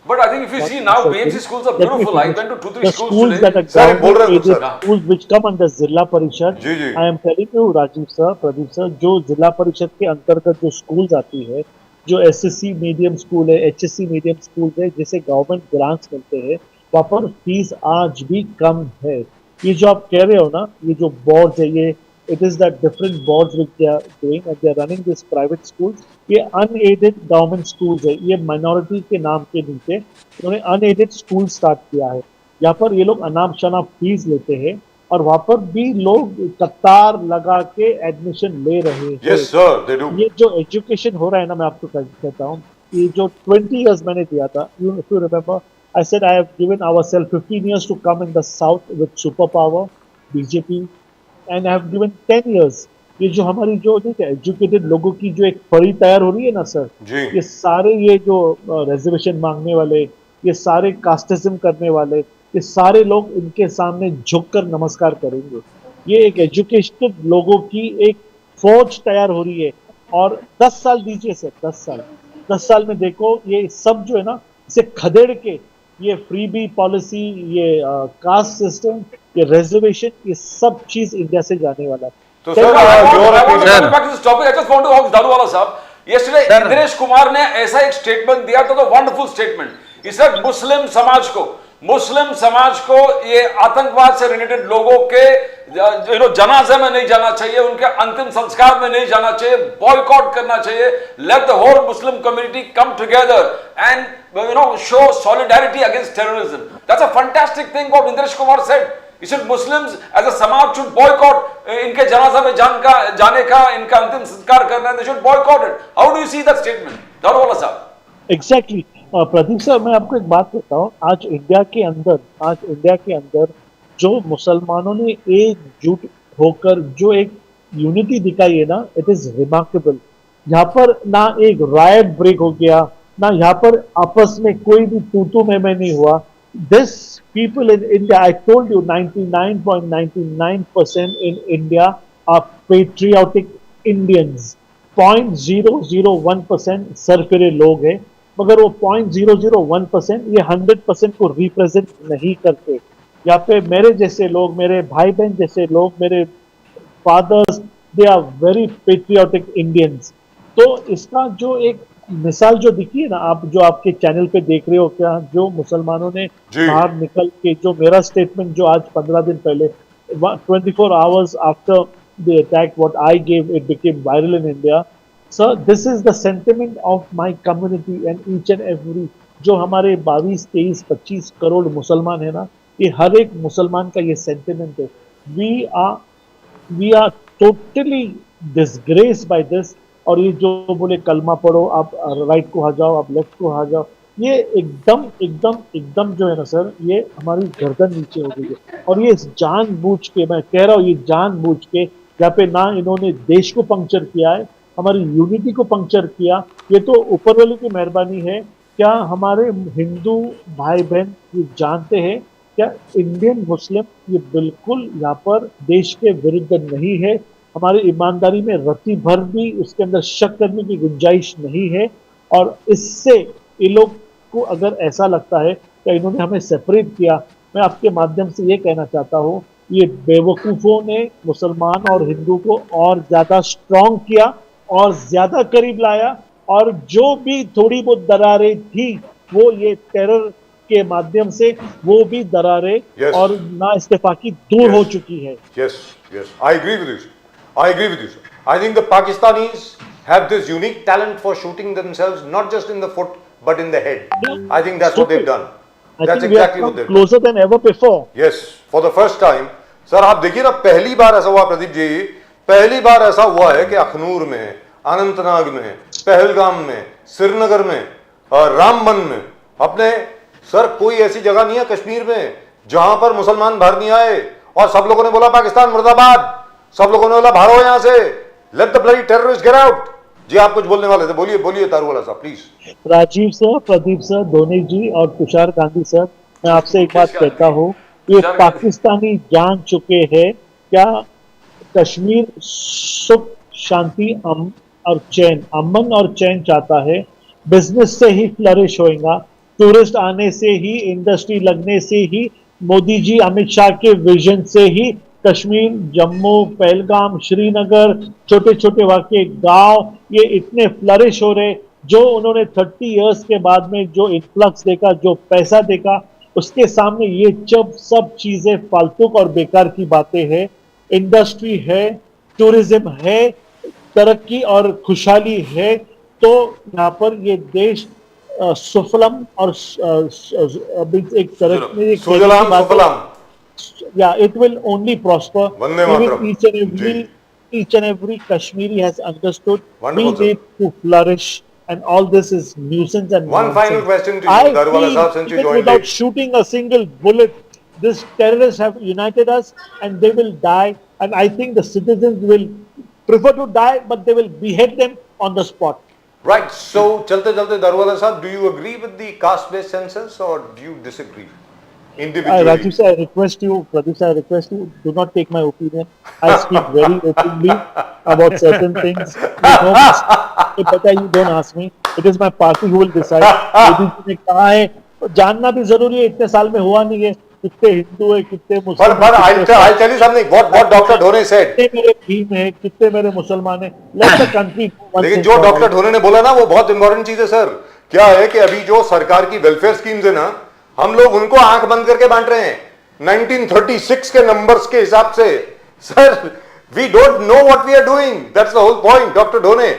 But I think if you see now, BMC schools are Let me beautiful. I finish. went to 2-3 the schools schools today. that are Sir, बोल रहे हो, government aided sir. schools which come under Zilla Parishad. Ji, ji. I am telling you, Rajiv sir, Pradeep sir, जो जिला परिषद के अंतर्गत जो schools आती है, जो एसएससी मीडियम स्कूल है, एचएससी मीडियम स्कूल है, जिसे गवर्नमेंट ग्रांट्स मिलते हैं, वहाँ पर फीस आज भी कम है। ये जो आप कह रहे हो ना, ये जो बोर्ड है, ये it is that different boards which they are doing and they are running this private schools. ये unaided government schools है, ये minority के नाम के नीचे उन्होंने unaided school start किया है। यहाँ पर ये लोग अनाप शनाप फीस लेते हैं और वहाँ पर भी लोग कतार लगा के एडमिशन ले रहे हैं। Yes, sir, they do. ये जो एजुकेशन हो रहा है ना, मैं आपको कहता हूँ, ये जो 20 years मैंने दिया था, if you remember, I said I have given ourselves 15 years to come in the south with superpower, BJP, and I have given 10 years. ये जो हमारी जो एजुकेटेड लोगों की जो एक फड़ी तैयार हो रही है ना सर, जी. ये सारे ये जो रिजर्वेशन मांगने वाले, ये सारे कास्टिज्म करने वाले, ये सारे लोग इनके सामने झुककर नमस्कार करेंगे। ये एक एजुकेटेड लोगों की एक फौज तैयार हो रही है और 10 साल दीजिए सर, 10 साल में देखो ये सब जो है ना, इसे खदेड़ के ये फ्रीबी पॉलिसी, ये कास्ट सिस्टम, ये रिजर्वेशन, ये सब चीज इंडिया से जाने वाला है। तो Sir, sir, I want to Sir. come back to this topic. I just want to ask Daruwala साहब, yesterday Sir. इंद्रेश कुमार ने ऐसा एक स्टेटमेंट दिया था, तो वंडरफुल स्टेटमेंट। इस वक्त मुस्लिम समाज को ये आतंकवाद से रिलेटेड लोगों के जनाजे में नहीं जाना चाहिए, उनके अंतिम संस्कार में नहीं जाना चाहिए, बॉयकॉट करना चाहिए। Let the whole Muslim community come together and show solidarity against terrorism. That's a fantastic thing what Indresh Kumar said. He said Muslims as a समाज should boycott इनके जनाजा में जाने का, इनका अंतिम संस्कार करना है, they should boycott it. How do you see that statement, Daruwalla साहब? एग्जैक्टली प्रदीप सर, मैं आपको एक बात कहता हूँ, आज इंडिया के अंदर जो मुसलमानों ने एकजुट होकर जो एक यूनिटी दिखाई है ना, इट इज रिमार्केबल। यहाँ पर ना एक रायट ब्रेक हो गया, ना यहाँ पर आपस में कोई भी तू मैं नहीं हुआ। This people in India, I told you, 99.99% in India are patriotic Indians. 0.001% सरफिरे लोग हैं, मगर वो 0.001% ये 100% को रिप्रेजेंट नहीं करते। यहाँ पे मेरे जैसे लोग, मेरे भाई बहन जैसे लोग, मेरे fathers, they are very patriotic Indians. तो इसका जो एक मिसाल जो दिखी है ना, आप जो आपके चैनल पे देख रहे हो, क्या जो मुसलमानों ने जी. बाहर निकल के, जो मेरा स्टेटमेंट जो आज 15 दिन पहले 24 hours after the attack what I gave, it became viral in India, sir this is the sentiment of my community and each and every, जो हमारे 22, 23, 25 करोड़ मुसलमान है ना, ये हर एक मुसलमान का ये सेंटिमेंट है। We are we are totally disgrace by this. और ये जो बोले कलमा पढ़ो, आप राइट को आ जाओ, आप लेफ्ट को आ जाओ, ये एकदम एकदम एकदम जो है ना सर, ये हमारी गर्दन नीचे हो गई है। और ये जानबूझ के, मैं कह रहा हूँ, ये जानबूझ के, जहाँ पे ना इन्होंने देश को पंक्चर किया है, हमारी यूनिटी को पंक्चर किया। ये तो ऊपर वाले की मेहरबानी है। क्या हमारे हिंदू भाई बहन ये जानते हैं, क्या इंडियन मुस्लिम ये बिल्कुल यहाँ पर देश के विरुद्ध नहीं है। हमारी ईमानदारी में रत्ती भर भी उसके अंदर शक करने की गुंजाइश नहीं है। और इससे ये लोग को अगर ऐसा लगता है कि इन्होंने हमें सेपरेट किया, मैं आपके माध्यम से ये कहना चाहता हूँ, ये बेवकूफों ने मुसलमान और हिंदू को और ज्यादा स्ट्रांग किया और ज्यादा करीब लाया। और जो भी थोड़ी बहुत दरारें थी, वो ये टेरर के माध्यम से वो भी दरारें Yes. और ना इस्तेफाकी दूर हो Yes. चुकी है। Yes, yes, I agree with you, sir. I agree with you, sir. I think the Pakistanis have this unique talent for shooting themselves not just in the foot but in the head. I think that's what they've done. I That's think we have exactly what come they've done. closer than ever before. Yes, for the first time. Sir आप देखिए ना, पहली बार ऐसा हुआ प्रदीप जी, पहली बार ऐसा हुआ है कि अखनूर में, अनंतनाग में, पहलगाम में, श्रीनगर में, रामबन में, अपने सर कोई ऐसी जगह नहीं है कश्मीर में जहां पर मुसलमान बाहर नहीं आए। और सब लोगों ने बोला पाकिस्तान मुर्दाबाद, सब लोगों ने बोला भागो यहां से, let the bloody terrorist get out. जी आप कुछ बोलने वाले थे, बोलिए बोलिए तारूवाला साहब please. Rajiv sir, Pradeep sir, Dhoni ji और तुषार गांधी सर, मैं आपसे एक बात कहता हूँ, ये पाकिस्तानी जान चुके हैं क्या कश्मीर सुख शांति और चैन, अमन और चैन चाहता है। बिजनेस से ही फ्लरिश होएगा, टूरिस्ट आने से ही, इंडस्ट्री लगने से ही, मोदी जी अमित शाह के विजन से ही कश्मीर, जम्मू, पहलगाम, श्रीनगर, छोटे छोटे वाक्य गांव, ये इतने फ्लरिश हो रहे। जो उन्होंने 30 इयर्स के बाद में जो इन्फ्लक्स देखा, जो पैसा देखा, उसके सामने ये सब चीजें फालतू और बेकार की बातें हैं। इंडस्ट्री है, टूरिज्म है, तरक्की और खुशहाली है, तो यहाँ पर ये देश सुफलम और एक तरक्की, सुजलाम सुफलाम, yeah, it will only prosper. Vande Even Mataram. each and every Kashmiri has understood Wonderful, we sir. need to flourish, and all this is nuisance and One nonsense. final question to you, I Daruwala feel Sahab, since you even joined without late. shooting a single bullet, these terrorists have united us, and they will die. And I think the citizens will prefer to die, but they will behead them on the spot. Right, so चलते चलते दारूवाला साहब, do you agree with the caste-based census or do you disagree? Individually. Rajiv sir, I request you, Pradeep sir, I request you, do not take my opinion. I speak very openly about certain things. You know, but you don't ask me. It is my party who will decide. Modi ji ने कहा है, जानना भी जरूरी है, इतने साल में हुआ नहीं है, कितने हिंदू है, कितने मुस्लिम But I'll tell you something. What Dr. Dhone said. कितने मेरे भीम है, कितने मेरे मुसलमान है। Let the country go once लेकिन and जो for all. डॉक्टर ढोने ने बोला ना, वो बहुत इंपॉर्टेंट चीज है सर। क्या है कि अभी जो सरकार की वेलफेयर स्कीम्स है ना, हम लोग उनको आंख बंद करके बांट रहे हैं 1936 के नंबर्स के हिसाब से। Sir we don't know what we are doing, that's the whole point doctor Dhone.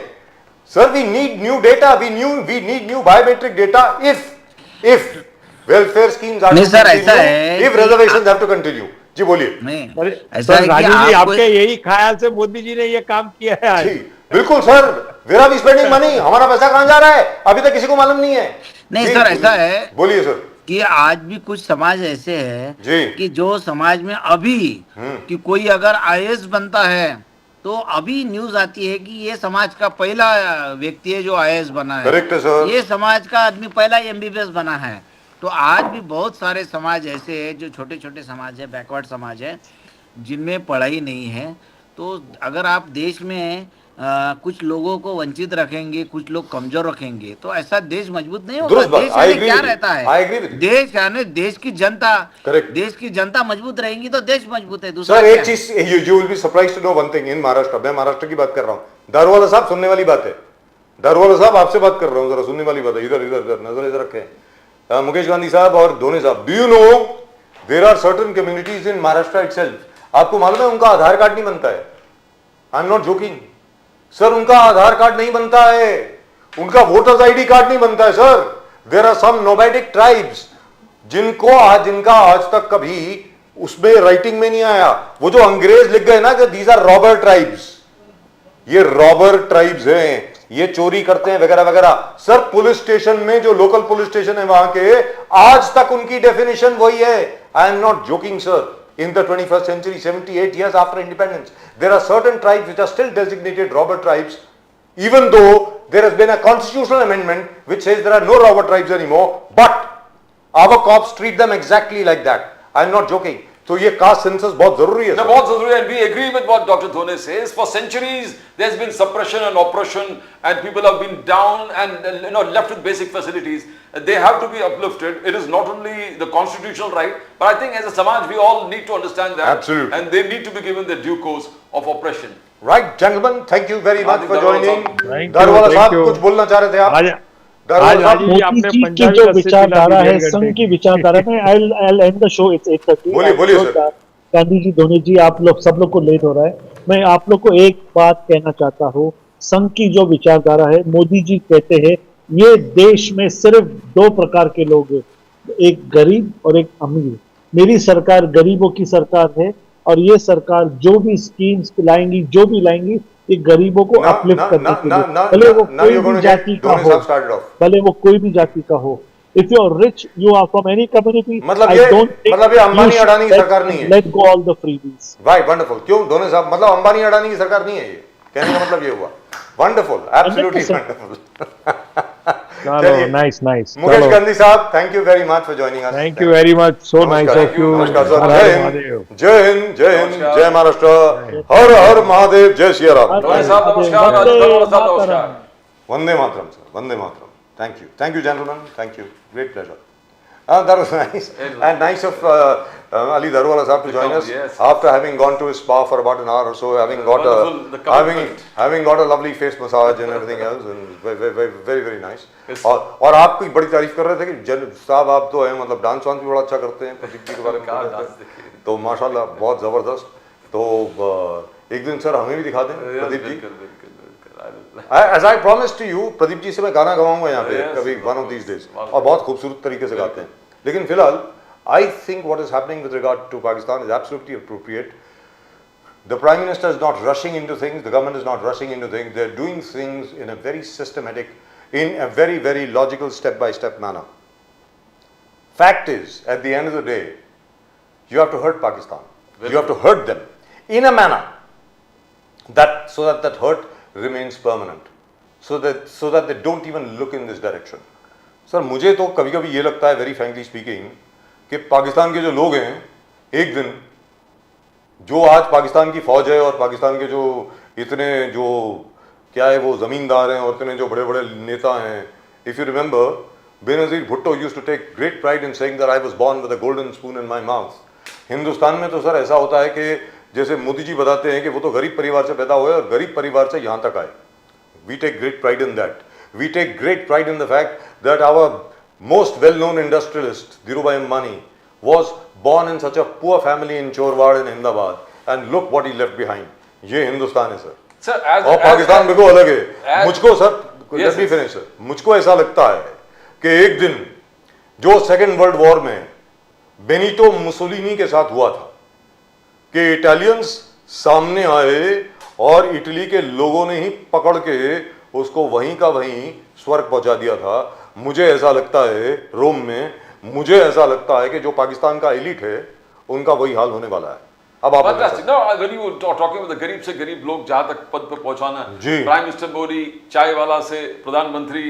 Sir we need new data, we need new biometric data if welfare schemes are, नहीं सर, ऐसा है if reservations have to continue. जी बोलिए। नहीं, ऐसा है कि राजू जी, आपको आपके यही ख्याल से मोदी जी ने ये काम किया है आज। जी बिल्कुल sir, where are we spending money, हमारा पैसा कहां जा रहा है अभी तक किसी को मालूम नहीं है। नहीं जी, सर, ऐसा है बोलिए सर। कि आज भी कुछ समाज ऐसे है जी। कि जो समाज में अभी कि कोई अगर आईएएस बनता है तो अभी न्यूज आती है कि ये समाज का पहला व्यक्ति है जो आईएएस बना है। करेक्ट है सर। ये समाज का आदमी पहला एमबीबीएस बना है। तो आज भी बहुत सारे समाज ऐसे हैं जो छोटे छोटे समाज है, बैकवर्ड समाज है, जिनमें पढ़ाई नहीं है। तो अगर आप देश में कुछ लोगों को वंचित रखेंगे, कुछ लोग कमजोर रखेंगे, तो ऐसा देश मजबूत नहीं होगा। दुरुस्त बात, देश I यानी agree क्या with you. रहता है, I agree with you. देश यानी देश की जनता, Correct. देश की जनता मजबूत रहेगी तो देश मजबूत है। दूसरा सर एक क्या? चीज you will be surprised to know one thing in Maharashtra. मैं महाराष्ट्र की बात कर रहा हूं। दारूवाला साहब सुनने वाली बात है, दारूवाला साहब आपसे बात कर रहा हूं, जरा सुनने वाली बात है। इधर इधर इधर नजर इधर रखें। मुकेश गांधी साहब और धोनी साहब, do you know there are certain communities in Maharashtra itself, आपको मालूम है उनका आधार कार्ड नहीं बनता है। I am not joking. Sir उनका आधार कार्ड नहीं बनता है, उनका वोटर्स आईडी कार्ड नहीं बनता है sir. There are some nomadic tribes जिनका आज तक कभी उसमें राइटिंग में नहीं आया। वो जो अंग्रेज लिख गए ना कि दीज आर रॉबर ट्राइब्स, ये रॉबर ट्राइब्स हैं, ये चोरी करते हैं वगैरह वगैरह। सर पुलिस स्टेशन में जो लोकल पुलिस स्टेशन है वहां के, आज तक उनकी डेफिनेशन वही है। I am not joking sir. In the 21st century, 78 years after independence, there are certain tribes which are still designated robber tribes, even though there has been a constitutional amendment which says there are no robber tribes anymore, but our cops treat them exactly like that. I am not joking. तो ये caste census बहुत जरूरी है। बहुत जरूरी है। And we agree with what Dr. Dhone says. For centuries, there's been suppression and oppression, and people have been down and left with basic facilities. They have to be uplifted. It is not only the constitutional right, but I think as a Samaj, we all need to understand that. Absolutely. And they need to be given the due course of oppression. Right, gentlemen, thank you very much for joining. Thank you, Daruwalla thank साहब you. कुछ बोलना चाह रहे थे आप? आज दारूवाला साहब, जी, आपने मोदी जी की पंजाबी जो लस्सी विचारधारा पिला दी है, डेढ़ संघ घंटे की विचारधारा में I'll end the show. It's 8:30. बोलिए सर। गांधी जी, धोनी जी, आप लोग सब लोग को लेट हो रहा है। मैं आप लोग को एक बात कहना चाहता हूँ। संघ की जो विचारधारा है, मोदी जी कहते हैं ये देश में सिर्फ दो प्रकार के लोग हैं, एक गरीब और एक अमीर। मेरी सरकार गरीबों की सरकार है, और ये सरकार जो भी स्कीम्स लाएंगी, जो भी लाएंगी, ये गरीबों को अपलिफ्ट करने के लिए, भले वो कोई भी जाति का हो, भले वो कोई भी जाति का हो। If you are rich, you are from any community. मतलब I ये don't think मतलब ये अंबानी you should अडानी की सरकार नहीं है। Let go all the freebies. Right, wonderful. क्यों दोनों साहब, मतलब अंबानी अडानी की सरकार नहीं है ये, कहने का मतलब ये हुआ। Wonderful, absolutely 100%. वंडरफुल। चलो, नाइस मुकेश गांधी साहब, thank you very much for joining us. Thank you very much, so nice of you. नमस्कार सर, हर जय हर हिंद, महादेव। जय हिंद, जय हिंद, जय महाराष्ट्र, हर हर महादेव, जय सिया राम। धोनी साहब नमस्कार, दारूवाला साहब नमस्कार। Vande Mataram sir, Vande Mataram. Thank you gentlemen, thank you, great pleasure. That was nice, and nice of Ali Daruwala sahab to join us yes. after having gone to his spa for about an hour or so, having got Wonderful, the commitment. having got a lovely face massage and everything else, and very nice. Yes. और आपकी बड़ी तारीफ कर रहे थे कि जन साहब आप तो हैं, मतलब डांस वांस भी बड़ा अच्छा करते हैं, प्रदीप जी के बारे में क्या बोल रहे डांस थे। देखिए। तो माशाल्लाह बहुत जबरदस्त। तो एक दिन सर हमें भी दिखा दें प्रदीप जी। बिल्कुल। As I promised to you, Pradeep ji से मैं गाना गवाऊंगा यहाँ पे Yes, कभी one of these days, Wow. और बहुत खूबसूरत तरीके से गाते हैं। लेकिन फिलहाल I think what is happening with regard to Pakistan is absolutely appropriate. The Prime Minister is not rushing into things, the government is not rushing into things, they're doing things in a very systematic, in a very logical step-by-step manner. Fact is, at the end of the day, you have to hurt Pakistan. You have to hurt them in a manner so that hurt remains permanent, so that they don't even look in this direction. Sir मुझे तो कभी कभी ये लगता है, very frankly speaking, कि पाकिस्तान के जो लोग हैं, एक दिन जो आज पाकिस्तान की फौज है और पाकिस्तान के जो इतने जो क्या है वो जमींदार हैं और इतने जो बड़े बड़े नेता हैं, if you remember Benazir Bhutto used to take great pride in saying that I was born with a golden spoon in my mouth. Hindustan में तो सर ऐसा होता है कि जैसे मोदी जी बताते हैं कि वो तो गरीब परिवार से पैदा हुए और गरीब परिवार से यहाँ तक आए। We take great pride in that. We take great pride in the fact that our most well known industrialist Dhirubhai Ambani was born in such a poor family in Chorwad in Ahmedabad, and look what he left behind. ये हिंदुस्तान है sir. और पाकिस्तान बिल्कुल अलग है। मुझको sir, let me finish sir, मुझको ऐसा लगता है कि एक दिन जो सेकेंड वर्ल्ड वॉर में बेनिटो मुसोलिनी के साथ हुआ था कि इटालियंस सामने आए और इटली के लोगों ने ही पकड़ के उसको वहीं का वहीं स्वर्ग पहुंचा दिया था। मुझे ऐसा लगता है रोम में, मुझे ऐसा लगता है कि जो पाकिस्तान का एलिट है उनका वही हाल होने वाला है। अब आप when you talking about the गरीब से गरीब लोग जहां तक पद पर पहुंचाना, प्राइम मिनिस्टर मोदी चाय वाला से प्रधानमंत्री,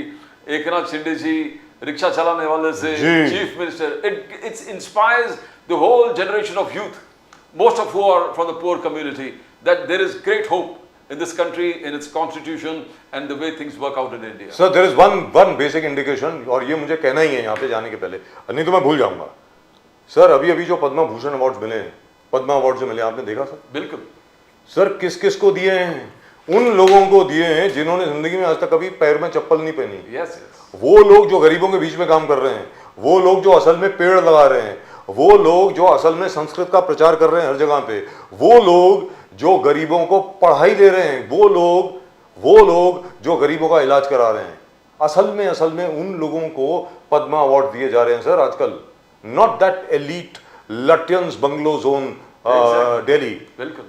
एकनाथ शिंदे जी रिक्शा चलाने वाले से chief minister, it inspires the whole generation of youth, most of who are from the poor community, that there is great hope in this country, in its constitution and the way things work out in India. Sir, there is one basic indication, और ये मुझे कहना ही है यहाँ पे जाने के पहले, नहीं तो मैं भूल जाऊंगा। सर अभी जो पद्मा भूषण अवार्ड्स मिले हैं, पद्मा अवार्ड जो मिले, आपने देखा सर? बिल्कुल सर किस किस को दिए हैं? उन लोगों को दिए हैं जिन्होंने जिंदगी में आज तक कभी पैर में चप्पल नहीं पहनी। yes. वो लोग जो गरीबों के बीच में काम कर रहे हैं, वो लोग जो असल में पेड़ लगा रहे हैं, वो लोग जो असल में संस्कृत का प्रचार कर रहे हैं हर जगह पे, वो लोग जो गरीबों को पढ़ाई दे रहे हैं, वो लोग वो लोग जो गरीबों का इलाज करा रहे हैं, असल में उन लोगों को पद्मा अवार्ड दिए जा रहे हैं सर आजकल, not that elite Lutyens bungalow zone Delhi. बिल्कुल,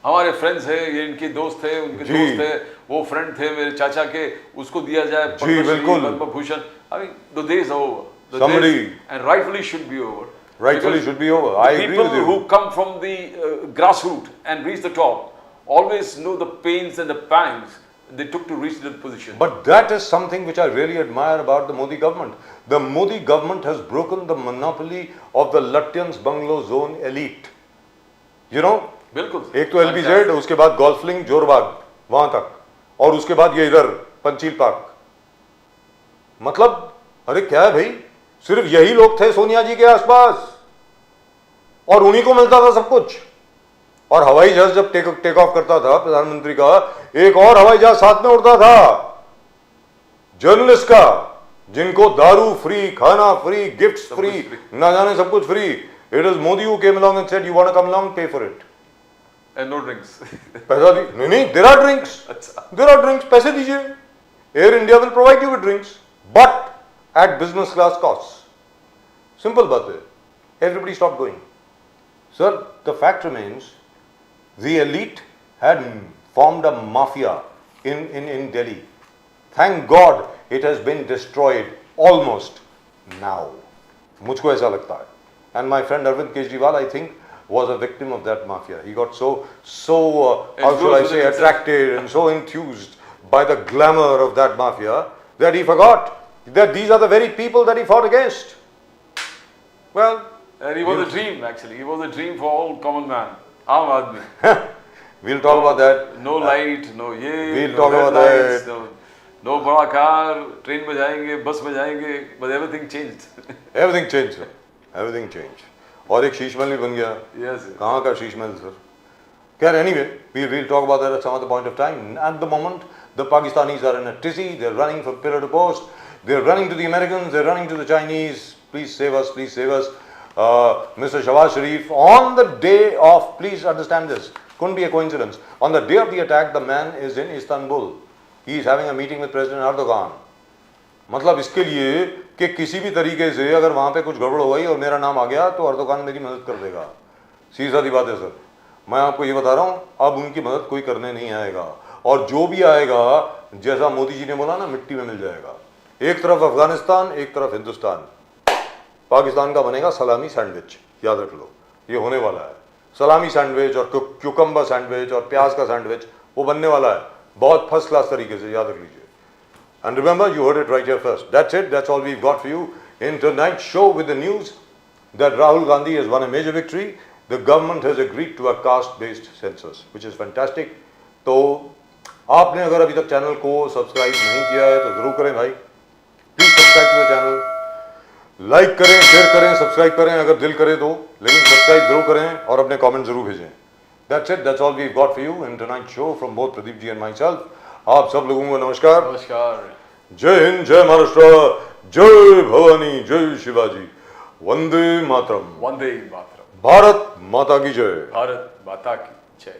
हमारे फ्रेंड्स है, ये इनके दोस्त थे, उनके जी। दोस्त है, वो फ्रेंड थे मेरे चाचा के, उसको दिया जाए जी, पद्मश्री, बिल्कुल। Padma Bhushan. I mean the days are over, Somebody- and rightfully should be over. Rightfully Because should be over. I agree people with you. who come from the grassroots and reach the top always know the pains and the pangs they took to reach that position. But that is something which I really admire about the Modi government. The Modi government has broken the monopoly of the Lutyens bungalow zone elite. You know, बिल्कुल, एक तो LBZ, उसके बाद गोल्फलिंग जोरबाग वहां तक, और उसके बाद ये इधर पंचील पार्क। मतलब अरे क्या है भाई, सिर्फ यही लोग थे सोनिया जी के आसपास और उन्हीं को मिलता था सब कुछ। और हवाई जहाज जब टेक ऑफ करता था प्रधानमंत्री का, एक और हवाई जहाज साथ में उड़ता था जर्नलिस्ट का, जिनको दारू फ्री, खाना फ्री, गिफ्ट्स सब फ्री, कुछ free। ना जाने सब कुछ free. It is Modi who came along and said you want to come along, pay for it. and no drinks. पैसा दी नहीं, देयर आर ड्रिंक्स, अच्छा। देयर आर ड्रिंक्स, पैसे दीजिए, Air India will provide you with drinks but at business class cost. Simple बात है, everybody stop going. Sir the fact remains the elite had formed a mafia in Delhi. Thank God it has been destroyed almost now. मुझको ऐसा लगता है. And my friend Arvind Kejriwal, I think, was a victim of that mafia. He got so how should I say, attracted and so enthused by the glamour of that mafia that he forgot that these are the very people that he fought against. Well, And he was a dream actually. He was a dream for all common man. आम आदमी. we'll talk about that. No light, no ये. We'll no talk red about lights, that. No बड़ा car, train में जाएंगे, बस में जाएंगे, but everything changed. Everything changed, sir. Everything changed. और एक शीश महल भी बन गया। Yes. कहाँ का Sheesh Mahal sir? Care anyway, we'll talk about that at some other point of time. At the moment, the Pakistanis are in a tizzy. They're running from pillar to post. They're running to the Americans. They're running to the Chinese. Please save us. Please save us. Mr. Shawaz Sharif, on the day of, please understand this, couldn't be a coincidence. On the day of the attack, the man is in Istanbul. He is having a meeting with President Erdogan. मतलब इसके लिए कि किसी भी तरीके से अगर वहाँ पे कुछ गड़बड़ हो गई और मेरा नाम आ गया तो अर्दोगान मेरी मदद कर देगा। सीधी सादी बात है सर, मैं आपको ये बता रहा हूँ, अब उनकी मदद कोई करने नहीं आएगा, और जो भी आएगा जैसा मोदी जी ने बोला ना, मिट्टी में मिल जाएगा। एक तरफ अफगानिस्तान, एक तरफ हिंदुस्तान। पाकिस्तान का बनेगा सलामी सैंडविच, याद रख लो, ये होने वाला है। सलामी सैंडविच और क्यूकम्बर सैंडविच और प्याज का सैंडविच वो बनने वाला है, बहुत फर्स्ट क्लास तरीके से, याद रख लीजिए। And remember, you heard it right here first. That's it. That's all we've got for you in tonight's show with the news that Rahul Gandhi has won a major victory. The government has agreed to a caste-based census, which is fantastic. तो आपने अगर अभी तक channel को subscribe नहीं किया है तो जरूर करें भाई। Please subscribe to the channel, like करें, शेयर करें, सब्सक्राइब करें अगर दिल करे तो, लेकिन सब्सक्राइब जरूर करें और अपने कमेंट जरूर भेजें। That's it. That's all we've got for you in tonight's show from both Pradeep ji and myself. आप सब लोगों को नमस्कार, नमस्कार। जय हिंद, जय महाराष्ट्र, जय भवानी, जय शिवाजी, वंदे मातरम, वंदे मातरम। भारत माता की जय। भारत माता की जय।